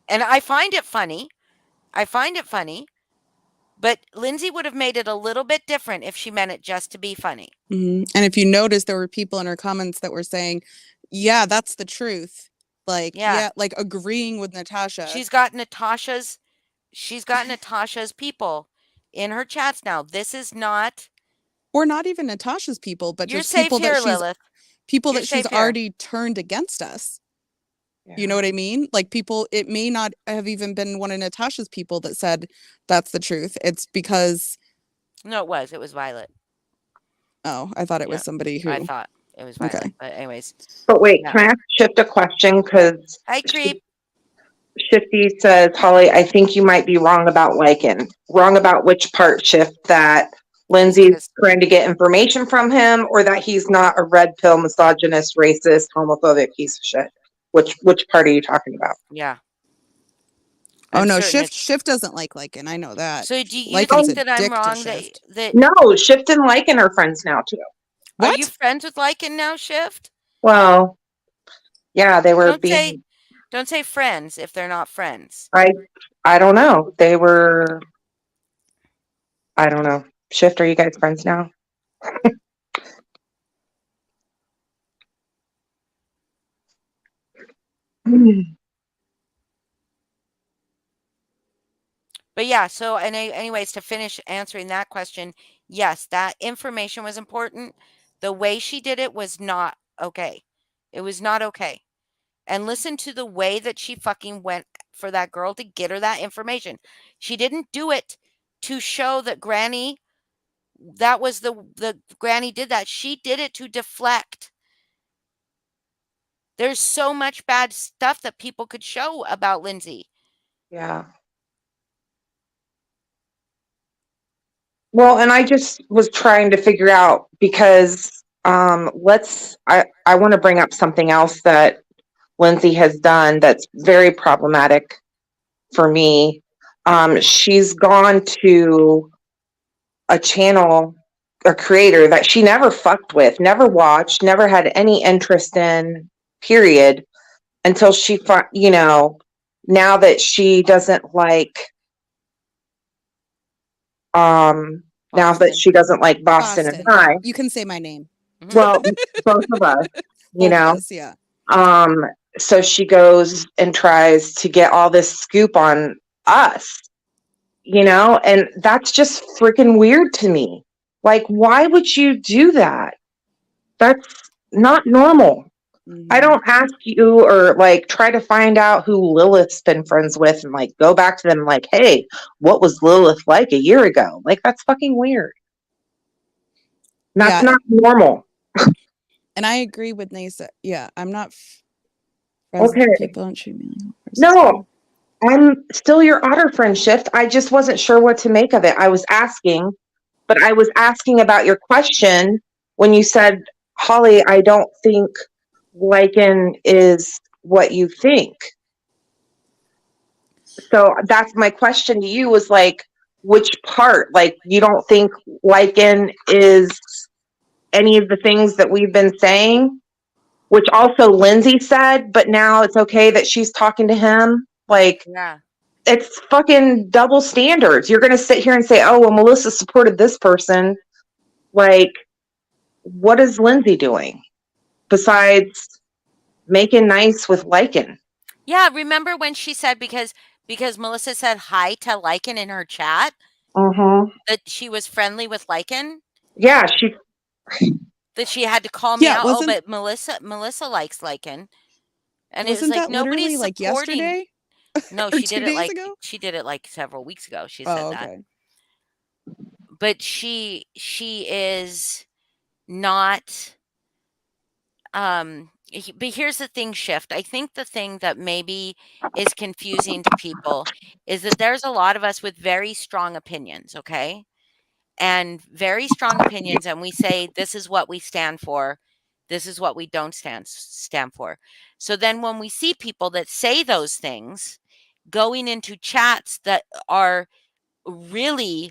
And I find it funny. But Lindsay would have made it a little bit different if she meant it just to be funny. And if you notice, there were people in her comments that were saying, yeah, that's the truth. Like, yeah, like agreeing with Natasha. She's got Natasha's people in her chats now. This is not, or not even Natasha's people, but you're just safe people here, that she's Lilith. people You're that she's safe here. already turned against us. You know what I mean? Like people, it may not have even been one of Natasha's people that said that's the truth. It's because, No, it was Violet. oh, I thought it was Yeah, somebody who, I thought it was Violet. okay. But anyways, But wait, yeah. can I ask Shift a question? Because Hi, Creep. Shifty says, Holly, I think you might be wrong about Lycan. Wrong about which part, Shift? That Lindsay's Because trying to get information from him, or that he's not a red pill, misogynist, racist, homophobic piece of shit? Which part are you talking about? yeah. Oh I'm no, certain it's Shift doesn't like Lycan. I know that. so do you Lycan's think a that I'm dick to wrong that Shift. No, Shift and Lycan are friends now too. are you What? friends with Lycan now, Shift? Well, yeah, they were Don't say friends if they're not friends. I don't know. They were, I don't know. Shift, are you guys friends now? But yeah, so anyways, to finish answering that question, yes, that information was important. The way she did it was not okay. It was not okay. And listen to the way that she fucking went for that girl to get her that information. She didn't do it to show that Granny that was the Granny did that. She did it to deflect. There's so much bad stuff that people could show about Lindsay. Yeah. Well, and I just was trying to figure out because I want to bring up something else that Lindsay has done that's very problematic for me. She's gone to a channel, a creator that she never fucked with, never watched, never had any interest in, period, until she, now that she doesn't like, now that Boston. she doesn't like Boston and Boston. I, You can say my name. well, both of us, Both of us, yeah. so she goes and tries to get all this scoop on us, and that's just freaking weird to me. Like, why would you do that? That's not normal. I don't ask you or like try to find out who Lilith's been friends with and like go back to them like, hey, what was Lilith like a year ago? Like, that's fucking weird. That's not normal. And I agree with Nasa. Yeah, I'm not friends Okay. with people. Don't treat me like No, I'm still your otter friend, Shift. I just wasn't sure what to make of it. I was asking about your question when you said, Holly, I don't think Lycan is what you think. So that's my question to you was like, which part? Like, you don't think Lycan is any of the things that we've been saying? Which also Lindsay said, but now it's okay that she's talking to him. Like, Yeah. It's fucking double standards. You're going to sit here and say, oh, well, Melissa supported this person. Like, what is Lindsay doing besides making nice with Lycan? Yeah, remember when she said because Melissa said hi to Lycan in her chat that she was friendly with Lycan? Yeah, That she had to call me Yeah, out. wasn't- But Melissa likes Lycan. And it was Wasn't like that literally nobody's like supporting. yesterday? No, Or she 2 did it days like ago? she did it like several weeks ago. She said Oh, that. okay. But she is not but here's the thing, Shift. I think the thing that maybe is confusing to people is that there's a lot of us with very strong opinions, okay? And very strong opinions, and we say this is what we stand for, this is what we don't stand for. So then when we see people that say those things going into chats that are really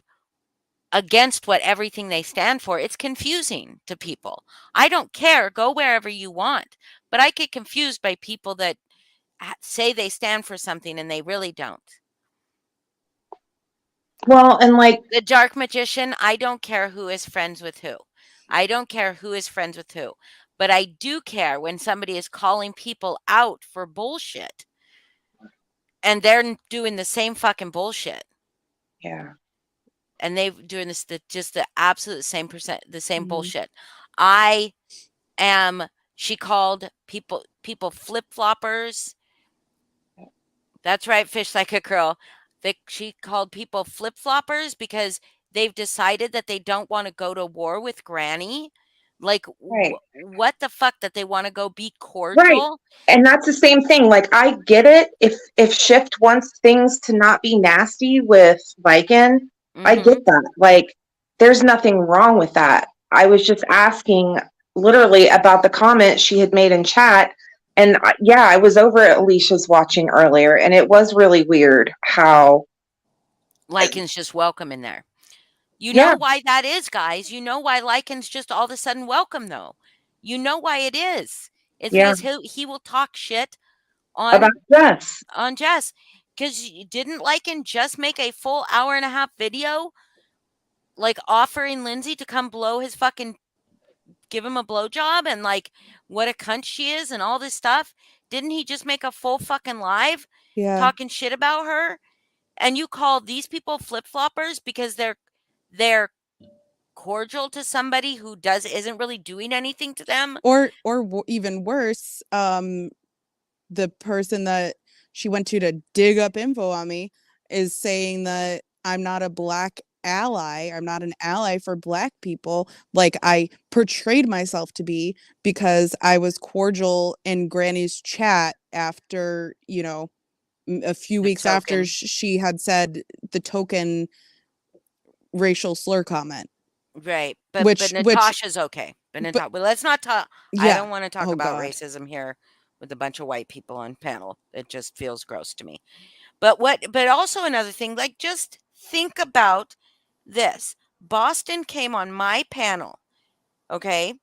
against what everything they stand for, it's confusing to people. I don't care, go wherever you want, but I get confused by people that say they stand for something and they really don't. Well, and like the dark magician, I don't care who is friends with who. I don't care who is friends with who. But I do care when somebody is calling people out for bullshit. And they're doing the same fucking bullshit. Yeah. And they're doing just the absolute same the same bullshit. I am She called people flip-floppers. That's right, fish like a curl. She called people flip-floppers because they've decided that they don't wanna go to war with Granny. Like, Right. what the fuck, that they wanna go be Right. cordial? And that's the same thing. Like, I get it. If Shift wants things to not be nasty with Lycan, I Mhm. get that. Like, there's nothing wrong with that. I was just asking literally about the comment she had made in chat. And yeah, I was over at Alicia's watching earlier, and it was really weird how. Lycan's just welcome in there. You Yeah. know why that is, guys. You know why Lycan's just all of a sudden welcome, though. You know why it is. It's Yeah. because he will talk shit About on Jess. Jess. Because didn't Lycan just make a full hour and a half video, like offering Lindsay to come give him a blowjob and like what a cunt she is and all this stuff? Didn't he just make a full fucking live Yeah. talking shit about her? And you call these people flip-floppers because they're cordial to somebody who isn't really doing anything to them? Or even worse, the person that she went to dig up info on me is saying that I'm not a black ally. I'm not an ally for black people like I portrayed myself to be because I was cordial in Granny's chat after, a few The weeks after token. she had said the token racial slur comment. Right. But Which Natasha's okay. But let's not talk. I yeah. don't want to talk Oh, about God. racism here with a bunch of white people on panel. It just feels gross to me. But also another thing, like, just think about this. Boston came on my panel. Okay.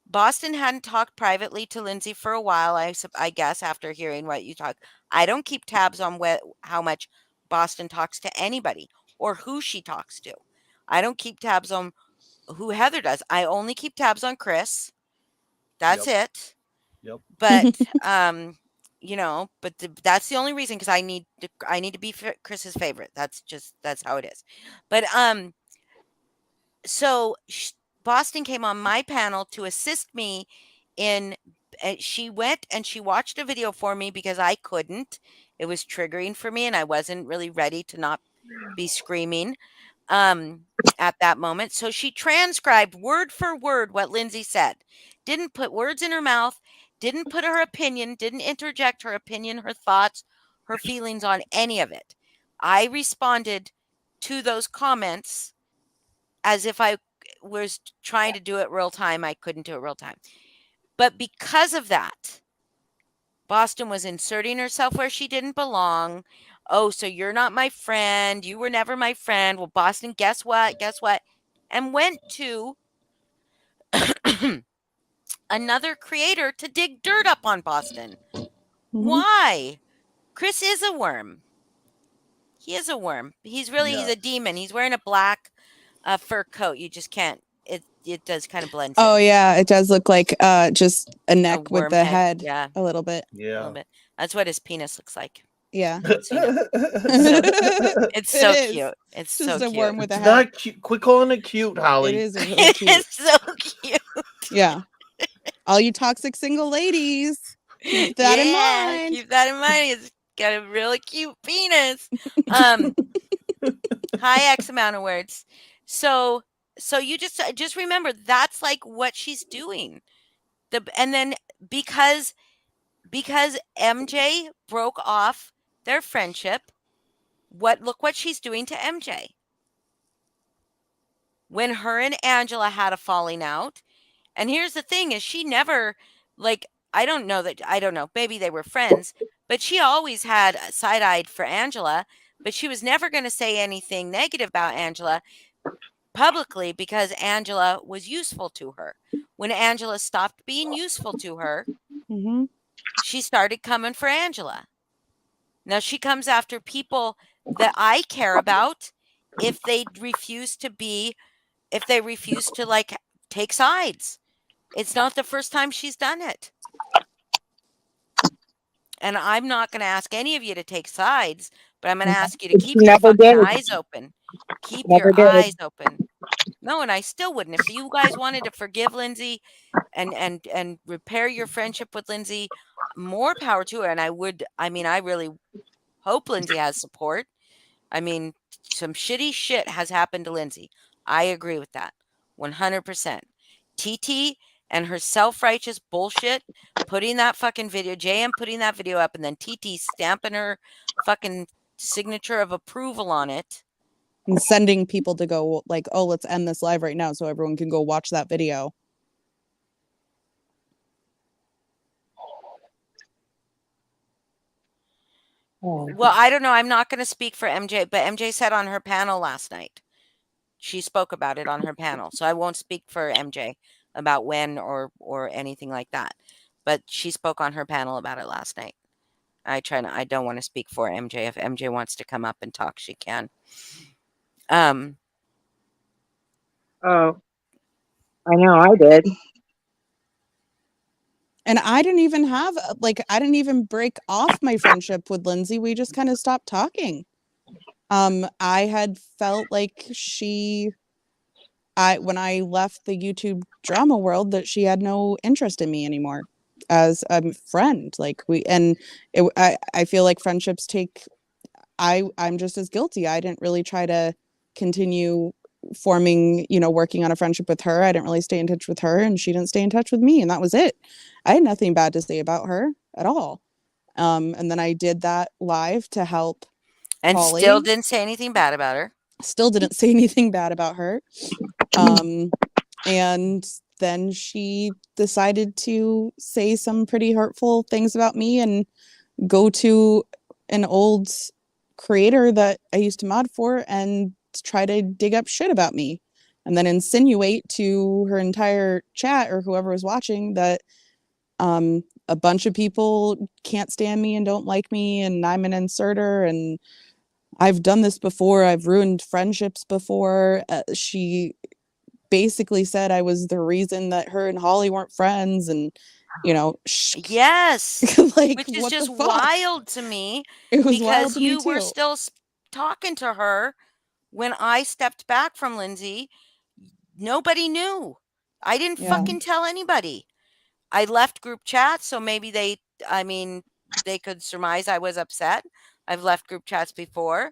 Boston hadn't talked privately to Lindsay for a while, I guess, after hearing what you talk. I don't keep tabs on how much Boston talks to anybody or who she talks to. I don't keep tabs on who Heather does. I only keep tabs on Chris. That's Yep. it. Yep. But that's the only reason, because I need to be Chris's favorite. That's how it is. But so Boston came on my panel to assist me in. She went and she watched a video for me because I couldn't. It was triggering for me, and I wasn't really ready to not be screaming at that moment. So she transcribed word for word what Lindsay said. Didn't put words in her mouth, didn't put her opinion, didn't interject her opinion, her thoughts, her feelings on any of it. I responded to those comments as if I was trying to do it real time. I couldn't do it real time. But because of that, Boston was inserting herself where she didn't belong. Oh, so you're not my friend. You were never my friend. Well, Boston, guess what? Guess what? And went to another creator to dig dirt up on Boston. Why? Chris is a worm. He is a worm. He's a demon. He's wearing a black fur coat. You just can't. It does kind of blend Oh in. yeah, it does look like just a A neck with worm the head. head Yeah. a little bit. A little bit. That's what his penis looks like. Yeah. It's so It is. cute. It's Just so a worm cute. with a It's head. not cute. Quit calling it cute, Holly. It is a really cute. It's so cute. Yeah. All you toxic single ladies, keep that in mind. Keep that in mind. It's got a really cute penis. High X amount of words. So you just remember that's like what she's doing. And then because MJ broke off their friendship, look what she's doing to MJ. When her and Angela had a falling out, and here's the thing is she never, like, I don't know, maybe they were friends, but she always had side-eyed for Angela, but she was never going to say anything negative about Angela publicly because Angela was useful to her. When Angela stopped being useful to her, she started coming for Angela. Now she comes after people that I care about if they refuse to like take sides. It's not the first time she's done it. And I'm not going to ask any of you to take sides, but I'm going to ask you to keep your fucking eyes open. Keep your eyes open. No, and I still wouldn't. If you guys wanted to forgive Lindsay, and repair your friendship with Lindsay, more power to her. And I really hope Lindsay has support. I mean, some shitty shit has happened to Lindsay. I agree with that 100%. TT and her self-righteous bullshit, putting that fucking video, JM putting that video up, and then TT stamping her fucking signature of approval on it. And sending people to go like, oh, let's end this live right now so everyone can go watch that video. Well, I don't know. I'm not going to speak for MJ, but MJ said on her panel last night. She spoke about it on her panel. So I won't speak for MJ about when or anything like that. But she spoke on her panel about it last night. I don't want to speak for MJ. If MJ wants to come up and talk, she can. Oh, I know I did. And I didn't even break off my friendship with Lindsay. We just kind of stopped talking. I had felt like when I left the YouTube drama world, that she had no interest in me anymore as a friend. Like I feel like friendships I'm just as guilty. I didn't really try to continue forming, working on a friendship with her. I didn't really stay in touch with her, and she didn't stay in touch with me, and that was it. I had nothing bad to say about her at all. And then I did that live to help and Holly. Still didn't say anything bad about her. Still didn't say anything bad about her. And then she decided to say some pretty hurtful things about me and go to an old creator that I used to mod for and try to dig up shit about me, and then insinuate to her entire chat or whoever was watching that a bunch of people can't stand me and don't like me, and I'm an inserter, and I've done this before. I've ruined friendships before. She basically said I was the reason that her and Holly weren't friends, and yes, like, which is what just the fuck? wild to me. It was because wild to me you were too. still talking to her when I stepped back from Lindsay. Nobody knew. I didn't fucking tell anybody. I left group chats, so maybe they could surmise I was upset. I've left group chats before,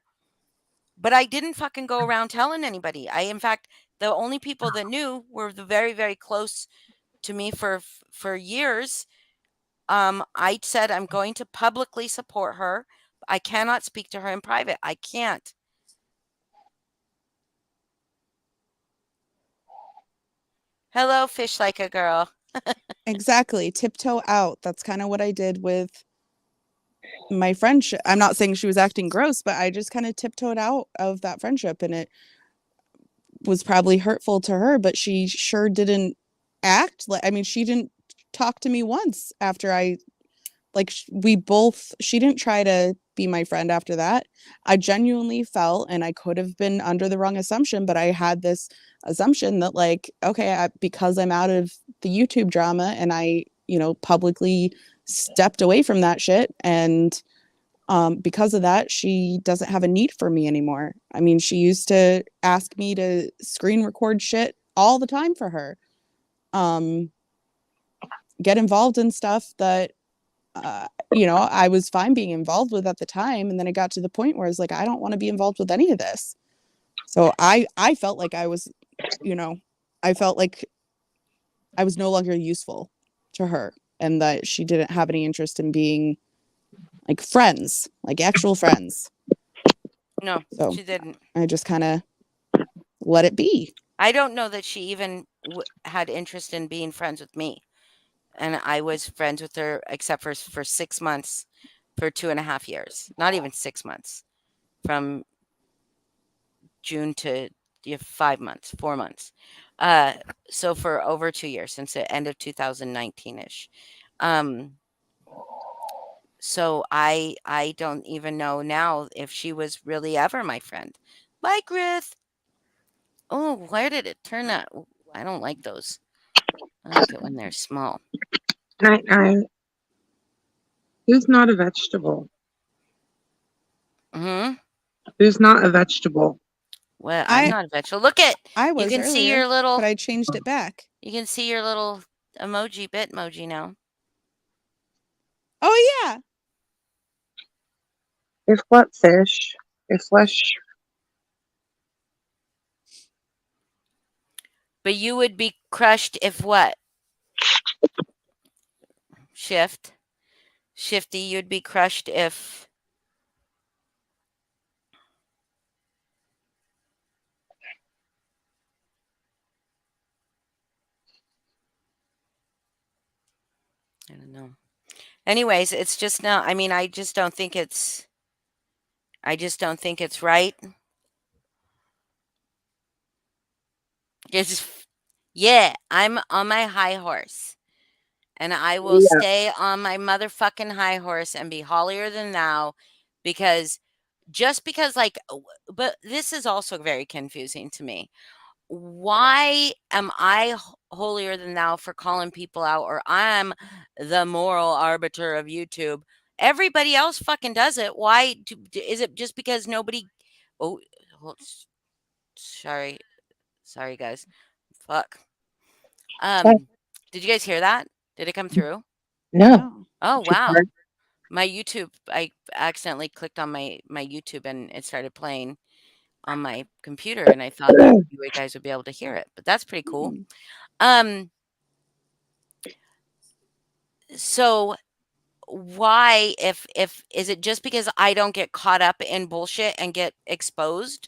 but I didn't fucking go around telling anybody. In fact, the only people that knew were the very, very close to me for years. I said I'm going to publicly support her. I cannot speak to her in private. I can't. Hello, fish like a girl. Exactly. Tiptoe out. That's kind of what I did with my friendship. I'm not saying she was acting gross, but I just kind of tiptoed out of that friendship, and it was probably hurtful to her, but she sure didn't act like, she didn't talk to me once after she didn't try to be my friend after that. I genuinely felt, and I could have been under the wrong assumption, but I had this assumption that okay, because I'm out of the YouTube drama and I, publicly stepped away from that shit, and because of that, she doesn't have a need for me anymore. She used to ask me to screen record shit all the time for her, get involved in stuff that I was fine being involved with at the time. And then it got to the point where I was like, I don't want to be involved with any of this. So I felt like I was, I felt like I was no longer useful to her, and that she didn't have any interest in being like friends, like actual friends. No, so she didn't. I just kind of let it be. I don't know that she even had interest in being friends with me. And I was friends with her except for 6 months, for 2.5 years. Not even 6 months. From June to 5 months, 4 months. So for over 2 years, since the end of 2019-ish. So I don't even know now if she was really ever my friend. Bye, Grith. Oh, where did it turn out? I don't like those. I like it when they're small. Who's not a vegetable? Hmm. Who's not a vegetable? Well, I'm not a vegetable. Look at I was you can earlier, see your little, but I changed it back. You can see your little emoji, Bitmoji now. Oh yeah. If what fish? If flesh? But you would be crushed if what? Shifty, you'd be crushed if. I don't know. Anyways, it's just now. I mean, I just don't think it's. I just don't think it's right. It's, yeah, I'm on my high horse. And I will Yeah. stay on my motherfucking high horse and be hollier than thou because just because, like, but this is also very confusing to me. Why am I holier than thou for calling people out, or I'm the moral arbiter of YouTube? Everybody else fucking does it. Why is it just because nobody? Oh, sorry, guys. Fuck. Did you guys hear that? Did it come through? No. Oh, Too wow. hard. My YouTube, I accidentally clicked on my YouTube and it started playing on my computer, and I thought that you guys would be able to hear it, but that's pretty cool. Mhm. So why, if is it just because I don't get caught up in bullshit and get exposed?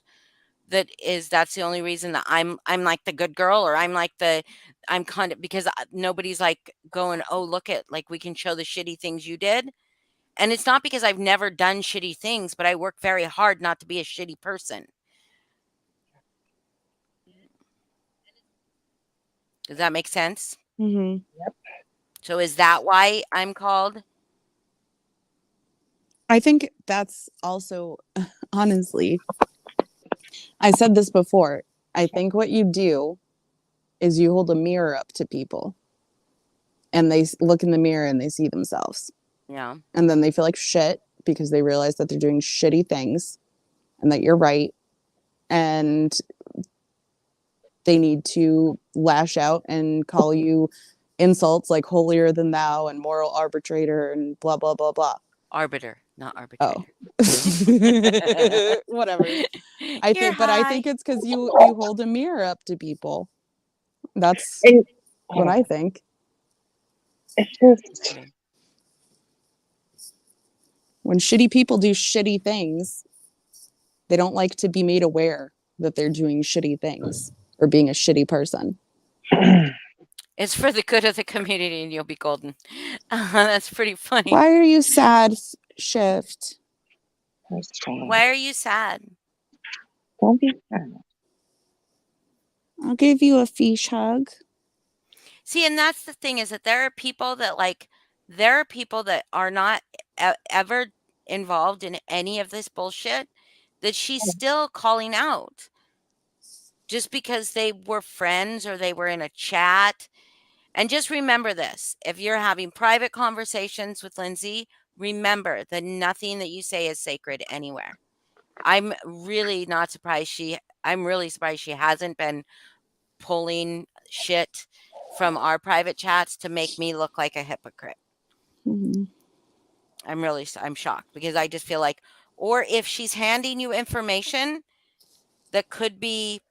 That's the only reason that I'm like the good girl, or I'm kind of, because nobody's like going, oh, look at, like, we can show the shitty things you did. And it's not because I've never done shitty things, but I work very hard not to be a shitty person. Does that make sense? Mhm. Yep. So is that why I'm called? I think that's also, honestly, I said this before. I think what you do is you hold a mirror up to people and they look in the mirror and they see themselves. Yeah. And then they feel like shit because they realize that they're doing shitty things and that you're right. And they need to lash out and call you insults like holier than thou and moral arbitrator and blah, blah, blah, blah. Arbiter, not Oh. arbitrator. Whatever. You're But I high. think it's because you hold a mirror up to people. That's And what I think. it's just When shitty people do shitty things, they don't like to be made aware that they're doing shitty things or being a shitty person. It's for the good of the community and you'll be golden. That's pretty funny. Why are you sad, Shift? Why are you sad? Don't be sad. I'll give you a fish hug. See, and that's the thing, is that there are people that are not ever involved in any of this bullshit, that she's still calling out just because they were friends or they were in a chat. And just remember this: if you're having private conversations with Lindsay, remember that nothing that you say is sacred anywhere. I'm really surprised she hasn't been pulling shit from our private chats to make me look like a hypocrite. Mm-hmm. I'm shocked, because I just feel like, or if she's handing you information that could be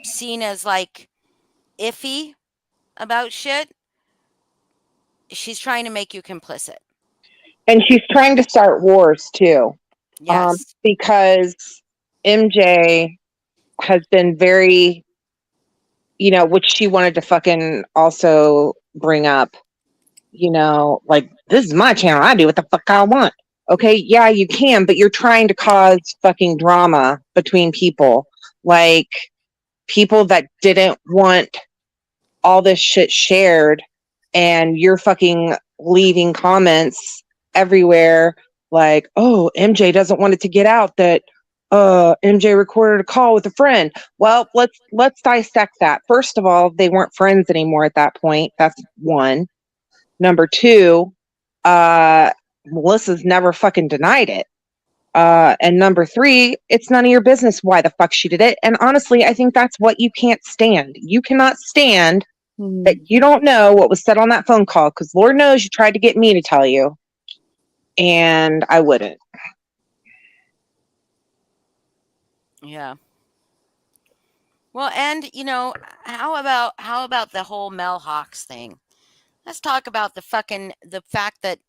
seen as like iffy about shit, she's trying to make you complicit. And she's trying to start wars too. Yes. Because MJ has been very, which she wanted to fucking also bring up, like, this is my channel. I do what the fuck I want. Okay, yeah, you can, but you're trying to cause fucking drama between people. Like, people that didn't want all this shit shared, and you're fucking leaving comments everywhere like, oh, MJ doesn't want it to get out that MJ recorded a call with a friend. Well, let's dissect that. First of all, they weren't friends anymore at that point. That's one. Number two, Melissa's never fucking denied it. And number three, it's none of your business why the fuck she did it. And honestly, I think that's what you can't stand. You cannot stand that you don't know what was said on that phone call, because Lord knows you tried to get me to tell you, and I wouldn't. Yeah. Well, and how about the whole Mel Hawks thing? Let's talk about the fact that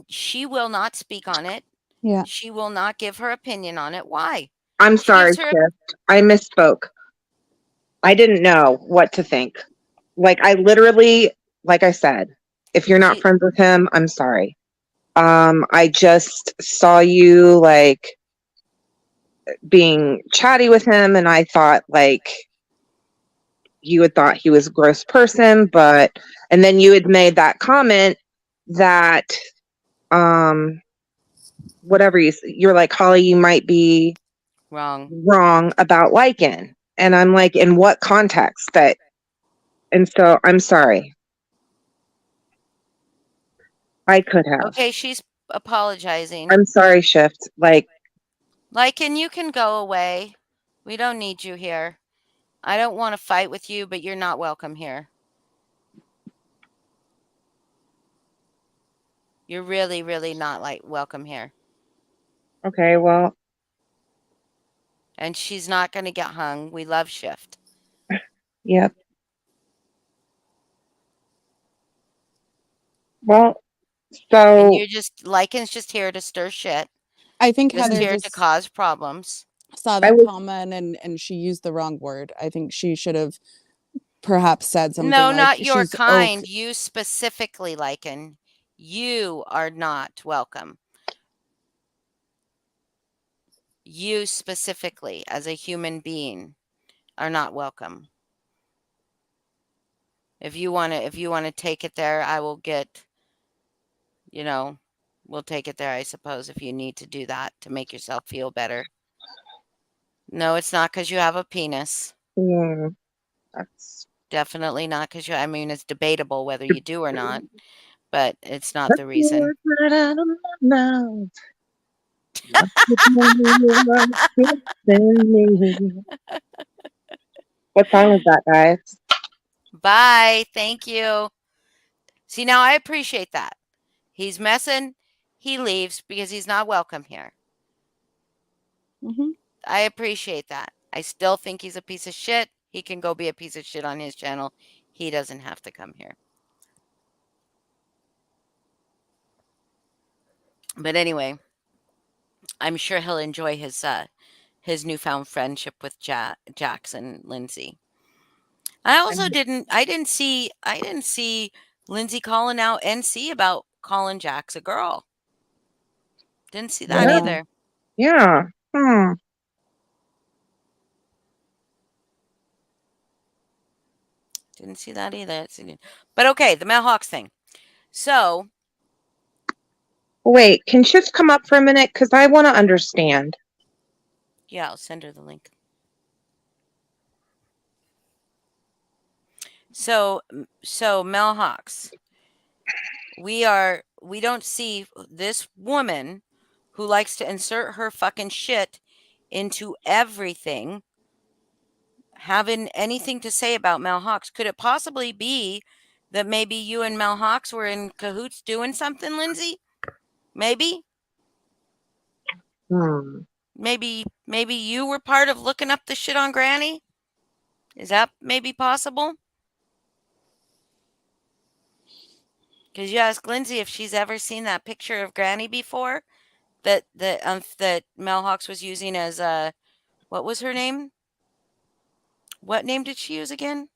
she will not speak on it. Yeah. She will not give her opinion on it. Why? I'm She sorry, gives her Shift. I misspoke. I didn't know what to think. Like, I literally, like I said, if you're not she friends with him, I'm sorry. I just saw you like being chatty with him, and I thought like you had thought he was a gross person, and then you had made that comment that whatever you're like, Holly, you might be wrong about liking. And I'm like, in what context? And so I'm sorry. I could have. Okay, she's apologizing. I'm sorry, Shift. Like, and you can go away. We don't need you here. I don't want to fight with you, but you're not welcome here. You're really, really not welcome here. okay, well. And she's not going to get hung. We love Shift. Yep. Well, so. And you're Lycan's just here to stir shit. I think Just Heather here to cause problems. saw that comment and she used the wrong word. I think she should have perhaps said something No, like, not your she's kind. You specifically, Lycan. You are not welcome. You specifically, as a human being, are not welcome. If you want to take it there, I will get, we'll take it there, I suppose, if you need to do that to make yourself feel better. No, it's not because you have a penis. Yeah, that's definitely not because it's debatable whether you do or not, but it's not the reason. What song is that, guys? Bye. Thank you. See, now I appreciate that. He's messing. He leaves because he's not welcome here. Mm-hmm. I appreciate that. I still think he's a piece of shit. He can go be a piece of shit on his channel. He doesn't have to come here. But anyway, I'm sure he'll enjoy his newfound friendship with Jax and Lindsay. I also didn't see Lindsay calling out NC about calling Jax a girl. Didn't see that either. Yeah. Didn't see that either. But okay, the Mel Hawks thing. So. Wait, can Shift come up for a minute? Because I want to understand. Yeah, I'll send her the link. So Mel Hawks. We don't see this woman who likes to insert her fucking shit into everything having anything to say about Mel Hawks. Could it possibly be that maybe you and Mel Hawks were in cahoots doing something, Lindsay? Maybe? Maybe you were part of looking up the shit on Granny? Is that maybe possible? Because you ask Lindsay if she's ever seen that picture of Granny before that Mel Hawks was using as what was her name? What name did she use again?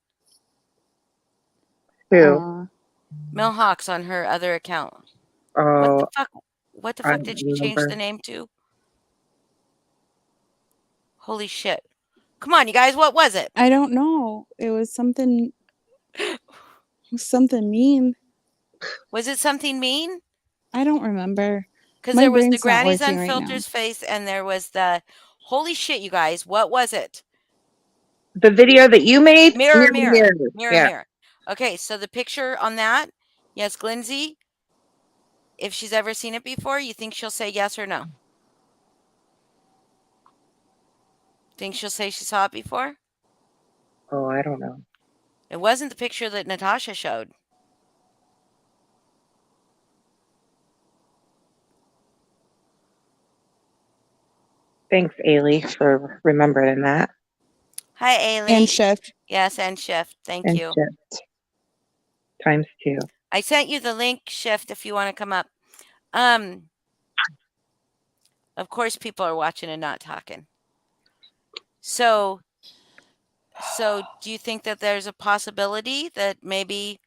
Who? Mel Hawks on her other account. Oh. What the fuck did she change the name to? Holy shit. Come on, you guys, what was it? I don't know. It was something mean. Was it something mean? I don't remember. Because there was the Granny's Unfiltered face and there was the holy shit, you guys, what was it? The video that you made? Mirror. Okay, so the picture on that, yes, Lindsay, if she's ever seen it before, you think she'll say yes or no? Think she'll say she saw it before? Oh, I don't know. It wasn't the picture that Natasha showed. Thanks, Ailey, for remembering that. Hi, Ailey. And shift. Yes, and Shift. Thank And you. shift. Times 2. I sent you the link, Shift, if you want to come up. Of course, people are watching and not talking. So do you think that there's a possibility that maybe?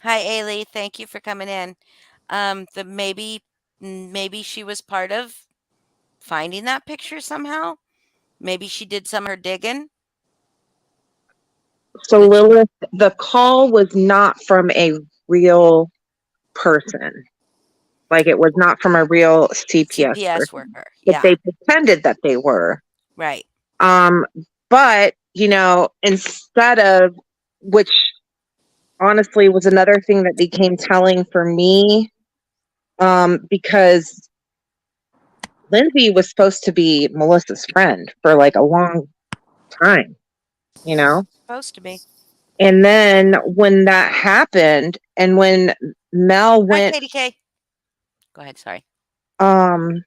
Hi, Ailey. Thank you for coming in. That maybe she was part of finding that picture somehow. Maybe she did some of her digging. So Lilith, the call was not from a real person. Like it was not from a real CPS person, worker. but Yeah. they pretended that they were. Right. But instead of, which honestly was another thing that became telling for me, because Lindsay was supposed to be Melissa's friend for like a long time, Supposed to be. And then when that happened, and when Mel Hi, went, Katie K. Go ahead. Sorry. and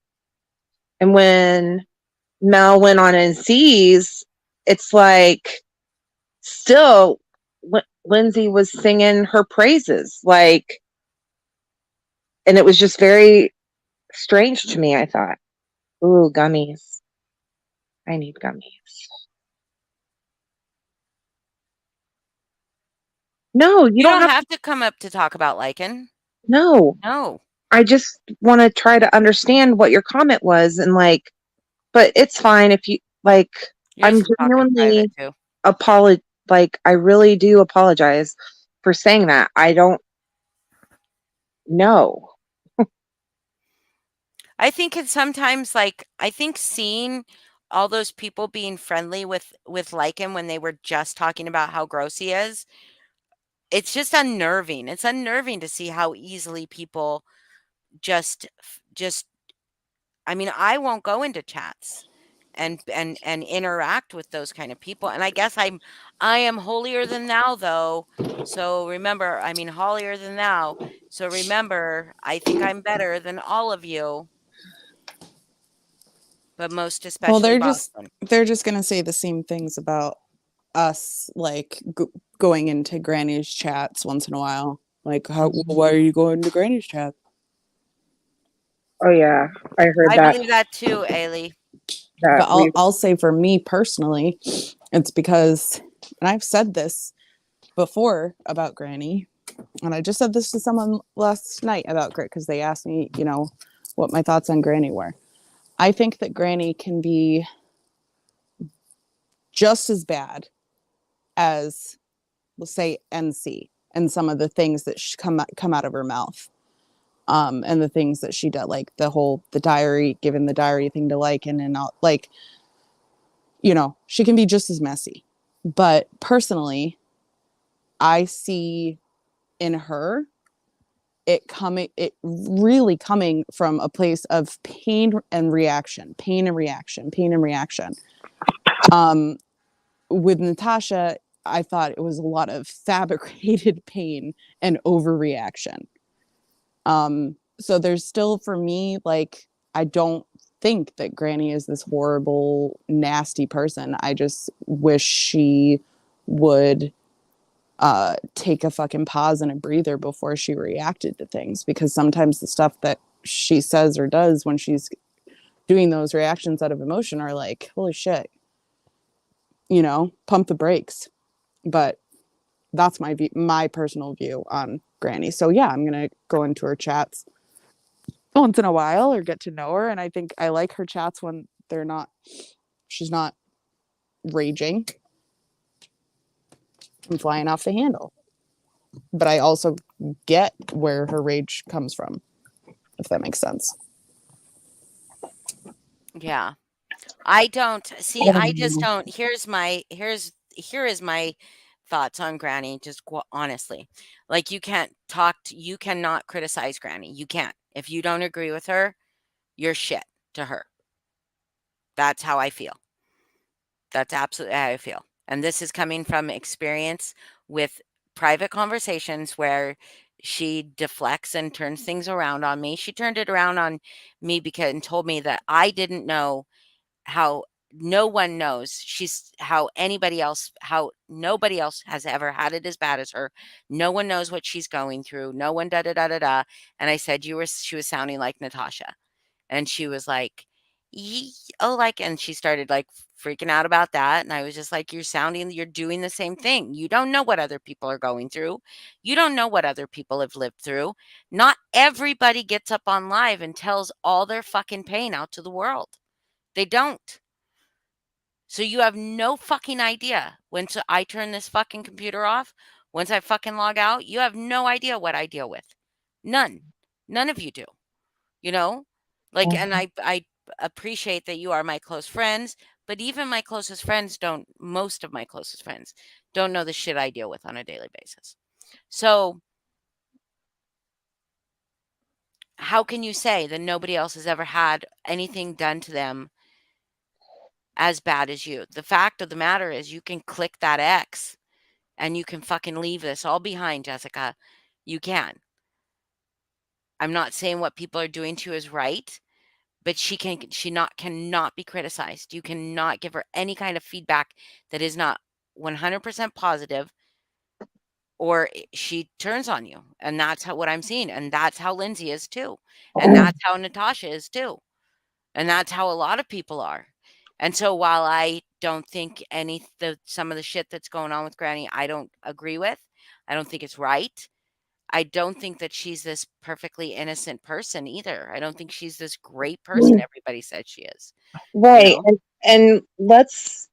when Mel went on and sees, it's like still Lindsay was singing her praises, like, and it was just very strange to me. I thought, ooh, gummies. I need gummies. No, you don't have to come up to talk about Lycan. No. No. I just want to try to understand what your comment was, and but it's fine if you like. I'm genuinely I really do apologize for saying that. I don't know. I think it's sometimes I think seeing all those people being friendly with Lycan when they were just talking about how gross he is, it's just unnerving. It's unnerving to see how easily people just I mean, I won't go into chats and interact with those kind of people. And I guess I am holier than thou, though. So remember, I mean, holier than thou. So remember, I think I'm better than all of you. But most especially they're just gonna say the same things about us, like going into Granny's chats once in a while. Like, why are you going to Granny's chat? Oh yeah, I heard that. I believe that too, Ailey. But I'll say for me personally, it's because, and I've said this before about Granny, and I just said this to someone last night about Grit because they asked me, what my thoughts on Granny were. I think that Granny can be just as bad as, we'll say, NC and some of the things that come out of her mouth. And the things that she did, like the diary, giving the diary thing to Lycan and all, like, she can be just as messy. But personally, I see in her it really coming from a place of pain and reaction. With Natasha, I thought it was a lot of fabricated pain and overreaction. So there's still, for me, like, I don't think that Granny is this horrible, nasty person. I just wish she would take a fucking pause and a breather before she reacted to things, because sometimes the stuff that she says or does when she's doing those reactions out of emotion are like, holy shit, pump the brakes. But that's my personal view on Granny. So yeah, I'm gonna go into her chats once in a while or get to know her, and I think I like her chats when she's not raging and flying off the handle. But I also get where her rage comes from, if that makes sense. Yeah. I don't see. I just don't. Here is my thoughts on Granny. Just honestly, like, you cannot criticize Granny. You can't. If you don't agree with her, you're to her. That's how I feel. That's absolutely how I feel. And this is coming from experience with private conversations where she deflects and turns things around on me. She turned it around on me because and told me that I didn't know how no one knows how nobody else has ever had it as bad as her. No one knows what she's going through. No one da da da da da. And I said she was sounding like Natasha. And she was like, oh, like, and she started like freaking out about that. And I was just like, you're doing the same thing. You don't know what other people are going through. You don't know what other people have lived through. Not everybody gets up on live and tells all their fucking pain out to the world. They don't. So you have no fucking idea I turn this fucking computer off, once I fucking log out, you have no idea what I deal with. None. None of you do. You know? Like, and I appreciate that you are my close friends, but even my closest friends most of my closest friends don't know the shit I deal with on a daily basis. So how can you say that nobody else has ever had anything done to them as bad as you? The fact of the matter is you can click that X and you can fucking leave this all behind, Jessica. You can. I'm not saying what people are doing to you is right, but cannot be criticized. You cannot give her any kind of feedback that is not 100% positive, or she turns on you. And that's what I'm seeing. And that's how Lindsay is too. And that's how Natasha is too. And that's how a lot of people are. And so while I don't think some of the shit that's going on with Granny, I don't agree with, I don't think it's right. I don't think that she's this perfectly innocent person either. I don't think she's this great person everybody said she is. Right. And let's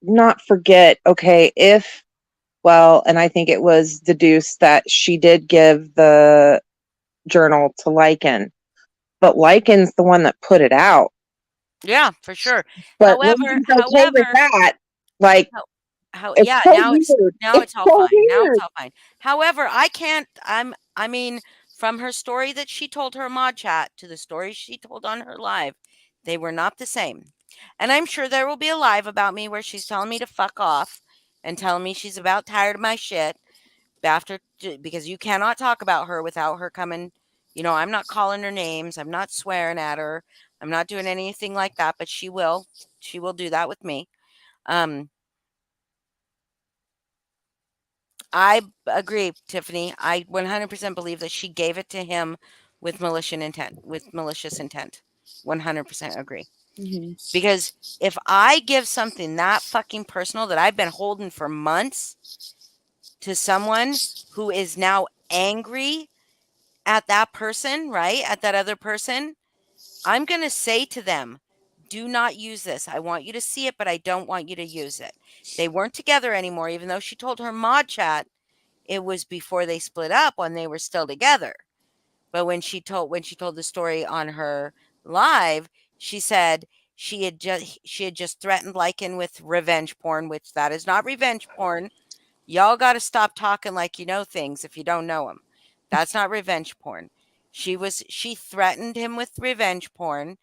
not forget, okay, and I think it was deduced that she did give the journal to Lycan, but Lycan's the one that put it out. Yeah, for sure. But Lindsay's okay with that. Like, it's yeah, so now weird. it's all so fine. weird. Now it's all fine. However, I mean, from her story that she told her mod chat to the story she told on her live, they were not the same. And I'm sure there will be a live about me where she's telling me to fuck off and telling me she's about tired of my shit because you cannot talk about her without her coming. I'm not calling her names. I'm not swearing at her. I'm not doing anything like that, but she will do that with me. I agree, Tiffany. I 100% believe that she gave it to him with malicious intent. 100% agree. Mm-hmm. Because if I give something that fucking personal that I've been holding for months to someone who is now angry at that person, right? At that other person, I'm going to say to them, do not use this. I want you to see it, but I don't want you to use it. They weren't together anymore, even though she told her mod chat it was before they split up when they were still together. But when she told the story on her live, she said she had just threatened Lycan with revenge porn, which that is not revenge porn. Y'all got to stop talking like you know things if you don't know them. That's not revenge porn. She threatened him with revenge porn,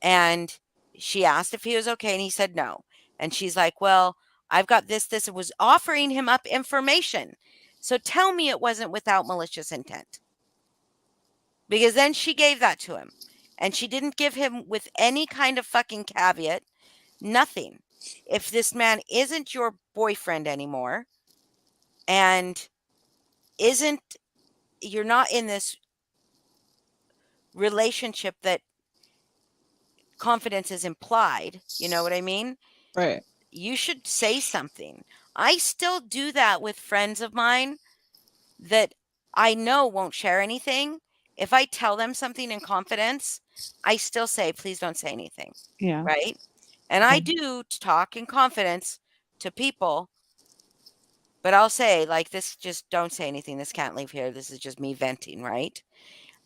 and she asked if he was okay, and he said no. And she's like, well, I've got this, and was offering him up information. So tell me it wasn't without malicious intent. Because then she gave that to him. And she didn't give him with any kind of fucking caveat. Nothing. If this man isn't your boyfriend anymore, and you're not in this relationship that confidence is implied, you know what I mean? Right. You should say something. I still do that with friends of mine that I know won't share anything. If I tell them something in confidence, I still say, please don't say anything. Yeah. Right. And I do talk in confidence to people, but I'll say, like, this, just don't say anything. This can't leave here. This is just me venting. Right.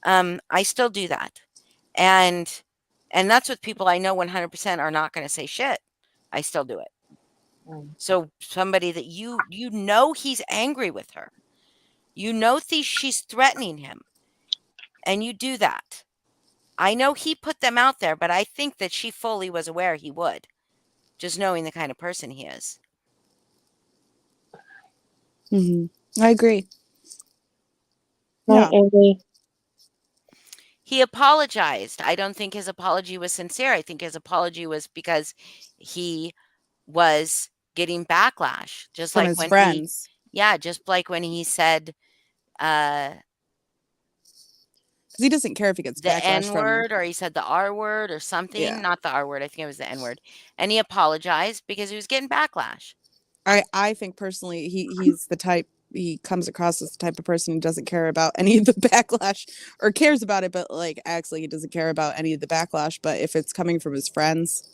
I still do that. And that's with people I know 100% are not going to say shit. I still do it. So somebody that you know he's angry with her. You know she's threatening him. And you do that. I know he put them out there, but I think that she fully was aware he would. Just knowing the kind of person he is. I agree. Right, Yeah. Amy? He apologized. I don't think his apology was sincere. I think his apology was because he was getting backlash, just From like his when friends. just like when he said Because he doesn't care if he gets the backlash N from. word or he said the R word or something. Yeah. Not the R word. I think it was the N word. And he apologized because he was getting backlash. I think personally he's the type, he comes across as the type of person who doesn't care about any of the backlash, or cares about it, but like actually he doesn't care about any of the backlash. But if it's coming from his friends,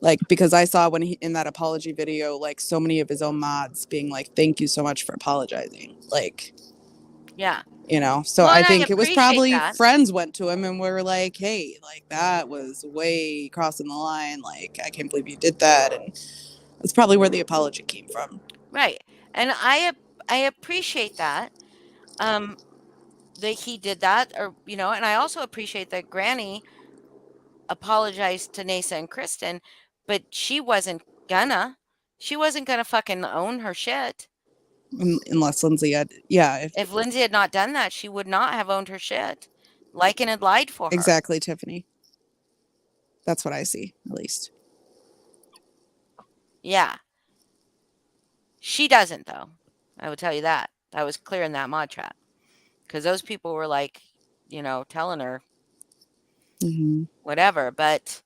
like, because I saw when he, in that apology video, like so many of his own mods being like, thank you so much for apologizing. Like, Yeah. you know, so Well, I and I think it was appreciate probably that. friends went to him and were like, hey, like that was way crossing the line. Like, I can't believe you did that. And that's probably where the apology came from. Right. And I appreciate that. That he did that, or and I also appreciate that Granny apologized to Nasa and Kristen, but she wasn't gonna. She wasn't gonna fucking own her shit. Unless Lindsay had, yeah, If Lindsay had not done that, she would not have owned her shit. Lycan had lied for her. exactly, Tiffany. That's what I see, at least. Yeah. She doesn't, though. I will tell you that. That was clear in that mod chat. Because those people were like, telling her whatever. But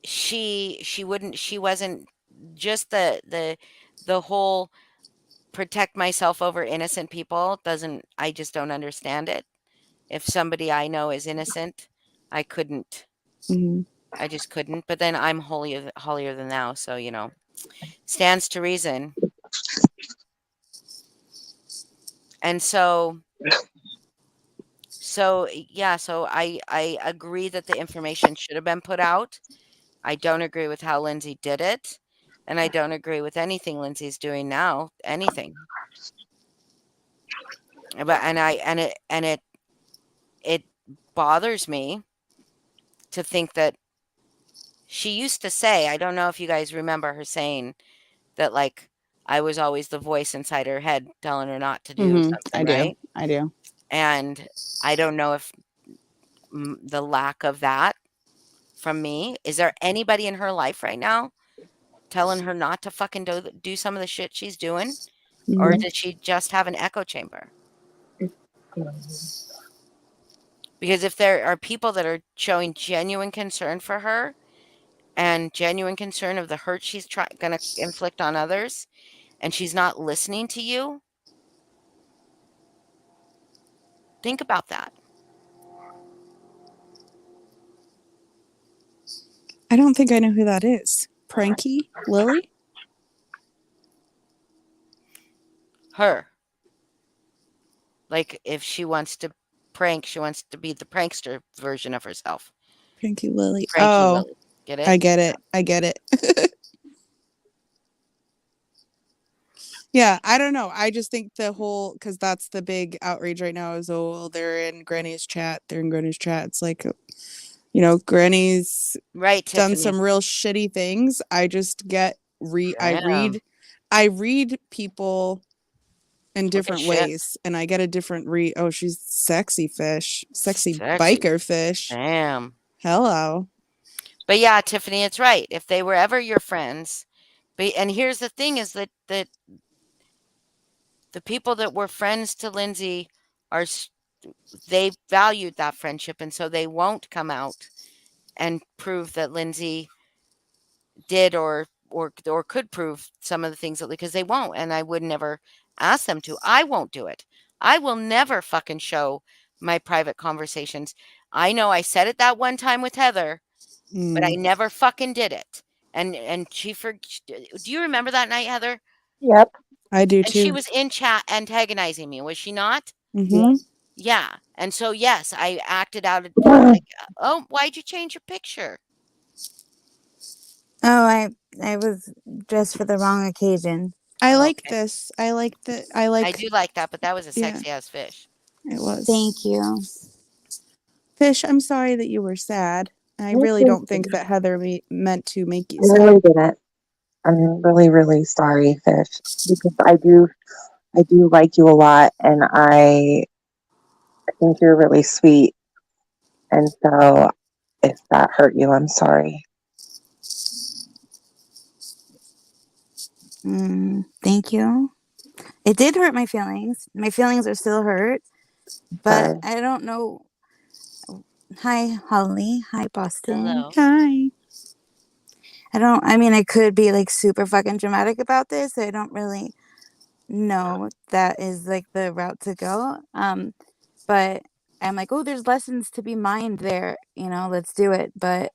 she wasn't just the whole protect myself over innocent people I just don't understand it. If somebody I know is innocent, I couldn't. I just couldn't. But then I'm holier than thou, so stands to reason. And so yeah, so I agree that the information should have been put out. I don't agree with how Lindsay did it, and I don't agree with anything Lindsay's doing now. Anything. But it bothers me to think that she used to say, I don't know if you guys remember her saying that, like, I was always the voice inside her head telling her not to do something, right? I do. And I don't know if the lack of that from me, is there anybody in her life right now telling her not to fucking do some of the shit she's doing? Or did she just have an echo chamber? Because if there are people that are showing genuine concern for her and genuine concern of the hurt she's going to inflict on others, and she's not listening to you, think about that. I don't think I know who that is. Pranky Lily? Her. Like, if she wants to prank, she wants to be the prankster version of herself. Pranky Lily. Pranky Lily. Get it? I get it. I get it. Yeah, I don't know. I just think the whole, because that's the big outrage right now is, oh, they're in Granny's chat. They're in Granny's chat. It's like, Granny's right, done Tiffany. some real shitty things. I just get I read people in different ways, and I get a different read. Oh, she's sexy fish, sexy biker fish. Damn. Hello. But yeah, Tiffany, it's right. If they were ever your friends, and here's the thing is that the people that were friends to Lindsay they valued that friendship, and so they won't come out and prove that Lindsay did or could prove some of the things because they won't, and I would never ask them to. I won't do it. I will never fucking show my private conversations. I know I said it that one time with Heather, but I never fucking did it. And she do you remember that night, Heather? Yep. I do And too. she was in chat antagonizing me, was she not? Yeah. And so yes, I acted out like, oh, why'd you change your picture? Oh, I was dressed for the wrong occasion. I like this. I like that. I do like that, but that was a sexy ass fish. It was. Thank you. Fish, I'm sorry that you were sad. I really don't think that Heather meant to make you sad. I really didn't. I'm really, really sorry, Fish, because I do like you a lot, and I think you're really sweet. And so, if that hurt you, I'm sorry. Thank you. It did hurt my feelings. My feelings are still hurt, but Sorry. I don't know. Hi, Holly. Hi, Boston. Hello. Hi. I mean, I could be like super fucking dramatic about this. I don't really know that is like the route to go. But I'm like, oh, there's lessons to be mined there. Let's do it. But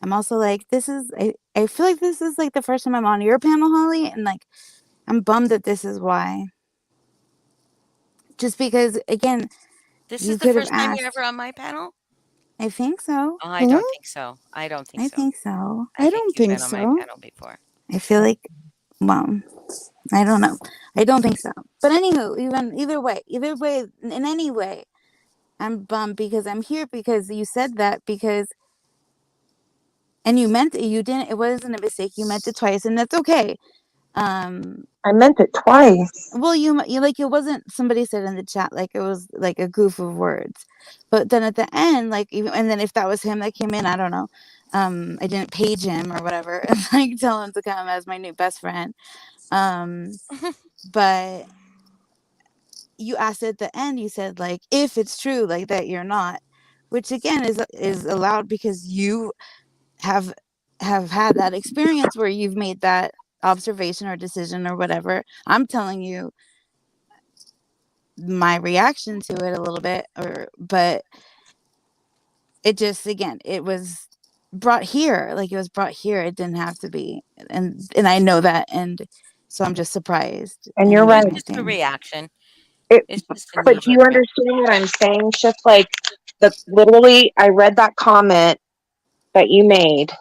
I'm also like, I feel like this is like the first time I'm on your panel, Holly, and like, I'm bummed that this is why. Just because, again, This you is the could have first time you're asked. ever on my panel? I think so. Oh, I What? don't think so. I don't think I so. think so. I think don't you've think been on my so. panel before. I feel like, well, I don't know. I don't think so. But anywho, either way, in any way, I'm bummed because I'm here because you said that and you meant it. You didn't. It wasn't a mistake. You meant it twice, and that's okay. I meant it twice. Well, you like it wasn't. Somebody said in the chat like it was like a goof of words, but then at the end, like even and then if that was him that came in, I don't know. I didn't page him or whatever and like tell him to come as my new best friend. But you asked at the end. You said like if it's true like that you're not, which again is allowed because you have had that experience where you've made that observation or decision or whatever. I'm telling you my reaction to it a little bit but it just again it was brought here it didn't have to be and I know that and so I'm just surprised And and you're you right. It's just a understand. reaction. It's just a But do you knee-jerk reaction. understand what I'm saying? Just like literally, I read that comment that you made.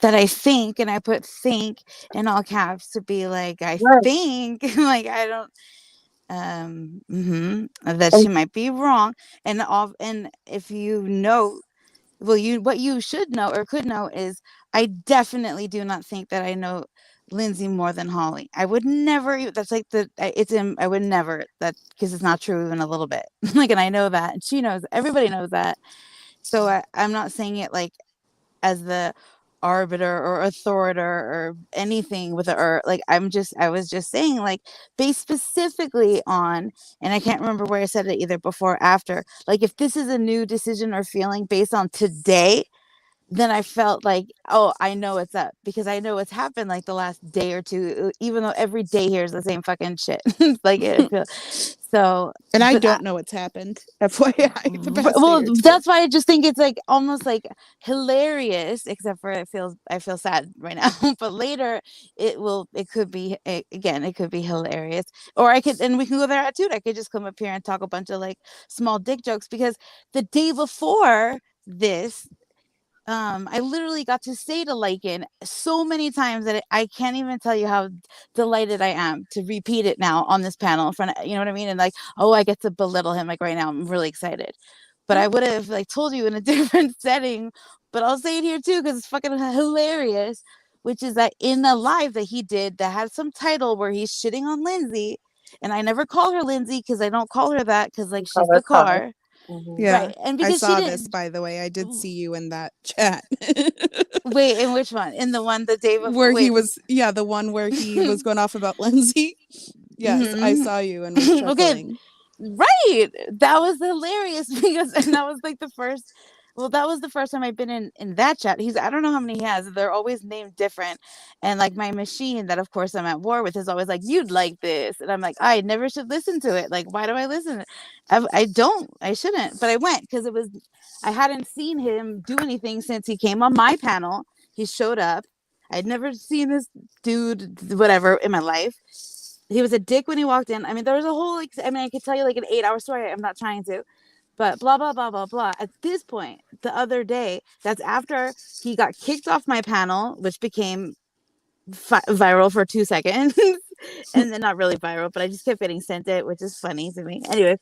That I think, and I put think in all caps to be like I Right. think like I don't that And she might be wrong and if you know what you should know or could know is I definitely do not think that I know Lindsay more than Holly. I would never that's like I would never that because it's not true even a little bit like and I know that and she knows everybody knows that so I'm not saying it like as the arbiter or authority or anything with or like I was just saying like based specifically on and I can't remember where I said it either before or after like if this is a new decision or feeling based on today then I felt like oh I know it's up because I know it's happened like the last day or two even though every day here is the same fucking shit like it feels so And I but don't know what's happened. FYI, the past well day or two. that's why I just think it's like almost like hilarious except for I feel sad right now but later it could be again it could be hilarious or I could and we can go there at too I could just come up here and talk a bunch of like small dick jokes because the day before this I literally got to say to Lycan so many times that I can't even tell you how delighted I am to repeat it now on this panel in front of, you know what I mean? And like, oh, I get to belittle him like right now. I'm really excited. But I would have like told you in a different setting, but I'll say it here too because it's fucking hilarious. Which is that in the live that he did that had some title where he's shitting on Lindsay, and I never call her Lindsay because I don't call her that because like she's the car. Mm-hmm. Yeah, Right. And I because she saw didn't this, by the way. I did see you in that chat. wait, in which one? In the one the day before? Where he wait. was, yeah, the one where he was going off about Lindsay. Yes, I saw you and was Okay, chuckling. right. That was hilarious because and that was like the first that was the first time I've been in that chat. I don't know how many he has. They're always named different. And like my machine that of course I'm at war with is always like, you'd like this. And I'm like, I never should listen to it. Like, why do I listen? I shouldn't, but I went because I hadn't seen him do anything since he came on my panel. He showed up. I'd never seen this dude, whatever, in my life. He was a dick when he walked in. I mean, there was a whole like I could tell you like an 8-hour story. I'm not trying to, but blah blah blah blah blah. At this point, the other day, that's after he got kicked off my panel, which became viral for 2 seconds, and then not really viral, but I just kept getting sent it, which is funny to me. Anyway,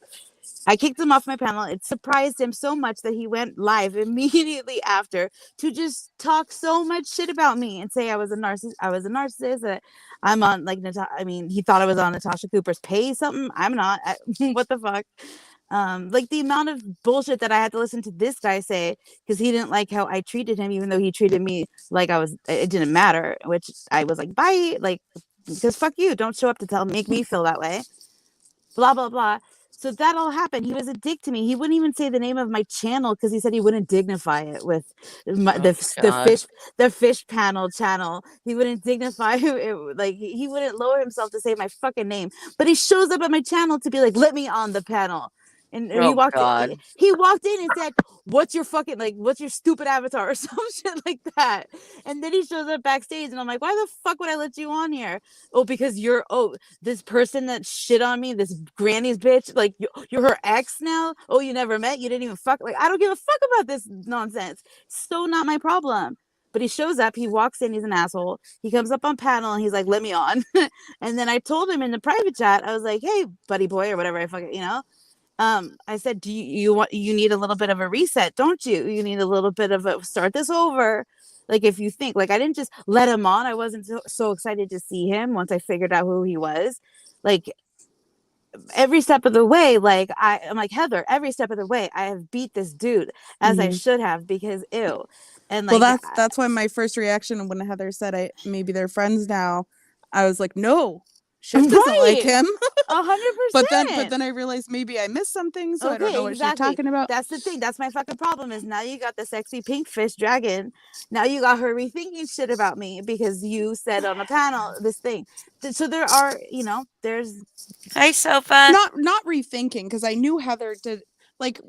I kicked him off my panel. It surprised him so much that he went live immediately after to just talk so much shit about me and say I was a narcissist. I was a narcissist. That I'm on like I mean, he thought I was on Natasha Cooper's Pay something. I'm not. What the fuck? Like the amount of bullshit that I had to listen to this guy say because he didn't like how I treated him, even though he treated me like it didn't matter. Which I was like, bye, like because fuck you. Don't show up to make me feel that way. Blah blah blah. So that all happened. He was a dick to me. He wouldn't even say the name of my channel because he said he wouldn't dignify it with the fish panel channel. He wouldn't dignify it. Like he wouldn't lower himself to say my fucking name. But he shows up at my channel to be like, let me on the panel. And he walked in and said, what's your stupid avatar or some shit like that. And then he shows up backstage and I'm like, why the fuck would I let you on here? Oh, because you're this person that shit on me, this granny's bitch, like you're her ex now. Oh, you never met, you didn't even fuck. Like I don't give a fuck about this nonsense. So not my problem. But he shows up, he walks in, he's an asshole. He comes up on panel and he's like, let me on. And then I told him in the private chat, I was like, hey, buddy boy, or whatever I fucking, I said, do you need a little bit of a reset, don't you? You need a little bit of a start this over. Like if you think, like I didn't just let him on. I wasn't so excited to see him once I figured out who he was. Like every step of the way, like I'm like, Heather, every step of the way, I have beat this dude as I should have because ew. And like, well, that's why my first reaction when Heather said maybe they're friends now, I was like, no, Shiv doesn't like him. 100%. But then I realized maybe I missed something, so I don't know what she's talking about. That's the thing. That's my fucking problem is now you got the sexy pink fish dragon. Now you got her rethinking shit about me because you said on a panel this thing. So there are, there's. Hi, Sofa. Not rethinking because I knew Heather did like.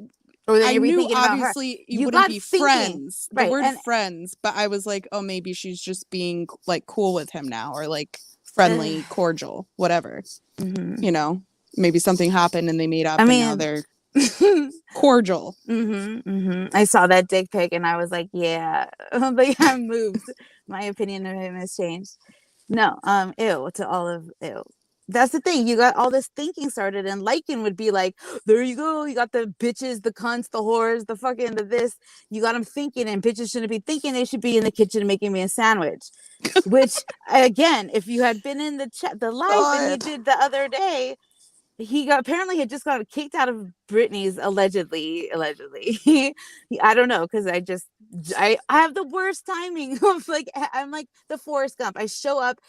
I knew obviously you wouldn't be friends. The right, word friends, but I was like, oh, maybe she's just being like cool with him now or like friendly, cordial, whatever. Maybe something happened and they made up and now they're cordial. I saw that dick pic and I was like, yeah, like I'm moved. My opinion of him has changed. No, ew to all of ew. That's the thing. You got all this thinking started, and Lycan would be like, there you go. You got the bitches, the cunts, the whores, the fucking, the this. You got them thinking, and bitches shouldn't be thinking. They should be in the kitchen making me a sandwich. Which, again, if you had been in the live that he did the other day, he apparently had just got kicked out of Britney's allegedly. I don't know because I have the worst timing of like I'm like the Forrest Gump. I show up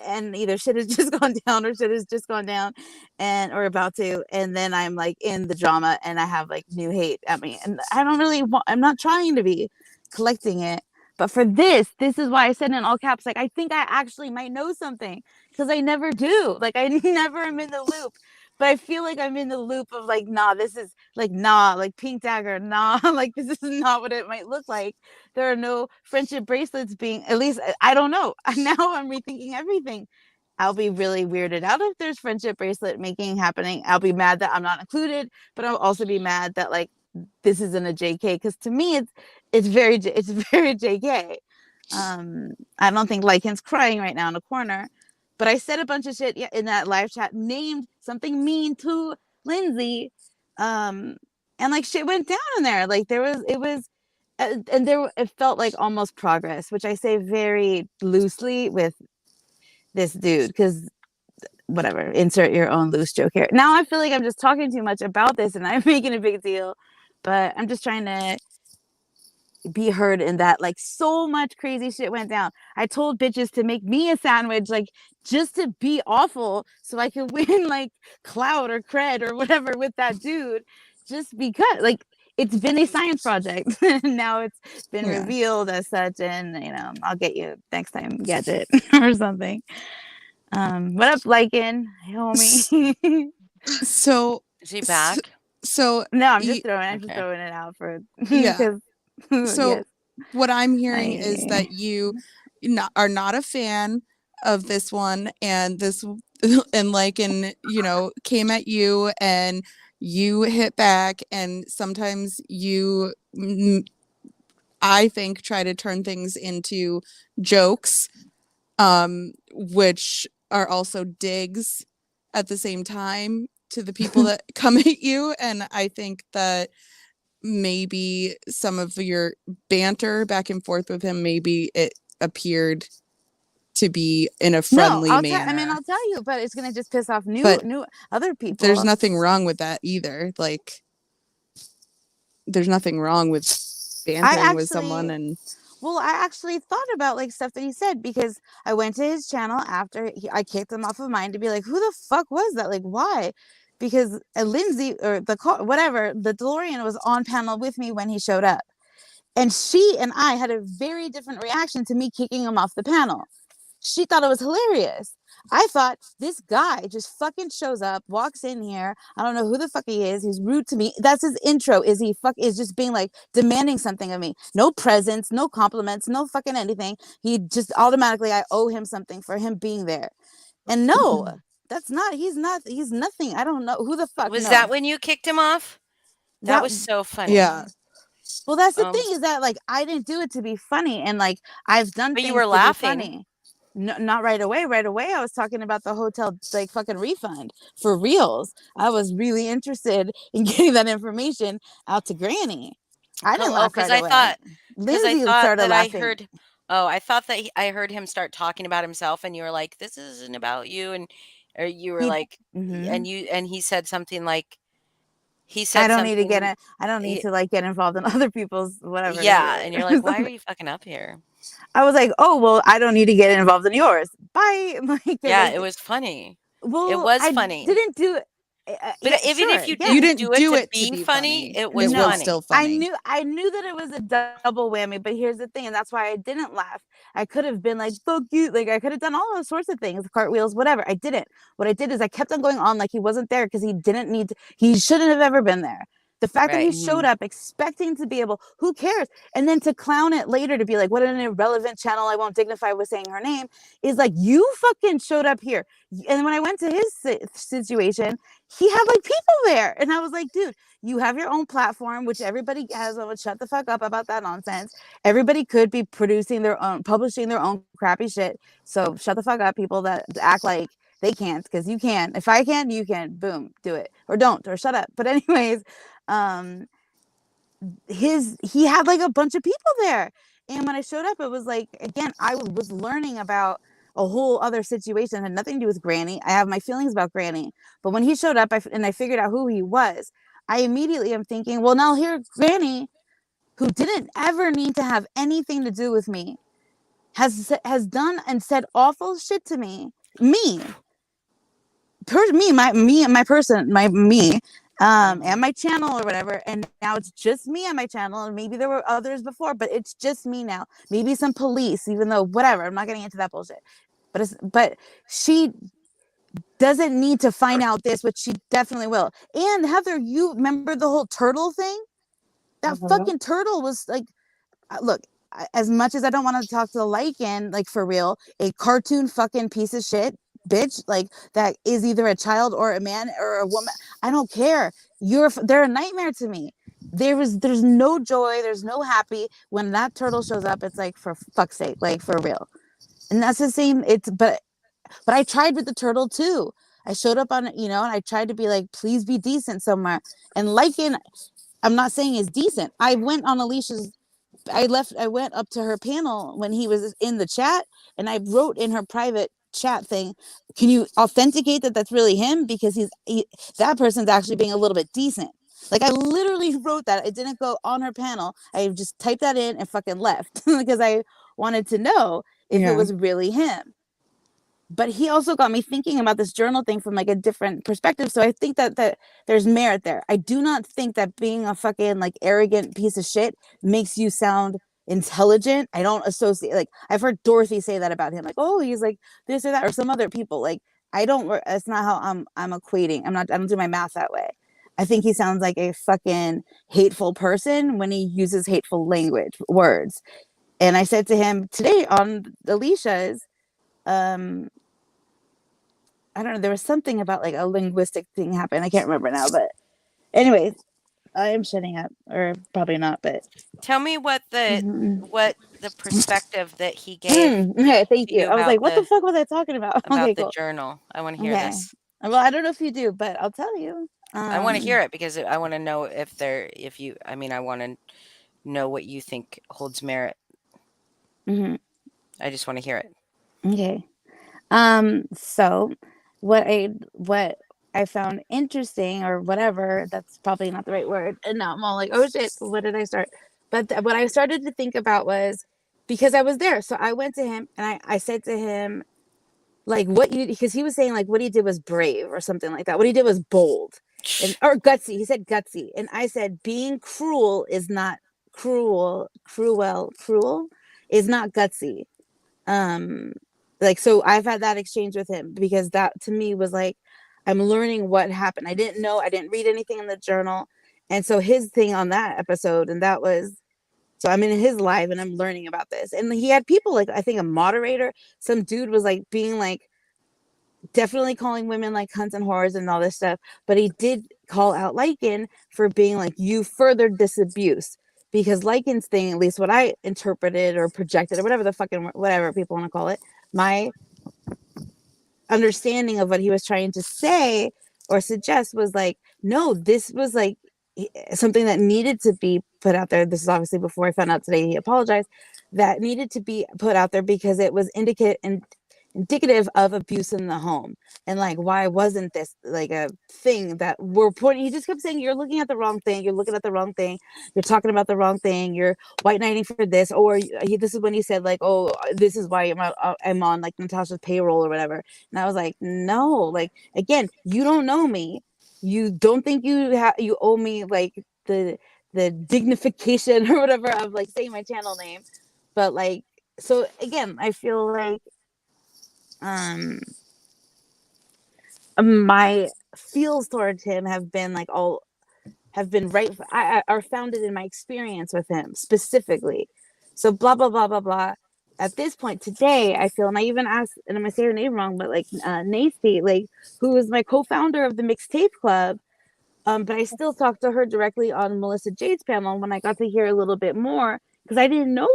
and either shit has just gone down or shit has just gone down and or about to, and then I'm like in the drama and I have like new hate at me and I don't really I'm not trying to be collecting it. But for this is why I said in all caps, like I think I actually might know something because I never do. Like I never am in the loop. But I feel like I'm in the loop of like, nah, this is like, nah, like Pink Dagger, nah, like this is not what it might look like. There are no friendship bracelets being, at least, I don't know. Now I'm rethinking everything. I'll be really weirded out if there's friendship bracelet making happening. I'll be mad that I'm not included, but I'll also be mad that like this isn't a JK because to me it's very JK. I don't think Lycan's crying right now in a corner. But I said a bunch of shit in that live chat, named something mean to Lindsay. And like shit went down in there. Like it felt like almost progress, which I say very loosely with this dude, because whatever, insert your own loose joke here. Now I feel like I'm just talking too much about this and I'm making a big deal, but I'm just trying to be heard in that like so much crazy shit went down. I told bitches to make me a sandwich like just to be awful so I could win like clout or cred or whatever with that dude just because like it's been a science project. Now it's been revealed as such and I'll get you next time gadget or something. What up Lycan, homie? So is he back? So no, I'm just throwing it out for So yes. What I'm hearing is that you are not a fan of this one and Lycan, came at you and you hit back and sometimes you, I think, try to turn things into jokes, which are also digs at the same time. to the people that come at you. And I think that maybe some of your banter back and forth with him, maybe it appeared to be in a friendly manner. I'll tell you, but it's gonna just piss off But new other people. There's nothing wrong with that either. Like, there's nothing wrong with bantering with someone. And well, I actually thought about like stuff that he said, because I went to his channel after I kicked him off of mine to be like, who the fuck was that? Like, why? Because Lindsay or the DeLorean was on panel with me when he showed up. And she and I had a very different reaction to me kicking him off the panel. She thought it was hilarious. I thought, this guy just fucking shows up, walks in here. I don't know who the fuck he is. He's rude to me. That's his intro. Is just being like demanding something of me. No presents, no compliments, no fucking anything. He just automatically, I owe him something for him being there. And no, that's not. He's nothing. I don't know who the fuck. Was that when you kicked him off? That was so funny. Yeah. Well, that's the thing, is that like I didn't do it to be funny, and like I've done but things you were to laughing. be funny. No, not right away. Right away, I was talking about the hotel like fucking refund for reals. I was really interested in getting that information out to Granny. I didn't laugh right away. Lindsay started laughing. I thought that I heard him start talking about himself, and you were like, "This isn't about you," or you were like, and he said something like, I don't need to like get involved in other people's whatever. Yeah, and you're like, why are you fucking up here? I was like, oh well, I don't need to get involved in yours. Bye. Like, yeah, it was funny. Well, it was funny. I didn't do it. But even if you didn't do it to be funny, it was funny. Still funny. I knew that it was a double whammy, but here's the thing, and that's why I didn't laugh. I could have been like, fuck you. Like, I could have done all those sorts of things, cartwheels, whatever. I didn't. What I did is I kept on going on like he wasn't there, because he shouldn't have ever been there. The fact that he showed up expecting to be able, who cares? And then to clown it later to be like, what an irrelevant channel, I won't dignify with saying her name, is like, you fucking showed up here. And when I went to his situation, he had like people there. And I was like, dude, you have your own platform, which everybody has. I would shut the fuck up about that nonsense. Everybody could be publishing their own crappy shit. So shut the fuck up, people that act like they can't, because you can. If I can, you can. Boom, do it. Or don't, or shut up. But anyways, he had like a bunch of people there. And when I showed up, it was like, again, I was learning about a whole other situation. It had nothing to do with Granny. I have my feelings about Granny. But when he showed up and I figured out who he was, I immediately am thinking, well, now here Granny, who didn't ever need to have anything to do with me, has done and said awful shit to me. And my channel or whatever, and now it's just me on my channel, and maybe there were others before, but it's just me now. Maybe some police, even though whatever, I'm not getting into that bullshit. But she doesn't need to find out this, which she definitely will. And Heather, you remember the whole turtle thing? That fucking turtle was like, look, as much as I don't want to talk to the Lycan, like for real, a cartoon fucking piece of shit bitch, like that is either a child or a man or a woman. I don't care. They're a nightmare to me. There's no joy. There's no happy when that turtle shows up. It's like, for fuck's sake, like for real. And that's the same. But I tried with the turtle too. I showed up on, and I tried to be like, please be decent somewhere. And Lycan, I'm not saying is decent. I went on Alicia's. I went up to her panel when he was in the chat, and I wrote in her private chat thing, can you authenticate that that's really him, because that person's actually being a little bit decent. Like, I literally wrote that. I didn't go on her panel. I just typed that in and fucking left because I wanted to know if it was really him. But he also got me thinking about this journal thing from like a different perspective. So I think that there's merit there. I do not think that being a fucking like arrogant piece of shit makes you sound intelligent. I don't associate, like, I've heard Dorothy say that about him, like, oh, he's like this or that, or some other people. Like, that's not how I'm equating. I don't do my math that way. I think he sounds like a fucking hateful person when he uses hateful words. And I said to him today on Alicia's, I don't know, there was something about like a linguistic thing happened. I can't remember now, but anyways, I am shutting up, or probably not, but tell me what the perspective that he gave. Okay, thank you. I was like, what the fuck was I talking about? About okay, the cool. journal. I want to hear this. Well, I don't know if you do, but I'll tell you. I want to hear it because I want to know I want to know what you think holds merit. Mhm. I just want to hear it. Okay. So what I found interesting or whatever, that's probably not the right word. And now I'm all like, oh shit, what did I start? But what I started to think about was because I was there. So I went to him and I said to him, like, because he was saying like what he did was brave or something like that. What he did was bold or gutsy. He said gutsy. And I said, being cruel is not cruel is not gutsy. Like, so I've had that exchange with him because that to me was like, I'm learning what happened. I didn't read anything in the journal. And so his thing on that episode, and that was, so I'm in his live and I'm learning about this. And he had people like, I think a moderator, some dude was like being like, definitely calling women like cunts and whores and all this stuff. But he did call out Lycan for being like, you furthered this abuse. Because Lycan's thing, at least what I interpreted or projected or whatever the fucking, whatever people want to call it, my understanding of what he was trying to say or suggest was like, no, this was like something that needed to be put out there. This is obviously before I found out today he apologized. That needed to be put out there because it was indicative of abuse in the home. And like, why wasn't this like a thing that we're pointing? He just kept saying, you're looking at the wrong thing, you're looking at the wrong thing, you're talking about the wrong thing, you're white knighting for this. Or this is when he said like, oh, this is why I'm on like Natasha's payroll or whatever. And I was like, no, like, again, you don't know me, you don't think you owe me like the dignification or whatever of like saying my channel name. But like, so again, I feel like my feels towards him have been like are founded in my experience with him specifically. So blah blah blah blah blah. At this point today, I feel, and I even asked, and I'm gonna say her name wrong, but like Nasty, like, who is my co-founder of the Mixtape Club. But I still talked to her directly on Melissa Jade's panel when I got to hear a little bit more, because I didn't know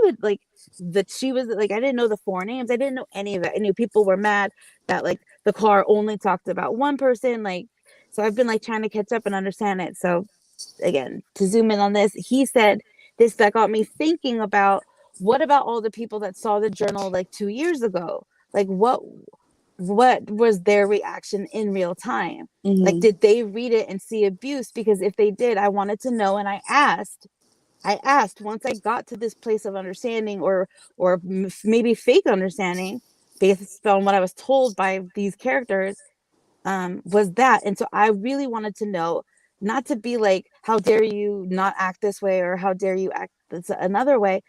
that she was like, I didn't know the four names. I didn't know any of it. I knew people were mad that like the car only talked about one person. Like, so I've been like trying to catch up and understand it. So again, to zoom in on this, he said this that got me thinking about, what about all the people that saw the journal like 2 years ago? Like what was their reaction in real time? Like, did they read it and see abuse? Because if they did, I wanted to know. And I asked once I got to this place of understanding or maybe fake understanding based on what I was told by these characters, was that. And so I really wanted to know, not to be like, how dare you not act this way, or how dare you act this another way,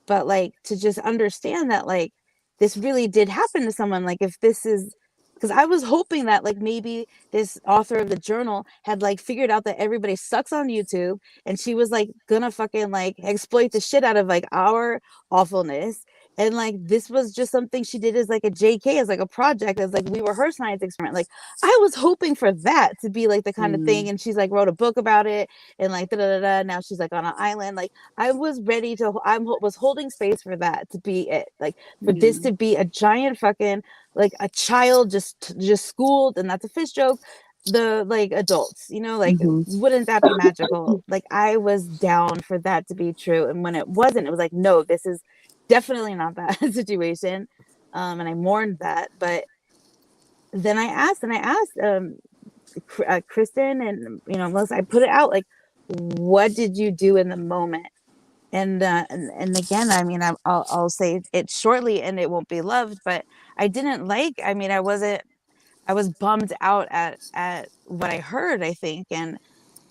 but like to just understand that like this really did happen to someone. Like, if this is, because I was hoping that like maybe this author of the journal had like figured out that everybody sucks on YouTube, and she was like gonna fucking like exploit the shit out of like our awfulness. And like this was just something she did as like a JK, as like a project, as like we were her science experiment. Like, I was hoping for that to be like the kind of thing. And she's like wrote a book about it, and like da da da. Now she's like on an island. Like, I was ready to. I was holding space for that to be it. Like, for this to be a giant fucking like a child just schooled, and that's a fish joke. The like adults, like, wouldn't that be magical? Like, I was down for that to be true. And when it wasn't, it was like, no, this is definitely not that situation. And I mourned that. But then I asked Kristen and Melissa, I put it out like, what did you do in the moment? And again, I mean, I'll say it shortly, and it won't be loved, but I didn't like. I mean, I was bummed out at what I heard, I think, and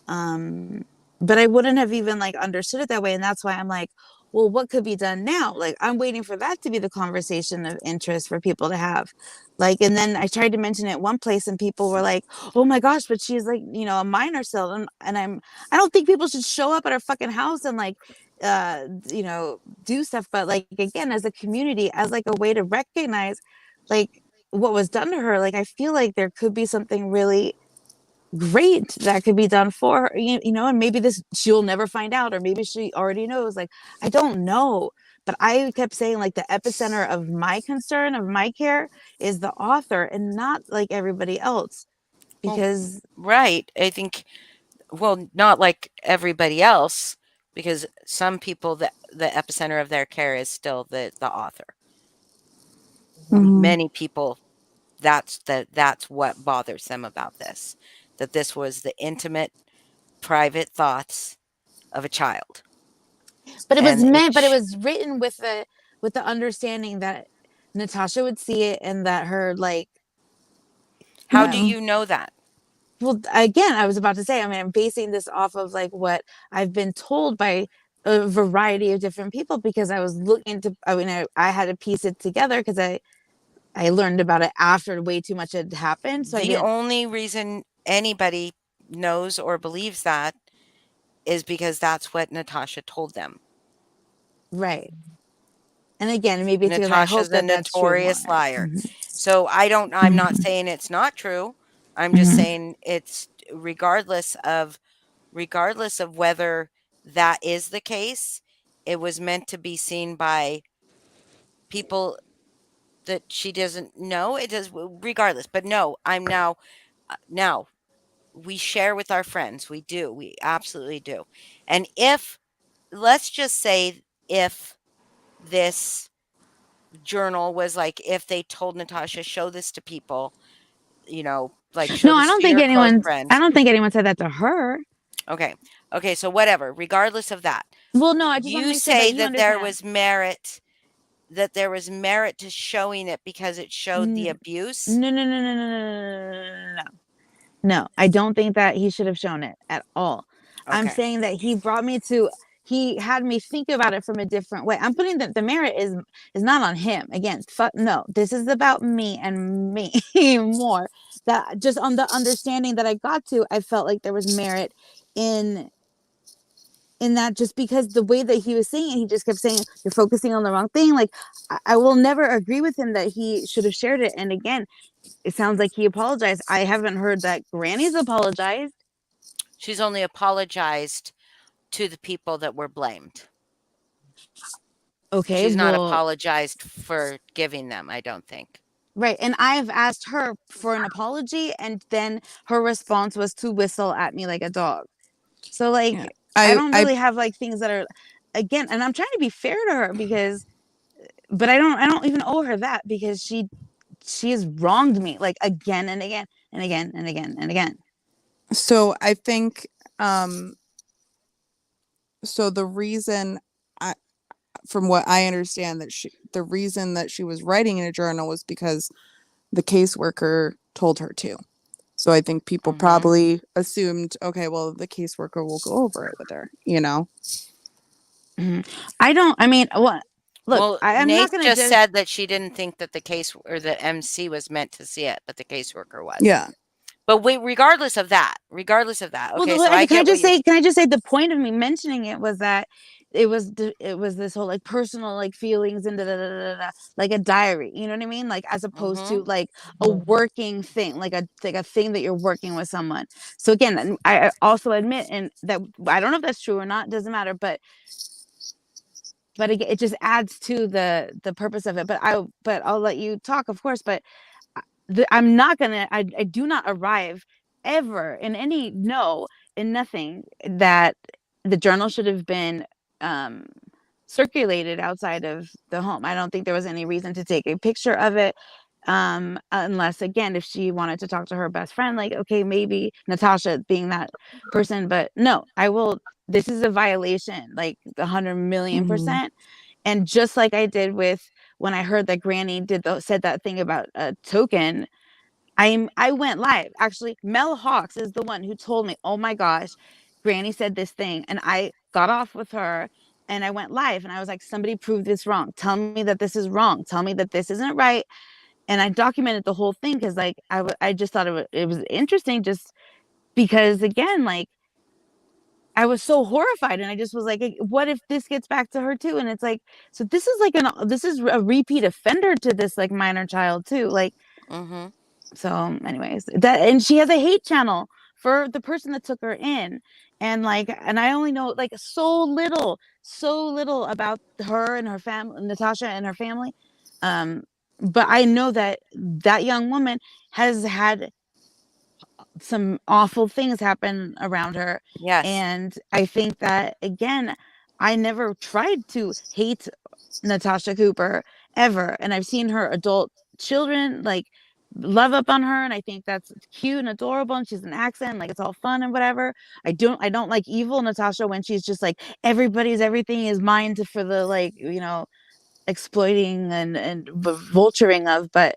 but I wouldn't have even like understood it that way. And that's why I'm like, well, what could be done now? Like, I'm waiting for that to be the conversation of interest for people to have. Like, and then I tried to mention it one place, and people were like, oh my gosh, but she's like, a minor still. And I don't think people should show up at our fucking house and like, do stuff. But like, again, as a community, as like a way to recognize like what was done to her, like, I feel like there could be something really great that could be done for her, and maybe this she'll never find out, or maybe she already knows. Like, I don't know. But I kept saying like the epicenter of my concern, of my care, is the author, and not like everybody else. because Right. I think, well, not like everybody else, because some people, the epicenter of their care is still the author. Mhm. Many people, that's what bothers them about this, that this was the intimate, private thoughts of a child. but it was And meant, but it was written with the understanding that Natasha would see it and that her like how do Yeah. you know that? well again I was about to say, I mean, I'm basing this off of like what I've been told by a variety of different people, because I was looking to, I mean, I had to piece it together because I learned about it after way too much had happened, so I The didn't. only reason anybody knows or believes that is because that's what Natasha told them. Right. And again, maybe it's because I hope Natasha's a that that's true more. notorious liar. Mhm. So I'm not saying it's not true. I'm just Mhm. saying it's regardless of whether that is the case, it was meant to be seen by people that she doesn't know. It does regardless. But no, I'm now we share with our friends. We do. We absolutely do. And if let's just say if this journal was like if they told Natasha, show this to people, like show No, I this don't to think your close anyone. I friends. don't think anyone said that to her. Okay. Okay, so whatever, regardless of that. Well, no, I just want to You make sure that say you that there understand. was merit to showing it because it showed the abuse. No, no, no, no, no, no, no, no. No, I don't think that he should have shown it at all. I'm Okay. saying that he had me think about it from a different way. I'm putting that the merit is not on him. Again, fuck no. This is about me and me more. That just on the understanding that I got to, I felt like there was merit in that, just because the way that he was saying it, he just kept saying, you're focusing on the wrong thing. Like, I will never agree with him that he should have shared it. And again, it sounds like he apologized. I haven't heard that Granny's apologized. She's only apologized to the people that were blamed. Okay, She's not well, apologized for giving them, I don't think. right. And I've asked her for an apology, and then her response was to whistle at me like a dog. So, like, Yeah. I I don't I really have like things that are, again, and I'm trying to be fair to her because, but I don't even owe her that, because she has wronged me like again and again and again and again and again. so I think so the reason I from what I understand that the reason that she was writing in a journal was because the caseworker told her to. So I think people probably assumed, okay, well, the caseworker will go over it with her, I mean, what? Look, Well, I'm Nate not going to just judge. said that she didn't think that the case or the MC was meant to see it, but the caseworker was. Yeah. But regardless of that, okay, so I can I get just say? Can I just say the point of me mentioning it was that it was this whole like personal like feelings and like a diary. You know what I mean? Like, as opposed to like a working thing, like a thing that you're working with someone. So again, I also admit, and that I don't know if that's true or not. Doesn't matter, but again, it just adds to the purpose of it. But I'll let you talk, of course. But I'm not gonna. I do not arrive ever in any in nothing that the journal should have been circulated outside of the home. I don't think there was any reason to take a picture of it, unless, again, if she wanted to talk to her best friend, like, okay, maybe Natasha being that person. But no, I will. This is a violation, like 100,000,000%. And just like I did with when I heard that Granny said that thing about a token, I went live. Actually, Mel Hawks is the one who told me, oh my gosh, Granny said this thing. And I got off with her and I went live and I was like, somebody prove this wrong. Tell me that this is wrong. Tell me that this isn't right. And I documented the whole thing because, like, I just thought it was interesting, just because, again, like, I was so horrified, and I just was like, what if this gets back to her too? And it's like, so this is like this is a repeat offender to this like minor child too. Like, so anyways, and she has a hate channel for the person that took her in. And I only know like so little about her and her family, Natasha and her family. But I know that young woman has had some awful things happen around her. Yes. And I think that, again, I never tried to hate Natasha Cooper ever. And I've seen her adult children like love up on her, and I think that's cute and adorable, and she's an accent, like it's all fun and whatever. I don't like evil Natasha when she's just like everything is mine for the, like, exploiting and vulturing of. But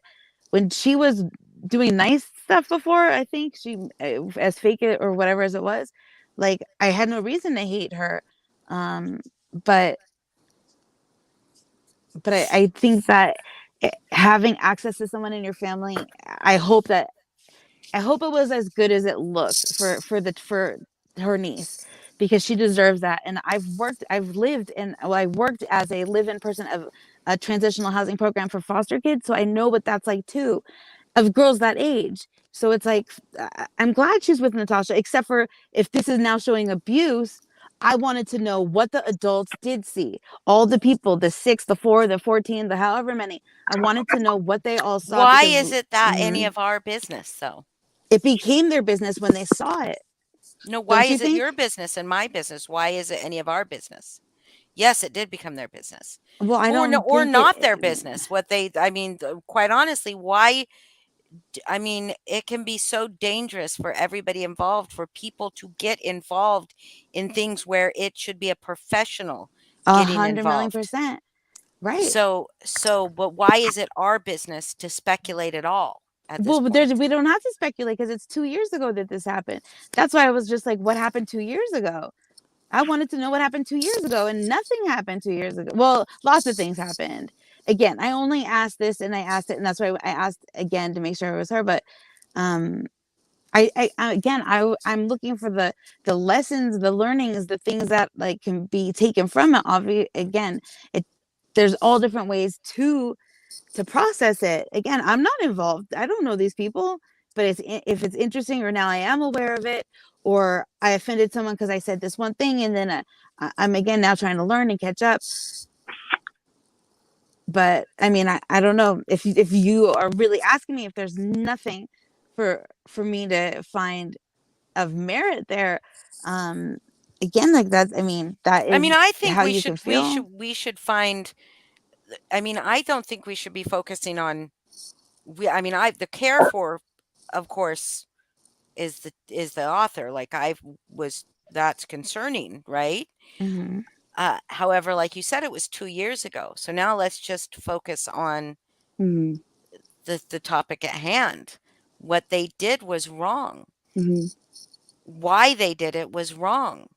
when she was doing nice stuff before, I think she, as fake it or whatever as it was, like, I had no reason to hate her. But I think that having access to someone in your family, I hope it was as good as it looked for her niece, because she deserves that. And I worked as a live-in person of a transitional housing program for foster kids, so I know what that's like too, of girls that age. So it's like, I'm glad she's with Natasha, except for if this is now showing abuse. I wanted to know what the adults did see. All the people, the 6, the 4, the 14, the however many. I wanted to know what they all saw. Why Because is it that any of our business, though? it became their business when they saw it. No, why Don't you is it think? your business and my business? Why is it any of our business? Yes, it did become their business. Well, I Or no, don't or think not their business. Quite honestly, why? I mean, it can be so dangerous for everybody involved, for people to get involved in things where it should be a professional getting 100,000,000%. Right. But why is it our business to speculate at all at this Well, but point? we don't have to speculate because it's 2 years ago that this happened. That's why I was just like, what happened 2 years ago? I wanted to know what happened 2 years ago, and nothing happened 2 years ago. Well, lots of things happened. Again, I only asked this and I asked it, and that's why I asked again to make sure it was her. But um I'm looking for the lessons, the learnings, the things that like can be taken from it. Obviously, again, there's all different ways to process it. Again, I'm not involved. I don't know these people, but if it's interesting, or now I am aware of it, or I offended someone because I said this one thing, and then I'm again now trying to learn and catch up. But I mean, I don't know if you are really asking me if there's nothing for me to find of merit there. Again, like that. I mean, that I is mean, I think how you can feel. we should find. I mean, I don't think we should be focusing on. The care for, of course, is the author. Like that's concerning, right? Hmm. However, like you said, it was 2 years ago. So now let's just focus on Mhm. the topic at hand. What they did was wrong. Mhm. Why they did it was wrong.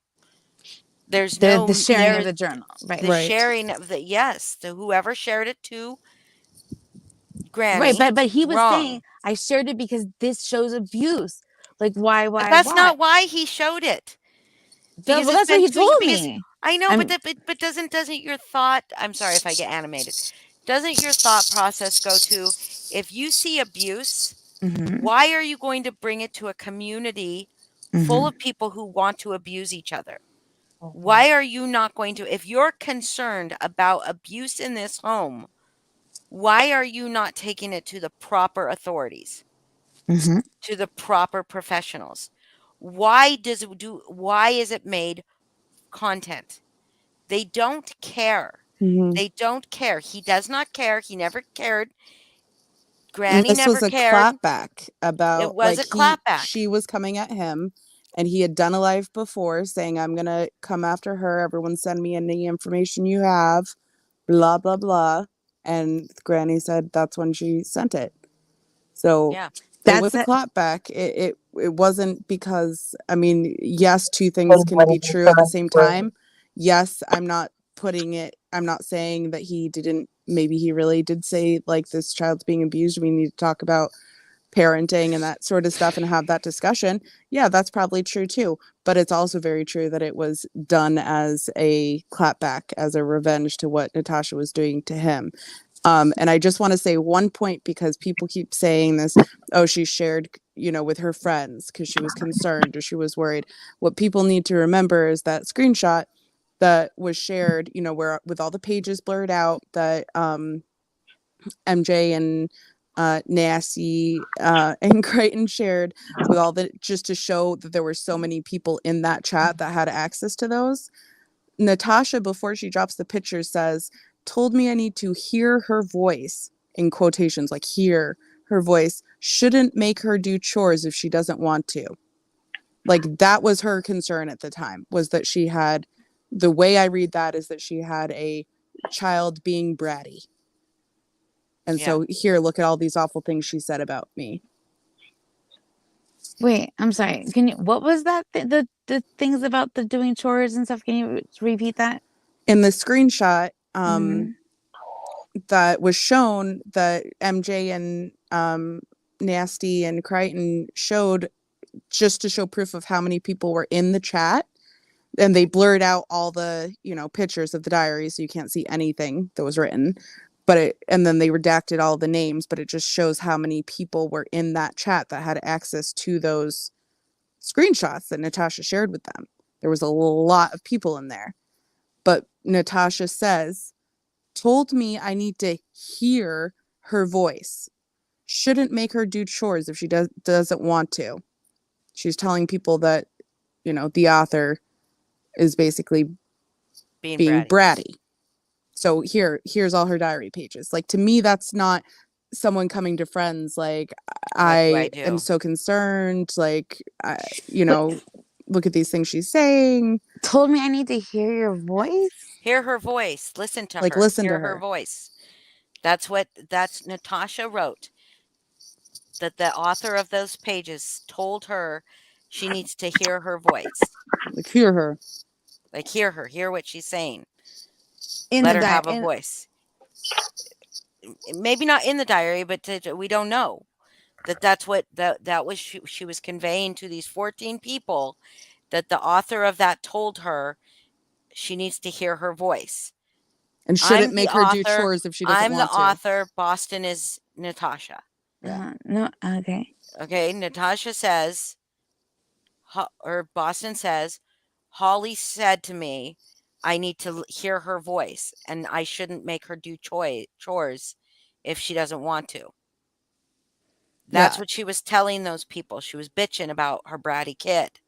There's The no sharing of there the journal, right? the Right. sharing of the yes, the whoever shared it to Right, Granny, but he was saying, wrong. I shared it because this shows abuse. Like, But that's why? not why he showed it. Well, Because it's that's what been he 2 told because me. I know, I'm. but doesn't your thought, I'm sorry if I get animated. Doesn't your thought process go to, if you see abuse, Mhm, why are you going to bring it to a community full mhm, of people who want to abuse each other? Mhm. Why are you not going to, if you're concerned about abuse in this home, why are you not taking it to the proper authorities, mhm, to the proper professionals? Why is it made content? They don't care. Mhm. They don't care. He does not care. He never cared. And Granny this never was a cared. clapback It about, was like, a clapback. she was coming at him, and he had done a live before saying, I'm gonna come after her. Everyone send me any information you have, blah blah blah. And Granny said that's when she sent it. So Yeah. it was That's a it. clapback. It wasn't because, I mean, yes, two things can be true at the same time. Yes, I'm not saying that he didn't, maybe he really did say, like, this child's being abused. We need to talk about parenting and that sort of stuff and have that discussion. Yeah, that's probably true too. But it's also very true that it was done as a clapback, as a revenge to what Natasha was doing to him. And I just want to say one point, because people keep saying this, oh, she shared, with her friends because she was concerned or she was worried. What people need to remember is that screenshot that was shared, where with all the pages blurred out, that MJ and Nasty and Crichton shared with all the, just to show that there were so many people in that chat that had access to those. Natasha, before she drops the picture, says, told me I need to hear her voice, in quotations, like hear her voice, shouldn't make her do chores if she doesn't want to. Like, that was her concern at the time, was that she had, the way I read that is that she had a child being bratty. And Yeah. so here, look at all these awful things she said about me. Wait, I'm sorry. Can you? What was that? The things about the doing chores and stuff. Can you repeat that? In the screenshot, Mhm. that was shown, that MJ and Nasty and Crichton showed, just to show proof of how many people were in the chat. And they blurred out all the, you know, pictures of the diary, so you can't see anything that was written. But and then they redacted all the names, but it just shows how many people were in that chat that had access to those screenshots that Natasha shared with them. There was a lot of people in there. But Natasha says, told me I need to hear her voice. Shouldn't make her do chores if she doesn't want to. She's telling people that, you know, the author is basically being bratty. So here's all her diary pages. Like, to me, that's not someone coming to friends like, I am so concerned, like, you know, look at these things she's saying. Told me I need to hear your voice. Hear her voice. Listen to Like, her. listen Hear to her. her voice. That's Natasha wrote. That the author of those pages told her she needs to hear her voice. Like, hear her. Like, hear her. Hear what she's saying. In Let the her have a voice. Maybe not in the diary, but we don't know. That's what that was. She was conveying to these 14 people that the author of that told her she needs to hear her voice. And shouldn't make her do chores if she doesn't want to. I'm the author. Boston is Natasha. Yeah. No. Okay. Okay. Natasha says, or Boston says, Holly said to me, I need to hear her voice, and I shouldn't make her do chores if she doesn't want to. That's what she was telling those people. She was bitching about her bratty kid.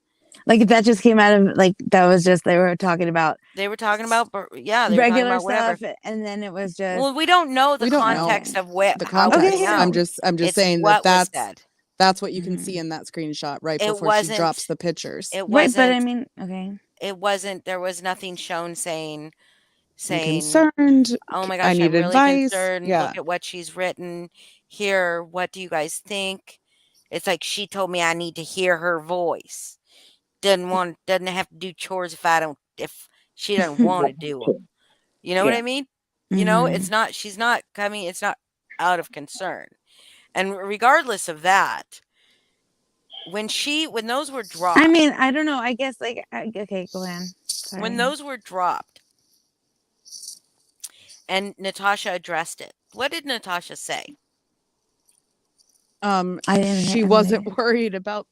Like, that just came out of, like, that was just, they were talking about. They were talking about, yeah, they were regular talking about whatever stuff, and then it was just. Well, we don't know the context of how it came out. I'm just saying what that was said. That's what you can see in that screenshot right before she drops the pictures. It wasn't. Right, but I mean, okay. It wasn't. There was nothing shown saying, I'm concerned. oh my I gosh, need I'm really advice. concerned. Yeah. Look at what she's written here. What do you guys think? It's like, she told me I need to hear her voice. Doesn't have to do chores if she doesn't want to do them. You know what I mean? You know, it's not, she's not coming, it's not out of concern. And regardless of that, when those were dropped. I mean, I don't know. I guess, like, okay, go ahead. Sorry. When those were dropped and Natasha addressed it, what did Natasha say? She wasn't worried about,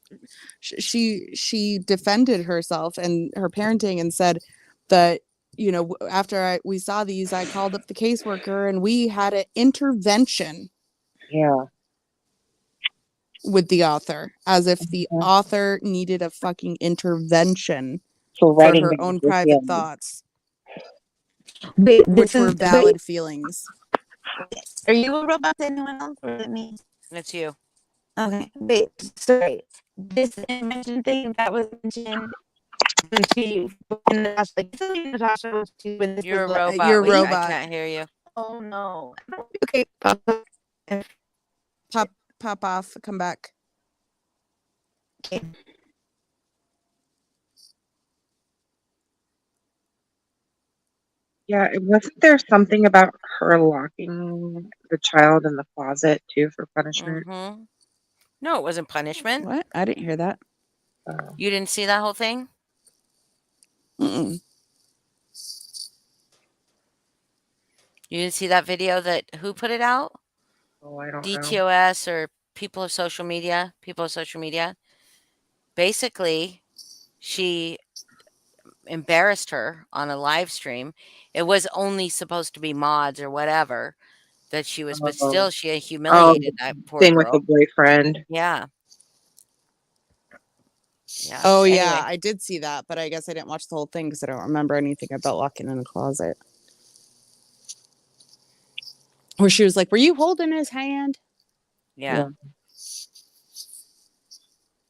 she defended herself and her parenting and said that, you know, after we saw these, I called up the caseworker and we had an intervention. Yeah. With the author, as if the author needed a fucking intervention for her own private thoughts, which were valid feelings. Are you a robot to anyone else, or is it me? It's you. Okay, wait, sorry. This invention thing that was mentioned when Natasha was You're a robot. You're a robot. I can't hear you. Oh no. Okay. Pop off. Come back. Okay. Yeah, wasn't there something about her locking the child in the closet too for punishment? Mm-hmm. No, it wasn't punishment. What? I didn't hear that. You didn't see that whole thing? Mm-mm. You didn't see that video who put it out? Oh, I don't know. DTOS or people of social media. Basically, she embarrassed her on a live stream. It was only supposed to be mods or whatever, that she was, but Oh, still she oh, humiliated that poor thing with the girl. boyfriend. Yeah. Yeah. Oh yeah, Anyway, I did see that, but I guess I didn't watch the whole thing because I don't remember anything about locking in the closet. Where she was like, "Were you holding his hand?" yeah.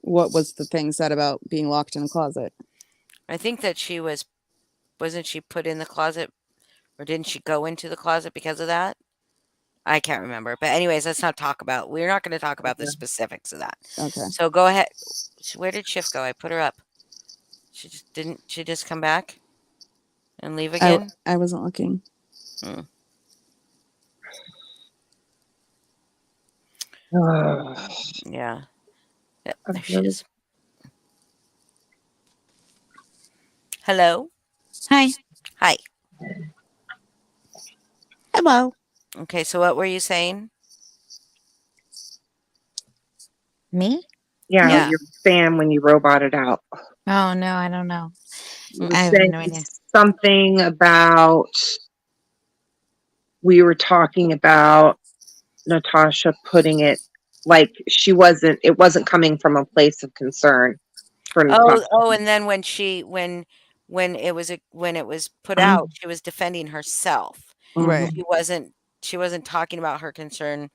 What was the thing said about being locked in a closet? I think that wasn't she put in the closet, or didn't she go into the closet because of that? I can't remember. But anyways, we're not going to talk about the Okay. specifics of that. Okay. So go ahead. Where did Shift go? I put her up. She just come back and leave again? I wasn't looking. Hmm. Yeah. Yep, there she is. Hello? Hi. Hi. Hello. Okay, so what were you saying? Me? Yeah, Yeah. you're Sam when you roboted out. Oh no, I don't know. You Mm. were I have saying no idea. something about we were talking about Natasha putting it like it wasn't coming from a place of concern for Natasha. And then when when it was put out, she was defending herself. Right. She wasn't talking about her concern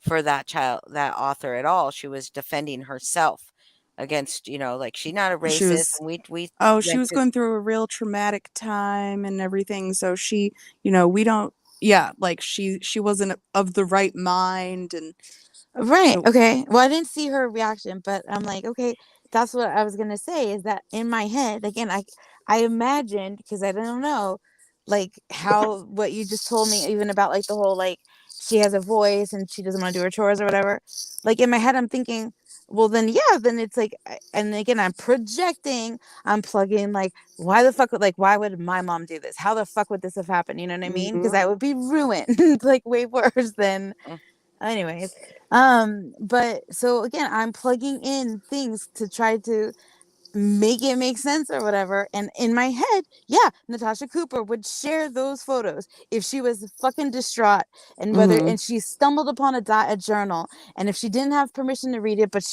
for that author at all. She was defending herself against, like she's not a She racist, was. and we Oh, she went was to going through a real traumatic time and everything. So she, we don't. Yeah, like she wasn't of the right mind, and Right. so. Okay. Well, I didn't see her reaction, but I'm like, okay, that's what I was gonna say. Is that in my head again? I imagined because I don't know, like how what you just told me, even about like the whole like she has a voice and she doesn't want to do her chores or whatever. Like in my head, I'm thinking, well, then yeah, then it's like, and again, I'm projecting, I'm plugging like, why the fuck would like why would my mom do this? How the fuck would this have happened? You know what I mean? Because Mhm. I would be ruined, like way worse than. Mm. Anyways, but so again, I'm plugging in things to try to make it make sense or whatever. And in my head, yeah, Natasha Cooper would share those photos if she was fucking distraught and Mhm. and she stumbled upon a journal, and if she didn't have permission to read it, but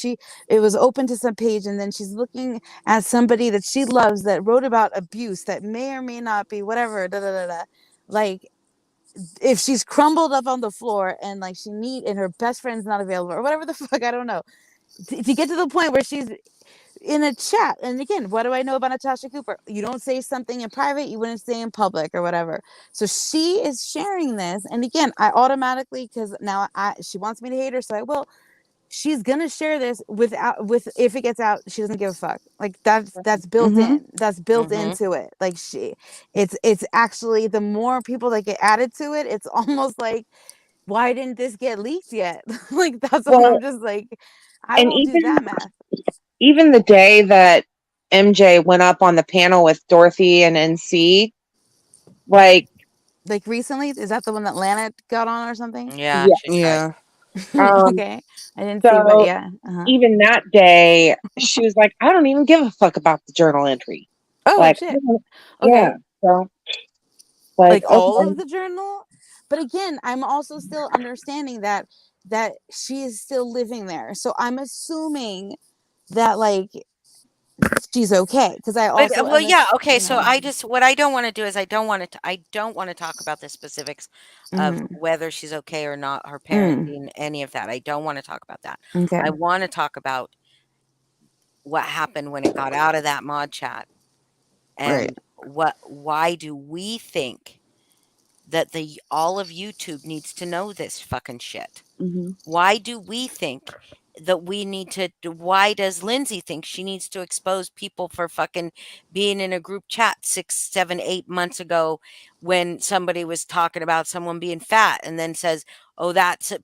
it was open to some page, and then she's looking at somebody that she loves that wrote about abuse that may or may not be whatever, da da da da. Like if she's crumbled up on the floor and like and her best friend's not available or whatever the fuck, I don't know, to get to the point where she's in a chat. And again, what do I know about Natasha Cooper? You don't say something in private, you wouldn't say in public or whatever. So she is sharing this, and again, I automatically, because now she wants me to hate her, so I will. She's gonna share this if it gets out, she doesn't give a fuck. Like that's built Mhm. in. That's built Mhm. into it. Like it's actually the more people that get added to it, it's almost like, why didn't this get leaked yet? Like that's what Well, I'm just like, I and will do that math. even the day that MJ went up on the panel with Dorothy and NC, like Like recently, is that the one that Lana got on or something? Yeah, yeah, she tried. Yeah. um, Okay, I didn't see, but so yeah. even that day, she was like, I don't even give a fuck about the journal entry. Oh Like, shit. yeah, Okay. so like, Like all okay, of the journal, but again, I'm also still understanding that she is still living there, so I'm assuming that like she's okay, because I But also well, am yeah, okay. you So know. what I don't want to do is I don't want to talk about the specifics of Mm, whether she's okay or not, her mm, parenting, any of that. I don't want to talk about that. okay. I want to talk about what happened when it got out of that mod chat, Right. and why do we think that the all of YouTube needs to know this fucking shit? Mhm. Why do we think that why does Lindsay think she needs to expose people for fucking being in a group chat 6, 7, 8 months ago when somebody was talking about someone being fat and then says, oh,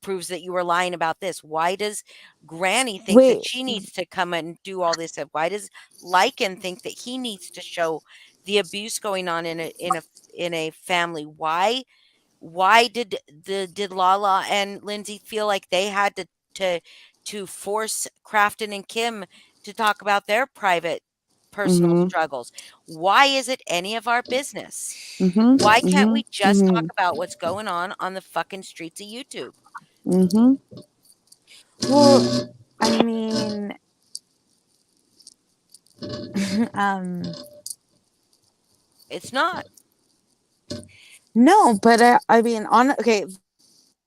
proves that you were lying about this? Why does Granny think that Wait, she needs to come and do all this stuff? Why does Lycan think that he needs to show the abuse going on in a family? Why did Lala and Lindsay feel like they had to force Crafton and Kim to talk about their private personal Mhm. struggles. Why is it any of our business? Mhm. Why can't we Mhm. just talk Mhm. about what's going on the fucking streets of YouTube? Mhm. Well, I mean, um, It's not. no, but I mean, okay,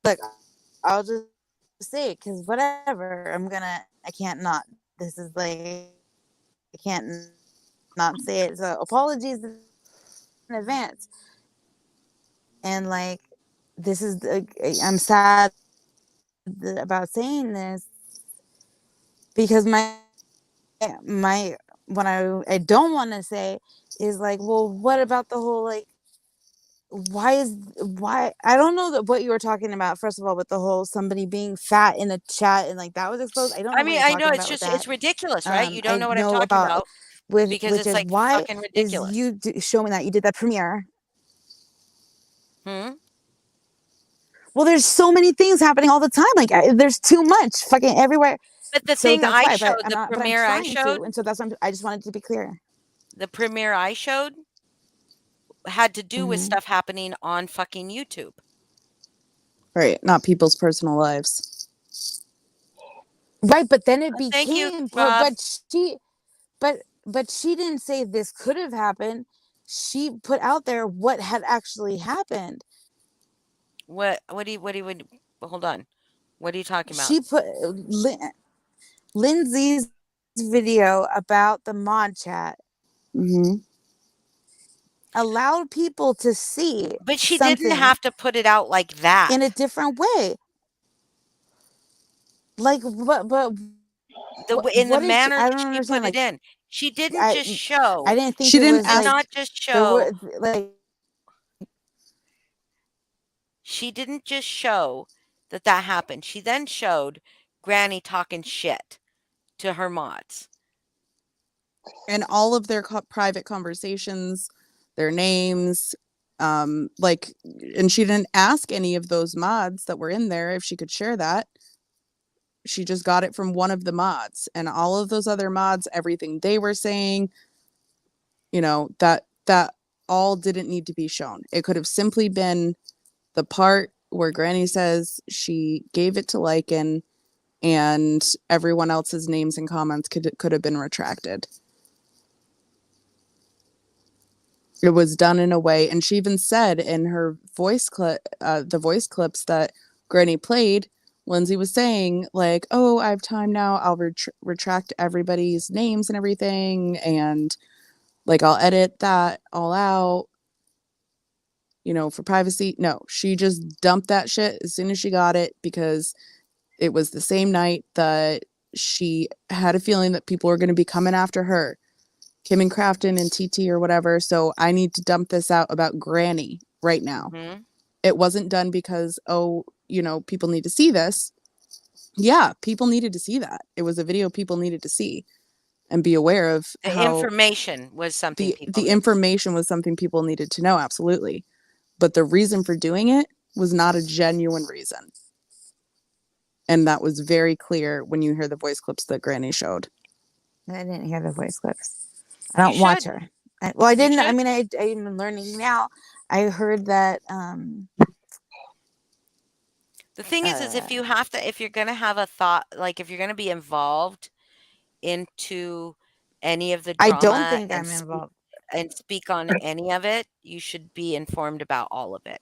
look, I'll just say it because whatever, I can't not. This is like, I can't not say it. So apologies in advance. And like, this is, I'm sad about saying this because what I don't want to say is like, well, what about the whole like, why I don't know what you were talking about, first of all, with the whole somebody being fat in a chat and like that was exposed. I don't know I what mean, you're I know talking it's about with just that. it's ridiculous, right? You don't I know what I'm know talking about about because which it's is like why fucking is ridiculous. you showing that you did that premiere. Hmm? Well, there's so many things happening all the time. Like there's too much fucking everywhere. But the So thing that's I why. But showed, I'm the not. But I'm premiere I trying showed, to, and so that's why I just wanted to be clear. the premiere I showed had to do with Mhm. stuff happening on fucking YouTube. Right, not people's personal lives. Right, but then it Thank you, became. Rob. But she didn't say this could have happened. She put out there what had actually happened. What do you hold on. What are you talking about? She put Lindsay's video about the mod chat Mhm. allowed people to see But she didn't something have to put it out like that. in a different way. Like, but In the what did she? manner I that don't she understand. put it Like, in. She didn't I just show. I didn't think She it didn't was She did ask. like not just there were show. like. She didn't just show that happened. She then showed Granny talking shit to her mods. And all of their private conversations, their names, like, and she didn't ask any of those mods that were in there if she could share that. She just got it from one of the mods, and all of those other mods, everything they were saying, that all didn't need to be shown. It could have simply been the part where Granny says she gave it to Lycan, and everyone else's names and comments could have been retracted. It was done in a way, and she even said in her voice clip, the voice clips that Granny played, Lindsay was saying like, "Oh, I have time now. I'll retract everybody's names and everything, and like I'll edit that all out, for privacy." No, she just dumped that shit as soon as she got it because it was the same night that she had a feeling that people were going to be coming after her. Kim and Crafton and TT or whatever. So I need to dump this out about Granny right now. Mm-hmm. It wasn't done because, people need to see this. Yeah, people needed to see that. It was a video people needed to see and be aware of The how information was something people the needed. information was something people needed to know. Absolutely. But the reason for doing it was not a genuine reason. And that was very clear when you hear the voice clips that Granny showed. I didn't hear the voice clips. I don't You watch should. her. I You didn't. I should. mean, I'm learning now. I heard that. The thing is if if you're gonna have a thought, like if you're gonna be involved into any of the I don't drama think I'm involved. and speak on any of it, you should be informed about all of it,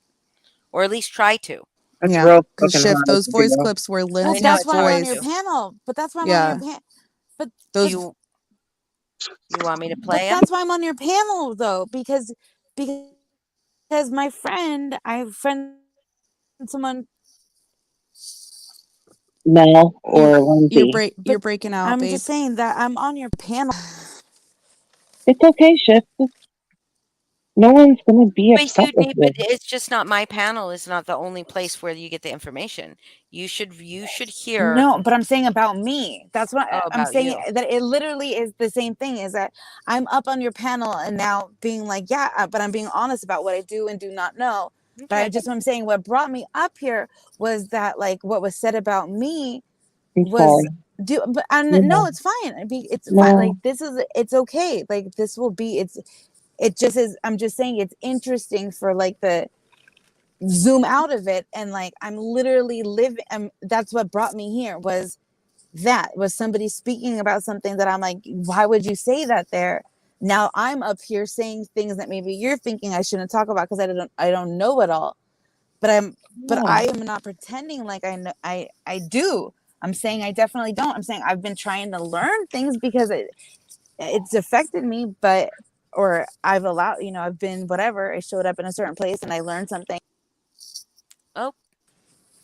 or at least try to. That's Yeah, real because fucking Shift, hard those to voice do. clips were I Lynn's know That's it's why I'm hard on your voice. to. panel. But that's why I'm on Yeah, your panel. But those. You want me to but play them? that's why I'm on your panel though, because my friend, I friend someone. Mel You're or Lindsay. you're breaking out, I'm babe. just saying that I'm on your panel. It's okay, Shift. No one's gonna be But upset with you. but it's just not my panel is not the only place where you get the information. You should hear No, but I'm saying about me. That's what I'm about saying. you. That it literally is the same thing. Is that I'm up on your panel and now being like, yeah, but I'm being honest about what I do and do not know. But Okay. I'm saying what brought me up here was that like what was said about me I'm was sorry. But Yeah. no, it's fine. It's fine. No. Like it's okay. Like this will be. It just is. I'm just saying it's interesting for like the zoom out of it, and like I'm literally living. That's what brought me here was somebody speaking about something that I'm like, why would you say that there? Now I'm up here saying things that maybe you're thinking I shouldn't talk about because I don't know it all. But I am not pretending like I know I do. I'm saying I definitely don't. I'm saying I've been trying to learn things because it's affected me, or I've allowed, I've been whatever. I showed up in a certain place and I learned something. Oh,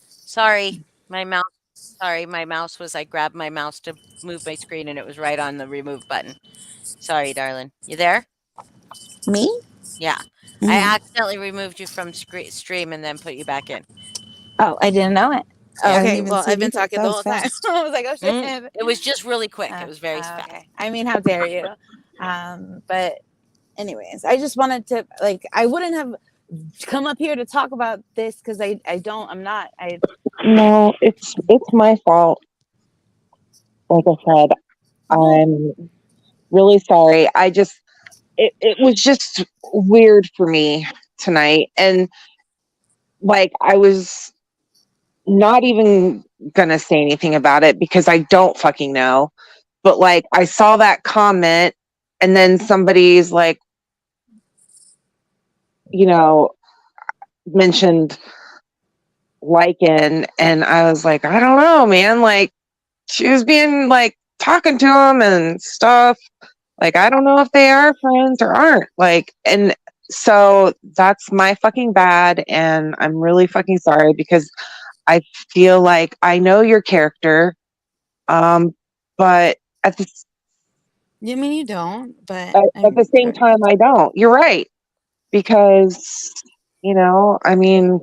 sorry. My mouse. Sorry, my mouse was. I grabbed my mouse to move my screen, and it was right on the remove button. Sorry, darling. You there? Me? Yeah. I accidentally removed you from stream and then put you back in. Oh, I didn't know it. Yeah. I didn't Okay, even well, see I've it been either. talking That the was whole time. fast. I was like, oh shit. It was just really quick. It was very fast. Okay. I mean, how dare you? But anyways, I just wanted to I wouldn't have come up here to talk about this because I'm not. No, it's my fault. Like I said, I'm really sorry. It was just weird for me tonight. And like, I was not even gonna say anything about it because I don't fucking know. But like, I saw that comment and then somebody's like, mentioned Lycan, and I was like, I don't know, man. Like, she was being like talking to him and stuff. Like, I don't know if they are friends or aren't. Like, and so that's my fucking bad. And I'm really fucking sorry because I feel like I know your character. But at the, You mean you don't, but at the same time, I don't. You're right. Because, I mean,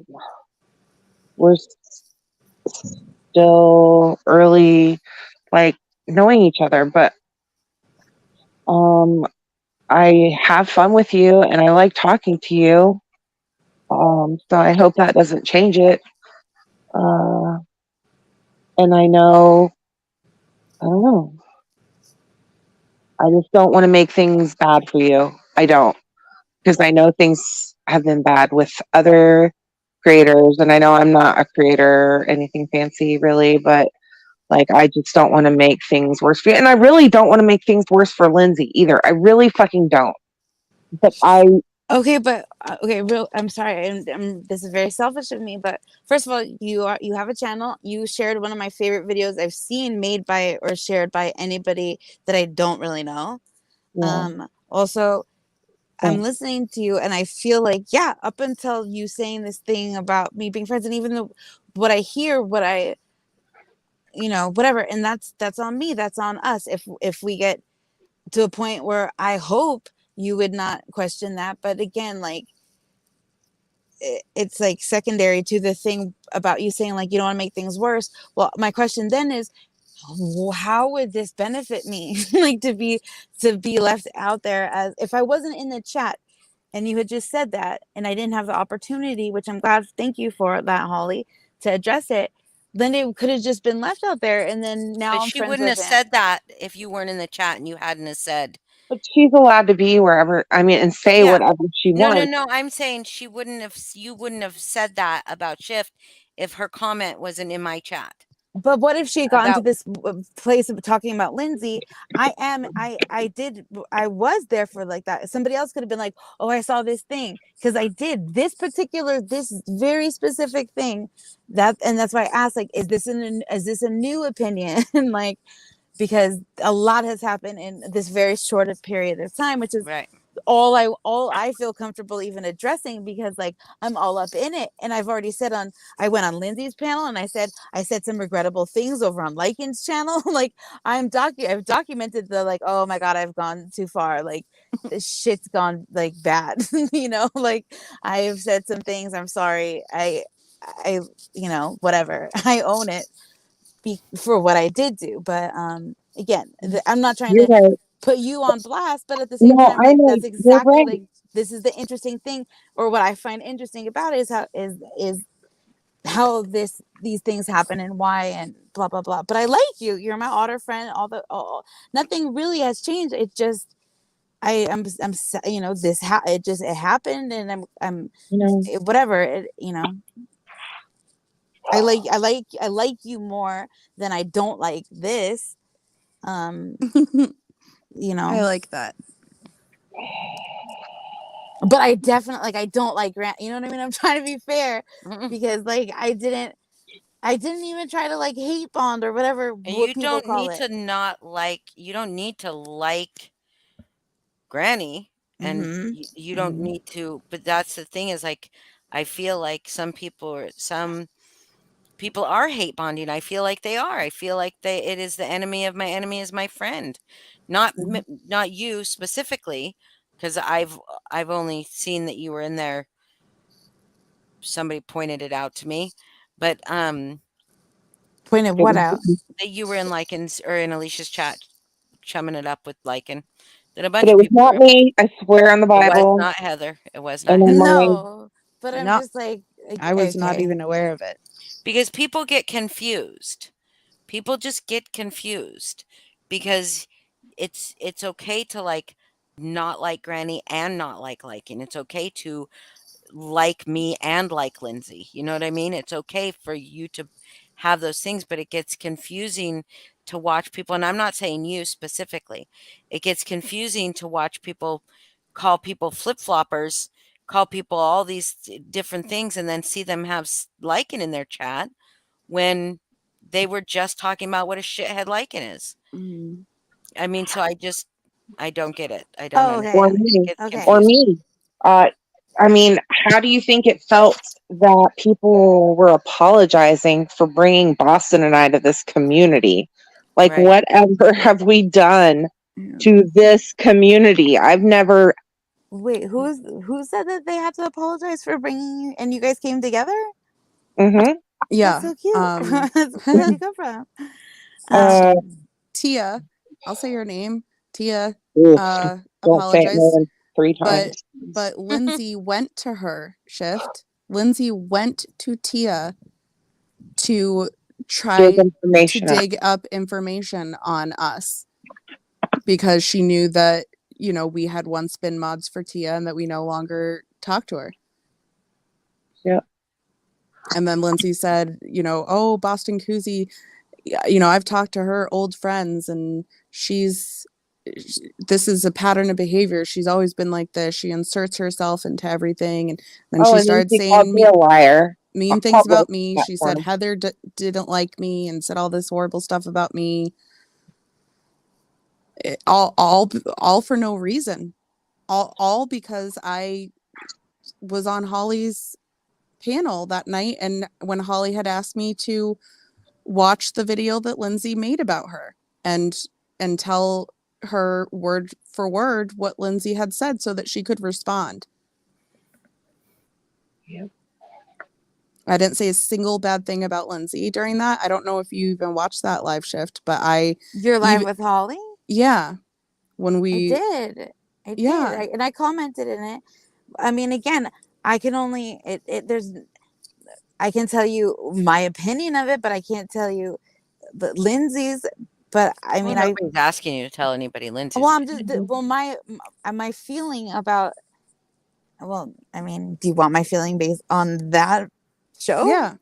we're still early, like, knowing each other. But I have fun with you and I like talking to you. So I hope that doesn't change it. And I know, I don't know. I just don't want to make things bad for you. I don't. Because I know things have been bad with other creators. And I know I'm not a creator or anything fancy really, but like, I just don't want to make things worse for you. And I really don't want to make things worse for Lindsay either. I really fucking don't. But okay, but I'm sorry. This is very selfish of me, but first of all, you have a channel. You shared one of my favorite videos I've seen made by or shared by anybody that I don't really know. yeah. Also, I'm listening to you and I feel like, yeah, up until you saying this thing about me being friends, and even though what I hear, whatever, and that's on me, that's on us. If we get to a point where I hope you would not question that, but again, like it's like secondary to the thing about you saying like you don't want to make things worse. Well, my question then is, how would this benefit me? Like to be left out there as if I wasn't in the chat and you had just said that and I didn't have the opportunity, which I'm glad, thank you for that, Holly, to address it. Then it could have just been left out there, and then now But I'm she friends wouldn't with have him. said that if you weren't in the chat and you hadn't have said. But she's allowed to be wherever, and say Yeah. whatever she wants. No. I'm saying you wouldn't have said that about Shift if her comment wasn't in my chat. But what if she had gotten to About this place of talking about Lindsay? I was there for like that. Somebody else could have been like, oh, I saw this thing because I did this very specific thing. And that's why I asked, like, is this a new opinion? Like, because a lot has happened in this very short period of time, which is right. all I feel comfortable even addressing, because like I'm all up in it. And I've already said I went on Lindsay's panel and I said some regrettable things over on Lycan's channel. Like I've documented the like, oh my God, I've gone too far. Like this shit's gone like bad. Like I've said some things. I'm sorry. I whatever. I own it for what I did do. But again, I'm not trying You're to right. put you on blast, but at the same No, time, I like know that's you're exactly right. like this is the interesting thing, or what I find interesting about it is how is how these things happen and why and blah blah blah. But I like you. You're my otter friend. Nothing really has changed. It just I'm you know it happened and I'm whatever you know. I like you more than I don't like this. You know. I like that. But I definitely I don't like Grant. You know what I mean? I'm trying to be fair because I didn't even try to hate bond or whatever And what you people don't call need it. to not like. You don't need to like Granny, and Mhm. you don't need to. But that's the thing is I feel like some people are hate bonding. I feel like they are. I feel like it is the enemy of my enemy is my friend, not not you specifically, because I've only seen that you were in there. Somebody pointed it out to me, but Pointed what out? that you were in Lycan's or in Alicia's chat, chumming it up with Lycan. That a But bunch it of was people not were. me. I swear on the It was Bible. not Heather. It was not And Heather. in my No, but I'm No. just I was not okay. even aware of it. Because people get confused. People just get confused because it's okay to not like Granny and not like liking. It's okay to like me and like Lindsay. You know what I mean? It's okay for you to have those things, but it gets confusing to watch people. And I'm not saying you specifically. It gets confusing to watch people call people flip floppers, call people all these different things, and then see them have liking in their chat when they were just talking about what a shithead liking is. Mm. I mean, so I don't get it. I don't Oh, understand. okay. It gets Okay. or confusing. me. I mean, how do you think it felt that people were apologizing for bringing Boston and I to this community? Like, Right. whatever have we done Yeah. to this community? I've never. Wait, who said that they had to apologize for bringing you and you guys came together? Mm-hmm. Yeah. That's so cute. Where'd you come from? Uh, Tia, I'll say your name. Tia oof, don't say it more apologized, than 3 times. but Lindsay went to her shift. Lindsay went to Tia to try Give to information out. dig up information on us because she knew that, we had once been mods for Tia and that we no longer talk to her. Yep. And then Lindsay said, oh, Boston Koozie, I've talked to her old friends and this is a pattern of behavior. She's always been like this. She inserts herself into everything. And then she And started then she called saying me a liar. mean A things public about me. She said platform. Heather didn't like me and said all this horrible stuff about me. All for no reason. All because I was on Holly's panel that night, and when Holly had asked me to watch the video that Lindsay made about her and tell her word for word what Lindsay had said so that she could respond. Yep. I didn't say a single bad thing about Lindsay during that. I don't know if you even watched that live shift, but You're live with Holly? Yeah. When we I did. And I commented in it. I mean, again, I can only I can tell you my opinion of it, but I can't tell you Lindsay's. But I mean, nobody's asking you to tell anybody Lindsay's. Well, I'm just my feeling about. Well, I mean, do you want my feeling based on that show? Yeah.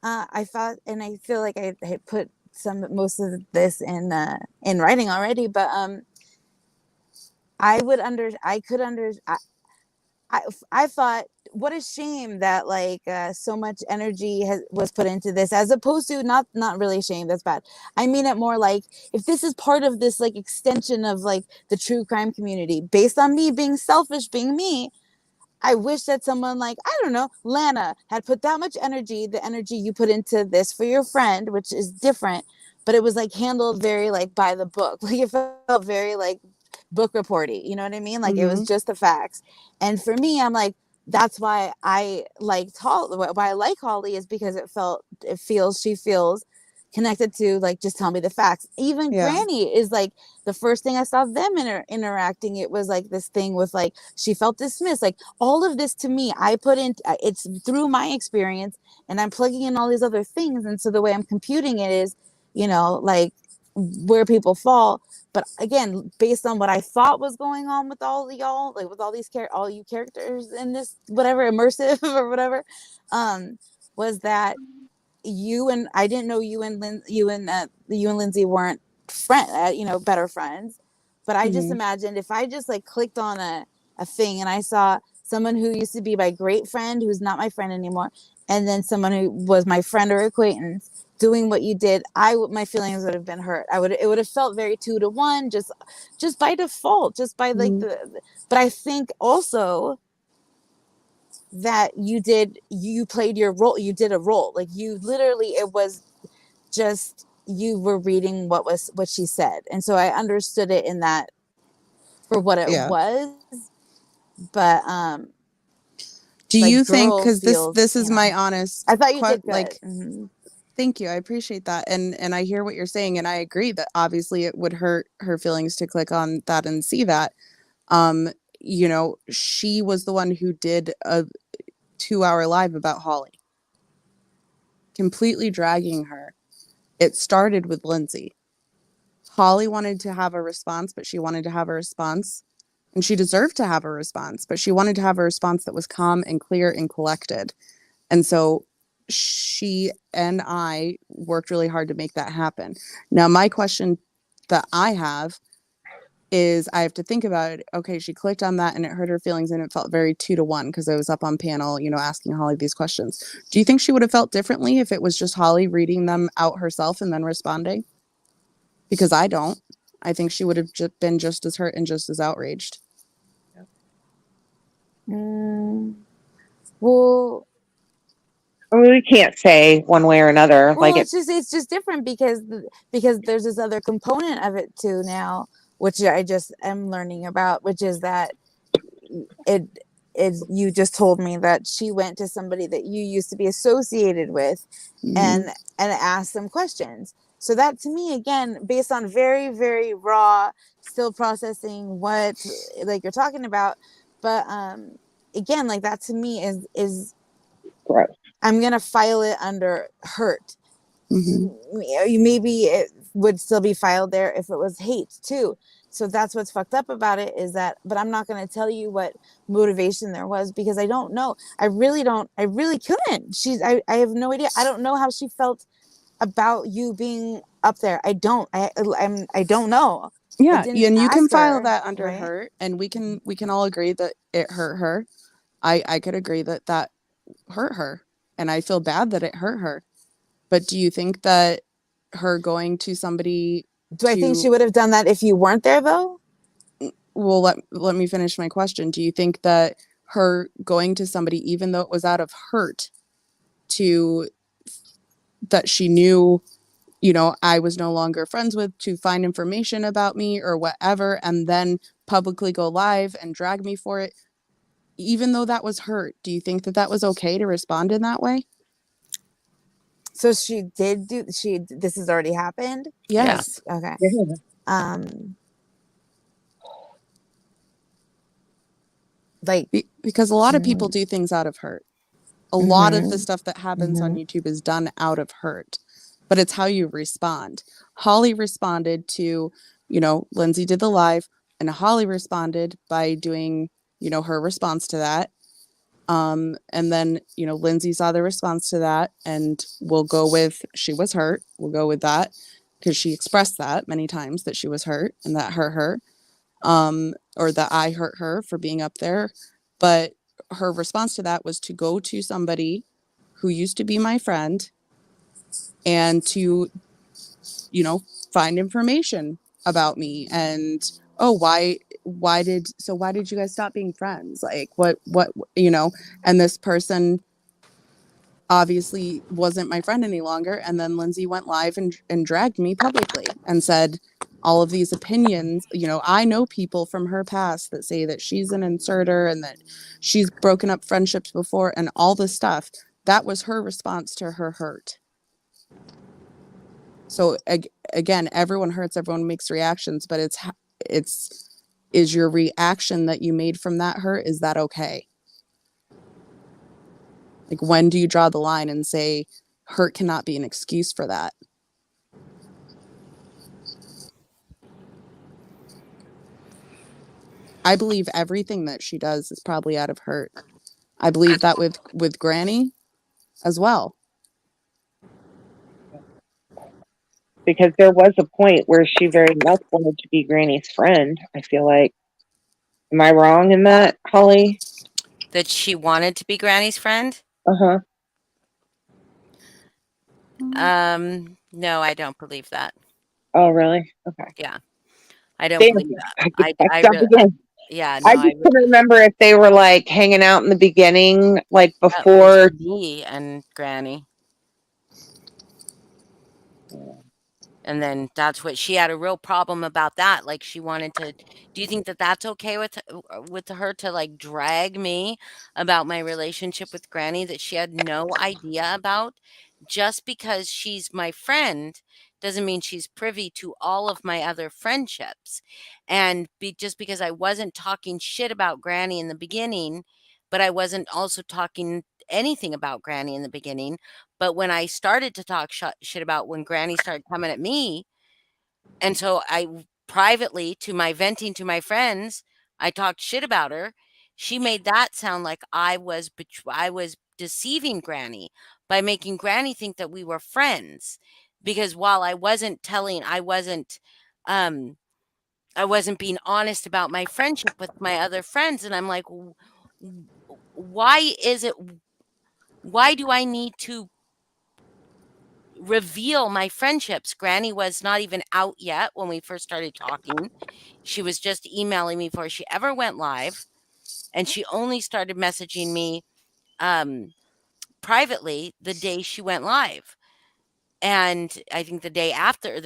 I thought, and I feel like I put most of this in writing already, but I thought, what a shame that so much energy was put into this, as opposed to not really shame. That's bad. I mean it more like, if this is part of this extension of the true crime community, based on me being selfish, being me, I wish that someone I don't know, Lana had put that much energy, the energy you put into this for your friend, which is different, but it was handled very by the book. It felt very book reporty. You know what I mean? It was just the facts. And for me, I'm that's why I liked Holly. Why I like Holly is because she feels connected to like, just tell me the facts. Even Yeah. Granny is like the first thing I saw them interacting. It was like this thing with like, she felt dismissed. Like all of this to me, I put in, it's through my experience, and I'm plugging in all these other things. And so the way I'm computing it is, you know, like where people fall. But again, based on what I thought was going on with all of y'all, like with all these all you characters in this, whatever, immersive or whatever, was that you and I didn't know you and Lindsay weren't better friends, but I just imagined if I just like clicked on a thing and I saw someone who used to be my great friend who's not my friend anymore, and then someone who was my friend or acquaintance doing what you did, my feelings would have been hurt. It would have felt very 2-to-1, just by default, just by like but I think also that you played your role, you did a role, like you literally, it was just, you were reading what she said, and so I understood it in that for what it was. But do like, you think, girl because feels, this is you know, my honest I thought you did good. like thank you, I appreciate that, and I hear what you're saying, and I agree that obviously it would hurt her feelings to click on that and see that. You know, she was the one who did a 2-hour live about Holly, completely dragging her. It started with Lindsay. Holly wanted to have a response, but she wanted to have a response, and she deserved to have a response, but she wanted to have a response that was calm and clear and collected. And so she and I worked really hard to make that happen. Now, my question that I have is, I have to think about it. Okay, she clicked on that and it hurt her feelings, and it felt very 2-to-1 because I was up on panel, you know, asking Holly these questions. Do you think she would have felt differently if it was just Holly reading them out herself and then responding? Because I don't. I think she would have been just as hurt and just as outraged. Well, We can't say one way or another. well, Like it's just different because there's this other component of it too now, which I just am learning about, which is that you just told me that she went to somebody that you used to be associated with and asked them questions. So that, to me, again, based on very, very raw, still processing what like you're talking about, but again, like that to me is gross. I'm gonna file it under hurt. Maybe it would still be filed there if it was hate too. So that's what's fucked up about it, is that, but I'm not going to tell you what motivation there was, because I don't know. I really couldn't. I have no idea. I don't know how she felt about you being up there. I don't know. Yeah, and you can file her, that under right? hurt, and we can all agree that it hurt her. I could agree that hurt her, and I feel bad that it hurt her. But do you think that her going to somebody, I think she would have done that if you weren't there, though? Well, let me finish my question. Do you think that her going to somebody, even though it was out of hurt, that she knew, you know, I was no longer friends with, to find information about me or whatever, and then publicly go live and drag me for it, even though that was hurt, do you think that was okay to respond in that way? So she did this has already happened? Yes. Yeah. Okay. Like, because a lot of people do things out of hurt. A lot of the stuff that happens on YouTube is done out of hurt, but it's how you respond. Holly responded to, you know, Lindsay did the live, and Holly responded by doing, you know, her response to that. And then, you know, Lindsay saw the response to that, and we'll go with, she was hurt. We'll go with that because she expressed that many times, that she was hurt and that hurt her, or that I hurt her for being up there. But her response to that was to go to somebody who used to be my friend and to, you know, find information about me. And, oh, why did you guys stop being friends? Like, what, you know, and this person obviously wasn't my friend any longer. And then Lindsay went live and dragged me publicly and said all of these opinions. You know, I know people from her past that say that she's an inserter and that she's broken up friendships before and all this stuff. That was her response to her hurt. So again, everyone hurts, everyone makes reactions, but is your reaction that you made from that hurt, is that okay? Like, when do you draw the line and say hurt cannot be an excuse for that? I believe everything that she does is probably out of hurt. I believe that with Granny as well. Because there was a point where she very much wanted to be Granny's friend, I feel like. Am I wrong in that, Holly? That she wanted to be Granny's friend? Uh-huh. No, I don't believe that. Oh, really? Okay. Yeah. I don't Damn, believe that. I get I fucked up really, again. yeah, I no, just couldn't remember if they were like hanging out in the beginning, like that was before. me and Granny. And then that's what she had a real problem about that. Like, she wanted to. Do you think that that's okay with her to like drag me about my relationship with Granny that she had no idea about? Just because she's my friend doesn't mean she's privy to all of my other friendships. And just because I wasn't talking shit about Granny in the beginning, but I wasn't also talking anything about Granny in the beginning. But when I started to talk shit about when Granny started coming at me, and so I privately, to my venting to my friends, I talked shit about her. She made that sound like I was deceiving Granny by making Granny think that we were friends. Because while um I wasn't being honest about my friendship with my other friends, and I'm like, why is it? Why do I need to reveal my friendships? Granny was not even out yet when we first started talking. She was just emailing me before she ever went live, and she only started messaging me privately the day she went live. And I think the day after,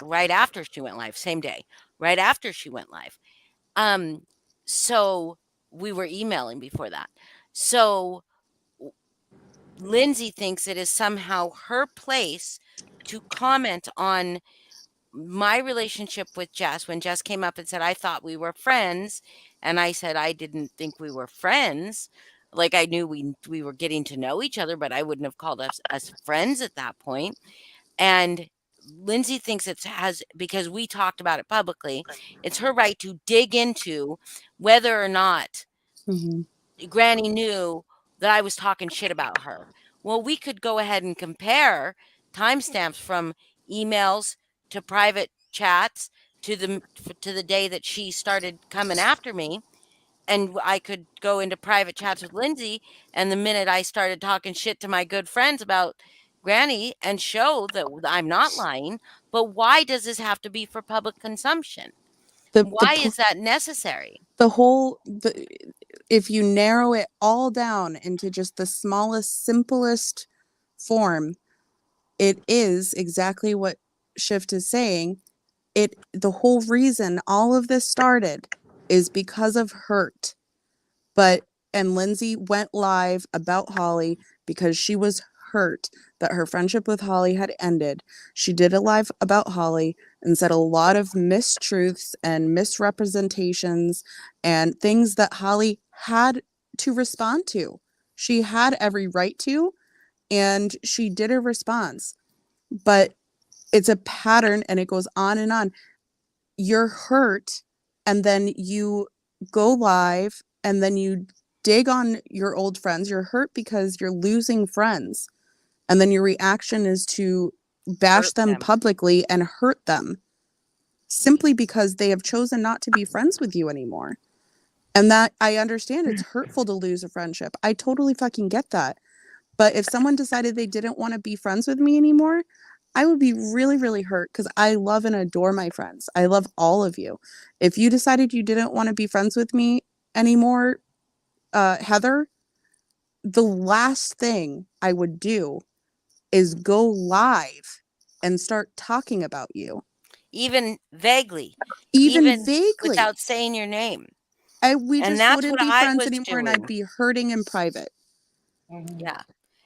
right after she went live, same day, right after she went live. So we were emailing before that. So Lindsay thinks it is somehow her place to comment on my relationship with Jess when Jess came up and said, I thought we were friends. And I said, I didn't think we were friends. Like, I knew we were getting to know each other, but I wouldn't have called us friends at that point. And Lindsay thinks because we talked about it publicly, it's her right to dig into whether or not Granny knew that I was talking shit about her. Well, we could go ahead and compare timestamps from emails to private chats to the day that she started coming after me. And I could go into private chats with Lindsay, and the minute I started talking shit to my good friends about Granny, and show that I'm not lying. But why does this have to be for public consumption? Why is that necessary? If you narrow it all down into just the smallest, simplest form, it is exactly what Shift is saying. The whole reason all of this started is because of hurt. And Lindsay went live about Holly because she was hurt that her friendship with Holly had ended. She did a live about Holly and said a lot of mistruths and misrepresentations and things that Holly had to respond to. She had every right to, and she did a response. But it's a pattern, and it goes on and on. You're hurt, and then you go live, and then you dig on your old friends. You're hurt because you're losing friends, and then your reaction is to bash them publicly and hurt them simply because they have chosen not to be friends with you anymore. And that, I understand it's hurtful to lose a friendship. I totally fucking get that. But if someone decided they didn't want to be friends with me anymore, I would be really, really hurt because I love and adore my friends. I love all of you. If you decided you didn't want to be friends with me anymore, Heather, the last thing I would do is go live and start talking about you. Even vaguely. Even vaguely. Without saying your name. We just wouldn't be friends anymore, and I'd be hurting in private. Yeah.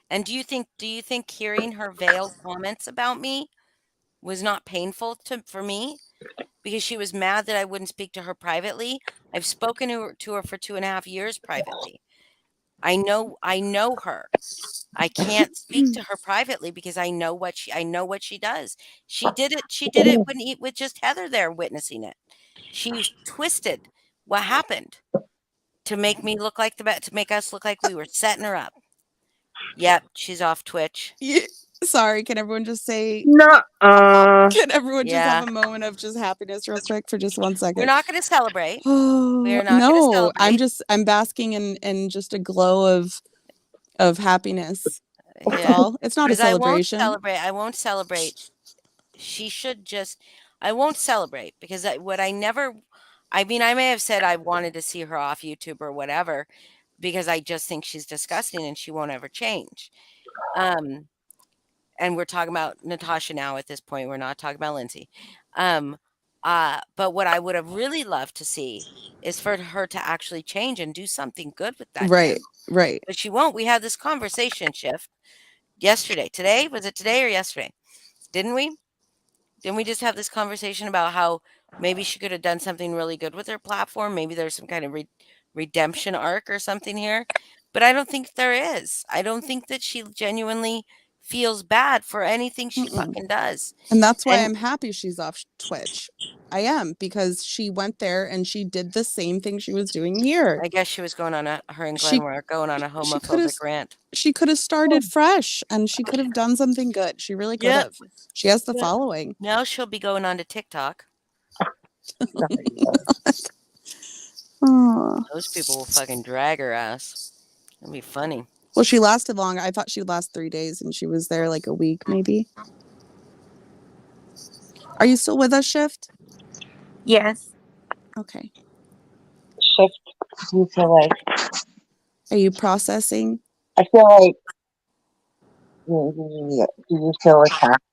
And do you think hearing her veiled comments about me was not painful for me because she was mad that I wouldn't speak to her privately. I've spoken to her for 2.5 years privately. I know her. I can't speak to her privately because I know what she does. She did it with just Heather there witnessing it. She twisted what happened to make me look like to make us look like we were setting her up. Yep, she's off Twitch. Sorry, can everyone just say No. can everyone just Yeah. have a moment of just happiness real quick for just 1 second? We're not going to celebrate. Oh, We're not gonna no, I'm celebrate. basking in just a glow of happiness. That's Yeah. all. It's not a Because I won't celebration. I won't celebrate. She should just. I won't celebrate because I mean, I may have said I wanted to see her off YouTube or whatever because I just think she's disgusting and she won't ever change. And we're talking about Natasha now at this point. We're not talking about Lindsay. But what I would have really loved to see is for her to actually change and do something good with that Right, channel. right. But she won't. We had this conversation shift yesterday. Today? Was it today or yesterday? Didn't we? Didn't we just have this conversation about how maybe she could have done something really good with her platform? Maybe there's some kind of redemption arc or something here. But I don't think there is. I don't think that she genuinely feels bad for anything she fucking does. And that's why And I'm happy she's off Twitch. I am, because she went there and she did the same thing she was doing here. I guess she was going on her and She Glenn were going on a she could have homophobic rant. she could have started fresh and she could have done something good. She really could Yep. have. She has the Yep. following. Now she'll be going on to TikTok. Oh. Those people will fucking drag her ass. It'll be funny. Well, she lasted long. I thought she'd last 3 days and she was there like a week maybe. Are you still with us, Shift? Yes. Okay. Shift. Do you feel like? Are you processing? I feel like. Do you feel attacked?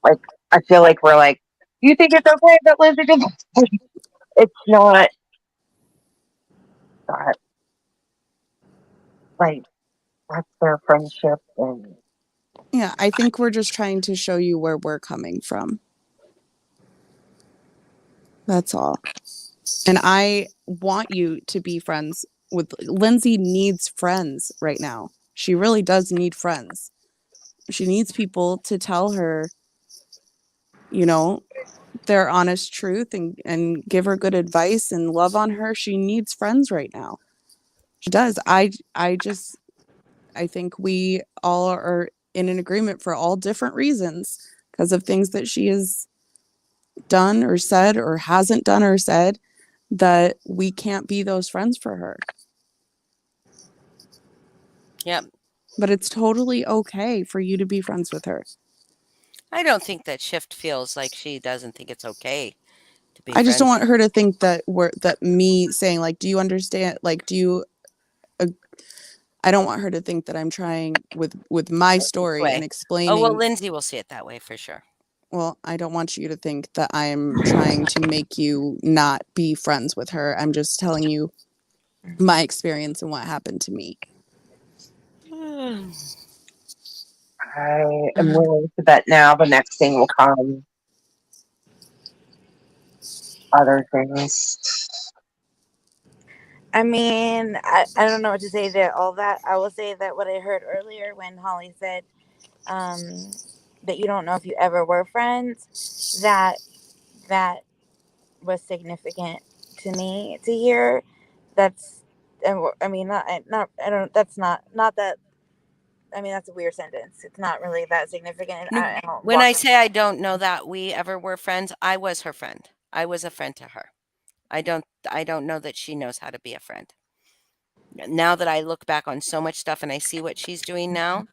Like, I feel like we're like. Do you think it's okay that Lindsay did? It's not. That. Like, that's their friendship and. Yeah, I think we're just trying to show you where we're coming from. That's all. And I want you to be friends with Lindsay. Needs friends right now. She really does need friends. She needs people to tell her, you know, their honest truth and give her good advice and love on her. She needs friends right now. She does. I think we all are in an agreement for all different reasons because of things that she has done or said or hasn't done or said, that we can't be those friends for her. Yep. But it's totally okay for you to be friends with her. I don't think that Shift feels like she doesn't think it's okay to be I just don't friends. want her to think that me saying like, do you understand? Like, I don't want her to think that I'm trying with my story and explaining. Oh, well, Lindsay will see it that way for sure. Well, I don't want you to think that I'm trying to make you not be friends with her. I'm just telling you my experience and what happened to me. I am willing to bet now the next thing will come. Other things. I mean, I don't know what to say to all that. I will say that what I heard earlier when Holly said that you don't know if you ever were friends, that was significant to me to hear. That's, I mean, I don't, that's not that, I mean, that's a weird sentence. It's not really that significant. When I say I don't know that we ever were friends, I was her friend. I was a friend to her. I don't know that she knows how to be a friend. Now that I look back on so much stuff and I see what she's doing now,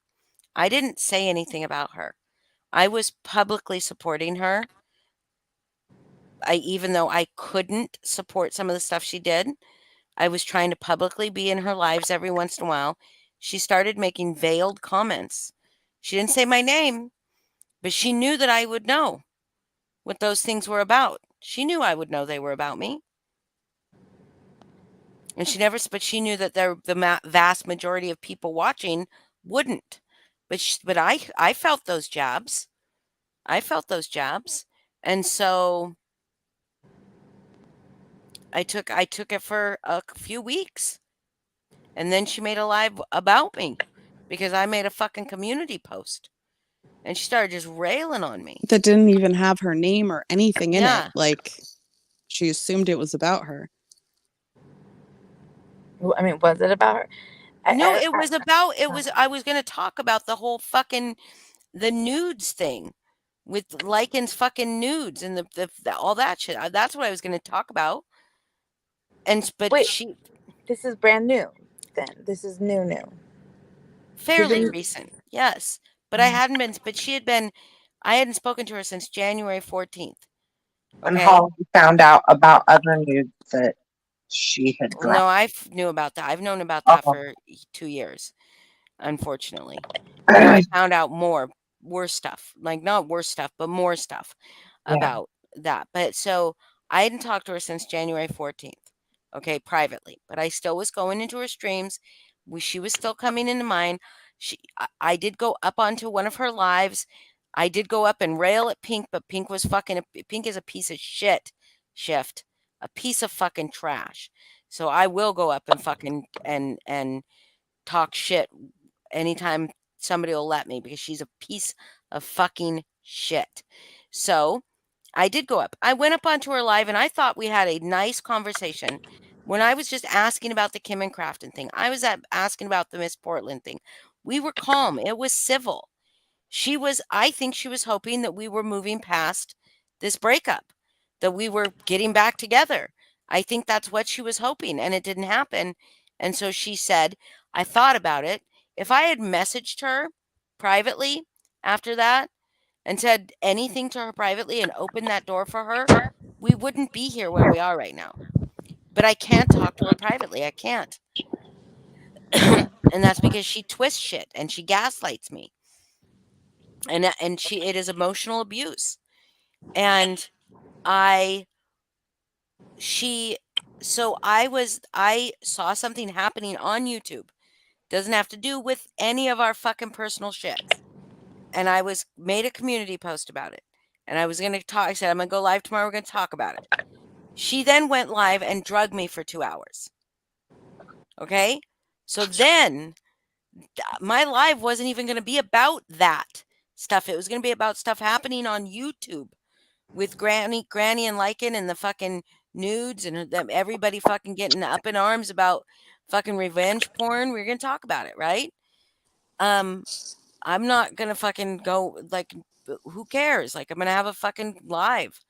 I didn't say anything about her. I was publicly supporting her. Even though I couldn't support some of the stuff she did, I was trying to publicly be in her lives every once in a while. She started making veiled comments. She didn't say my name, but she knew that I would know what those things were about. She knew I would know they were about me. And but she knew that the vast majority of people watching wouldn't. But I felt those jabs. I felt those jabs. And so I took it for a few weeks. And then she made a live about me because I made a fucking community post. And she started just railing on me. That didn't even have her name or anything in it. Yeah. Like, she assumed it was about her. I mean, was it about her? No, it was about, I was going to talk about the whole fucking, the nudes thing with Lycan's fucking nudes and the all that shit. That's what I was going to talk about. But Wait. she, This is brand new. Then this is new. fairly recent, yes. But I hadn't been. But she had been. I hadn't spoken to her since January 14th. And Okay. Holly found out about other nudes that she had No, dropped. I knew about that. I've known about that Oh. for 2 years, unfortunately. But I found out more worse stuff. Like, not worse stuff, but more stuff Yeah. about that. But so I hadn't talked to her since January 14th. Okay, privately. But I still was going into her streams. She was still coming into mine. I did go up onto one of her lives. I did go up and rail at Pink, but Pink was fucking, Pink is a piece of shit, Shift. A piece of fucking trash. So I will go up and fucking and talk shit anytime somebody will let me, because she's a piece of fucking shit. So I did go up. I went up onto her live and I thought we had a nice conversation. When I was just asking about the Kim and Crafton thing, I was asking about the Miss Portland thing. We were calm. It was civil. I think she was hoping that we were moving past this breakup, that we were getting back together. I think that's what she was hoping, and it didn't happen. And so she said, I thought about it. If I had messaged her privately after that and said anything to her privately and opened that door for her, we wouldn't be here where we are right now. But I can't talk to her privately. I can't. And that's because she twists shit and she gaslights me. And it is emotional abuse. And I saw something happening on YouTube. Doesn't have to do with any of our fucking personal shit. And I made a community post about it. And I was going to talk. I said, I'm going to go live tomorrow. We're going to talk about it. She then went live and drugged me for 2 hours. Okay? So then my live wasn't even going to be about that stuff. It was going to be about stuff happening on YouTube with Granny and Lycan and the fucking nudes and everybody fucking getting up in arms about fucking revenge porn. We're going to talk about it, right? I'm not going to fucking go, like, who cares? Like, I'm going to have a fucking live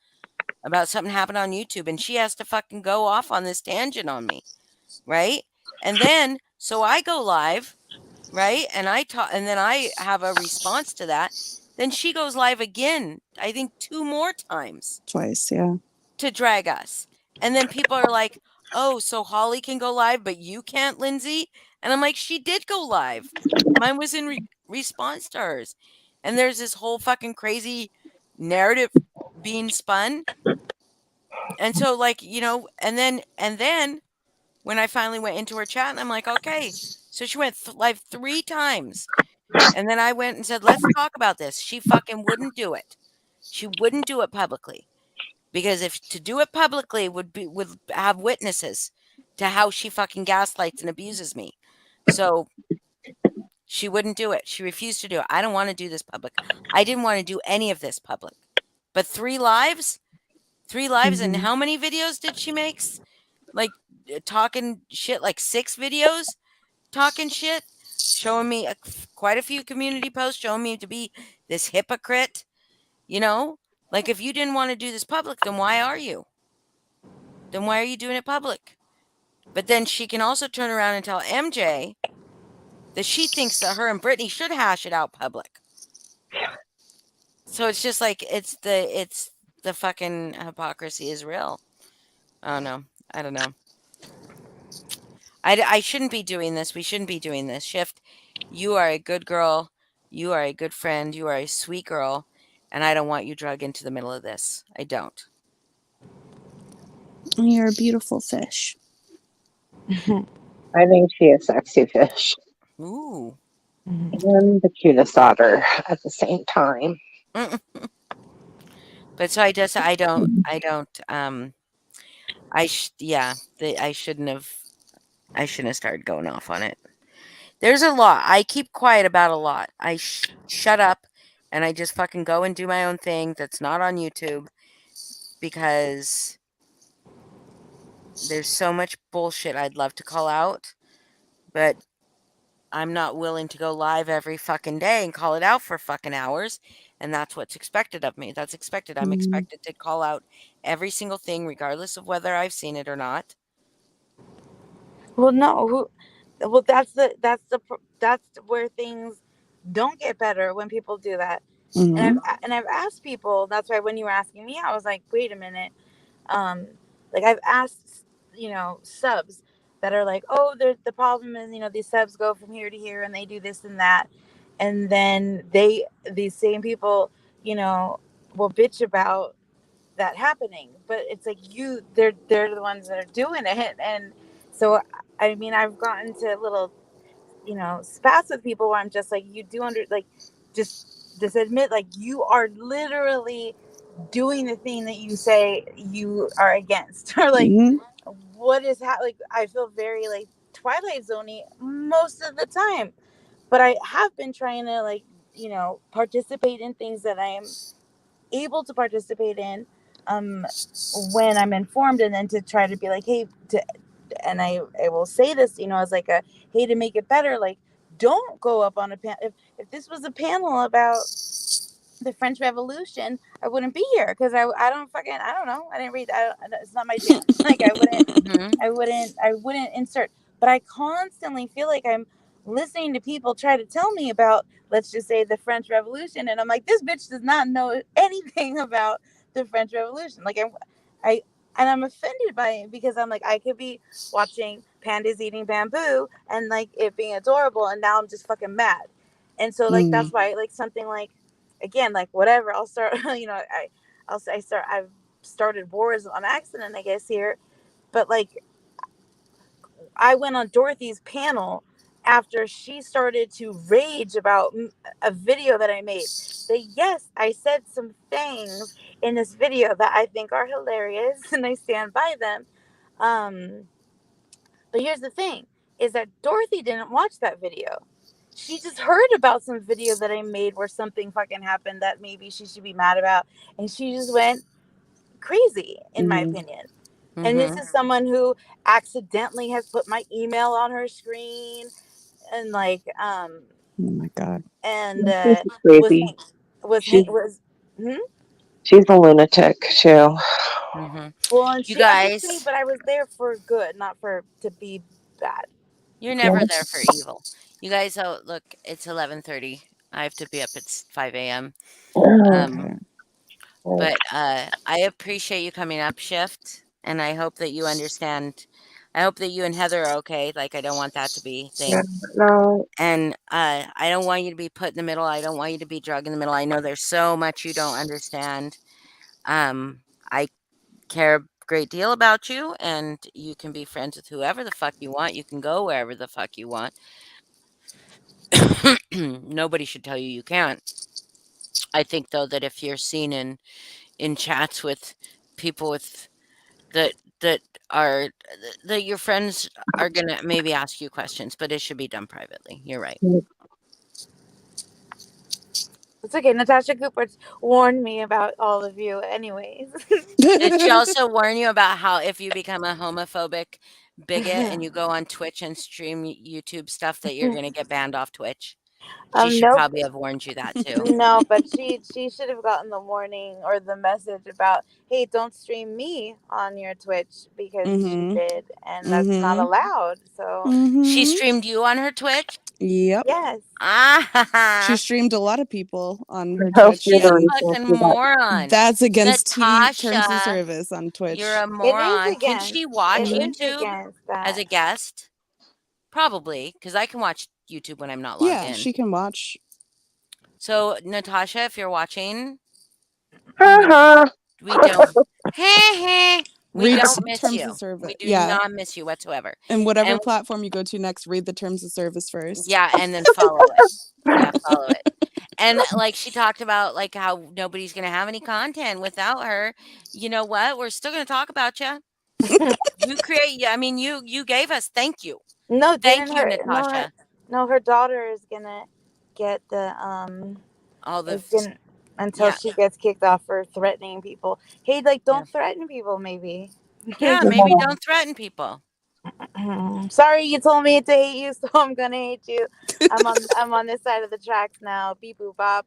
about something happened on YouTube, and she has to fucking go off on this tangent on me, right? And then, so I go live, right? And I talk, and then I have a response to that. Then she goes live again, I think 2 more times. Twice, yeah. To drag us. And then people are like, oh, so Holly can go live, but you can't, Lindsay? And I'm like, she did go live. Mine was in response to hers. And there's this whole fucking crazy narrative being spun. And so, like, and then when I finally went into her chat, and I'm like, okay. So she went live 3 times. And then I went and said, let's talk about this. She fucking wouldn't do it. She wouldn't do it publicly. Because if to do it publicly would have witnesses to how she fucking gaslights and abuses me. So she wouldn't do it. She refused to do it. I don't want to do this public. I didn't want to do any of this public. But 3 lives? 3 lives, and how many videos did she make? Like, talking shit, like 6 videos talking shit, showing me quite a few community posts, showing me to be this hypocrite, Like, if you didn't want to do this public, then why are you? Then why are you doing it public? But then she can also turn around and tell MJ that she thinks that her and Brittany should hash it out public. So it's just like, it's the fucking hypocrisy is real. Oh no, I don't know. I shouldn't be doing this. We shouldn't be doing this. Shift, you are a good girl. You are a good friend. You are a sweet girl. And I don't want you dragged into the middle of this. I don't. You're a beautiful fish. I think she is sexy fish. Ooh. And the cutest otter at the same time. But so I just I don't I shouldn't have started going off on it. There's a lot. I keep quiet about a lot. I shut up and I just fucking go and do my own thing that's not on YouTube because there's so much bullshit I'd love to call out, but I'm not willing to go live every fucking day and call it out for fucking hours. And that's what's expected of me. That's expected. I'm expected to call out every single thing, regardless of whether I've seen it or not. Well, no, well, that's where things don't get better when people do that. And I've asked people. That's why when you were asking me, I was like, wait a minute. Like I've asked, subs that are like, oh, the problem is, these subs go from here to here and they do this and that, and then these same people, will bitch about that happening, but it's like they're the ones that are doing it. And so I mean, I've gotten to little spats with people where I'm just like, you do just admit, like, you are literally doing the thing that you say you are against. Or like, what is like, I feel very like Twilight Zone-y most of the time, but I have been trying to, like, participate in things that I am able to participate in when I'm informed, and then to try to be like, hey, and I will say this, as like a, hey, to make it better, like, don't go up on a panel. If this was a panel about the French Revolution, I wouldn't be here, because I don't know, I didn't read, it's not my jam. Like, I wouldn't insert. But I constantly feel like I'm listening to people try to tell me about, let's just say, the French Revolution, and I'm like, this bitch does not know anything about the French Revolution. Like, I'm offended by it, because I'm like, I could be watching pandas eating bamboo and like it being adorable, and now I'm just fucking mad. And so, like, that's why, like, something like, again, like, whatever, I'll start, I've started wars on accident, I guess, here. But like, I went on Dorothy's panel after she started to rage about a video that I made. That, yes, I said some things in this video that I think are hilarious, and I stand by them. But here's the thing, is that Dorothy didn't watch that video. She just heard about some video that I made where something fucking happened that maybe she should be mad about, and she just went crazy, in my opinion. And this is someone who accidentally has put my email on her screen, and like, oh my god, and crazy. She's a lunatic too. Well, and You she understood me, guys, but I was there for good, not to be bad. you're never there for evil. You guys, look, it's 11:30. I have to be up at 5 a.m. But I appreciate you coming up, Shift, and I hope that you understand. I hope that you and Heather are okay. Like, I don't want that to be a thing. No. And I don't want you to be put in the middle. I don't want you to be drugged in the middle. I know there's so much you don't understand. I care a great deal about you, and you can be friends with whoever the fuck you want. You can go wherever the fuck you want. Nobody should tell you you can't. I think, though, that if you're seen in chats with people with that are that your friends are gonna maybe ask you questions, but it should be done privately. You're right. It's okay. Natasha Cooper's warned me about all of you anyways. Did she also warn you about how if you become a homophobic bigot and you go on Twitch and stream YouTube stuff, that you're gonna get banned off Twitch? She should Nope. probably have warned you that too. No, but she should have gotten the warning or the message about, hey, don't stream me on your Twitch, because she did, and that's not allowed. So She streamed you on her Twitch? Yep. yes. She streamed a lot of people on her Hope Twitch. She's a And fucking moron. that's against terms of Natasha, service on Twitch. you're a It is moron. Can against. she watch It is YouTube against that. as a guest? Probably, because I can watch YouTube when I'm not logged in. Yeah, she can watch. So, Natasha, if you're watching, Uh-huh. we don't. We Read don't the miss terms you. of service. We do Yeah. not miss you whatsoever. And whatever And- platform you go to next, read the terms of service first. Yeah, and then follow it. Yeah, follow it. And like she talked about like how nobody's gonna have any content without her. You know what? We're still gonna talk about you. You create. I mean, you gave us. Thank you. No, Thank didn't you, her? No, Natasha. her daughter is gonna get the All the is gonna until yeah she gets kicked off for threatening people. Hey, like yeah don't threaten people, maybe. yeah. Maybe don't threaten people. Sorry, you told me to hate you, so I'm gonna hate you. I'm on this side of the tracks now. Beep boop bop.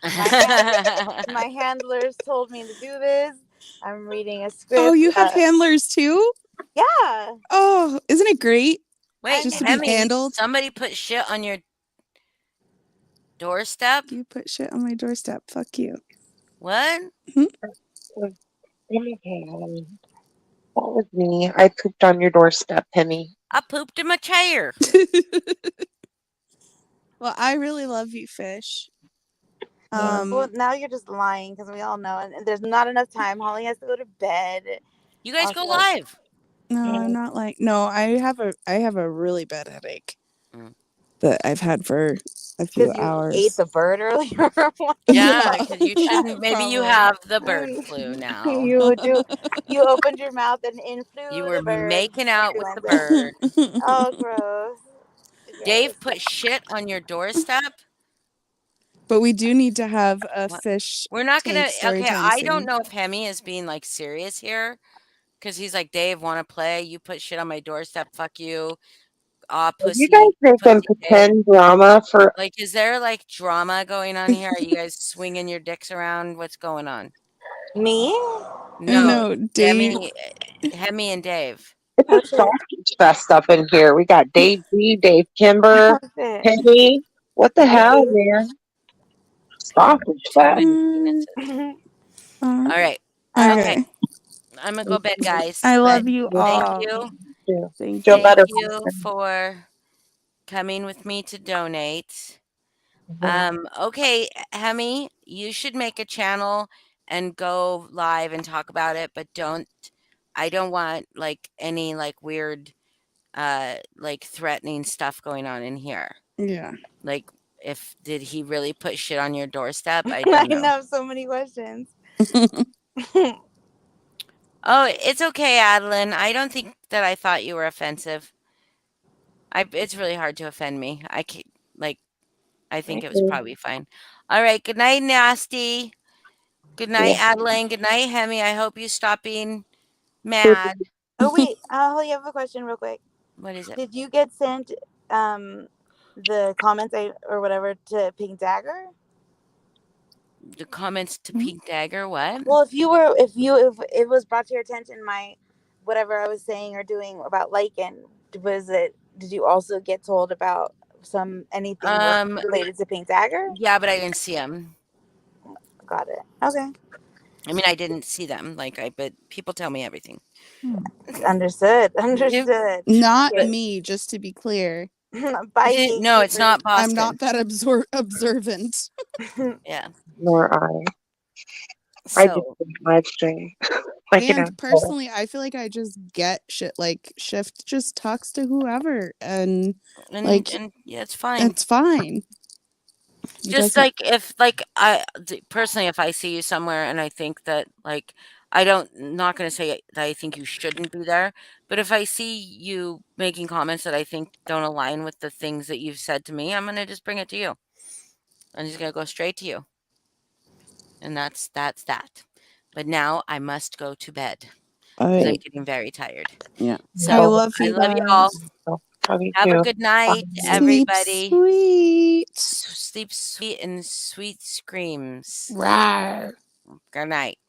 My handlers told me to do this. I'm reading a script. Oh, you have handlers too? Yeah. Oh, isn't it great? Wait, Just to be Hemi, handled. somebody put shit on your doorstep? You put shit on my doorstep. Fuck you. What? That was me. I pooped on your doorstep, Penny. I pooped in my chair. Well, I really love you, Fish. Well, now you're just lying because we all know, and there's not enough time. Holly has to go to bed. You guys go Also- live. No, I'm not like no, I have a really bad headache Mm. that I've had for a few Because you hours. ate the bird earlier. Yeah, because you Yeah, shouldn't. Maybe you probably. have the bird flu now. You opened your mouth and in flew You the were bird. making out with the Linda. bird. Oh, gross. Dave put shit on your doorstep. But we do need to have a What? fish We're not tank gonna. story Okay, time I soon. don't know if Hemi is being like serious here, because he's like, Dave, want to play? You put shit on my doorstep. Fuck you. Pussy. You guys making pussy Dave. pretend drama for Like, is there like drama going on here? Are you guys swinging your dicks around? What's going on? Me? No, Dave. Hemi and Dave. it's a sausage fest up in here. We got Dave G, Dave Kimber, Penny. What the hell, man? Sausage Too fest. many penises. All right. Okay. I'm gonna go to bed, guys. I love but you Thank all. you. Thank Feel you. better. Thank you for coming with me to donate. Okay, Hemi, you should make a channel and go live and talk about it, but I don't want like any like weird like threatening stuff going on in here. Yeah. Like did he really put shit on your doorstep? I don't know. have so many questions. Oh, it's okay, Adeline. I don't think that I thought you were offensive. It's really hard to offend me. I think it was probably fine. All right. Good night, Nasty. Good night, Adeline. Good night, Hemi. I hope you stop being mad. Oh wait, Holly, I have a question real quick. What is it? Did you get sent the comments or whatever to Pink Dagger? The comments to Pink Dagger? What? Well, if it was brought to your attention my whatever I was saying or doing about Lycan, did you also get told about anything related to Pink Dagger? Yeah, but I didn't see them. Got it. Okay. I mean, I didn't see them. But people tell me everything. Understood. Not me, just to be clear. Bye. No, it's not Boston. I'm not that observant. Yeah. Nor I. So, I just live stream. And personally, I feel like I just get shit. Like Shift just talks to whoever, and yeah, it's fine. It's fine. Just if personally, if I see you somewhere and I think that not going to say that I think you shouldn't be there, but if I see you making comments that I think don't align with the things that you've said to me, I'm going to just bring it to you. I'm just going to go straight to you. And that's that. But now I must go to bed because I'm getting very tired. Yeah. So I love you all. Have too. a good night, Sleep everybody. sweet. Sleep sweet and sweet screams. Rawr. Good night.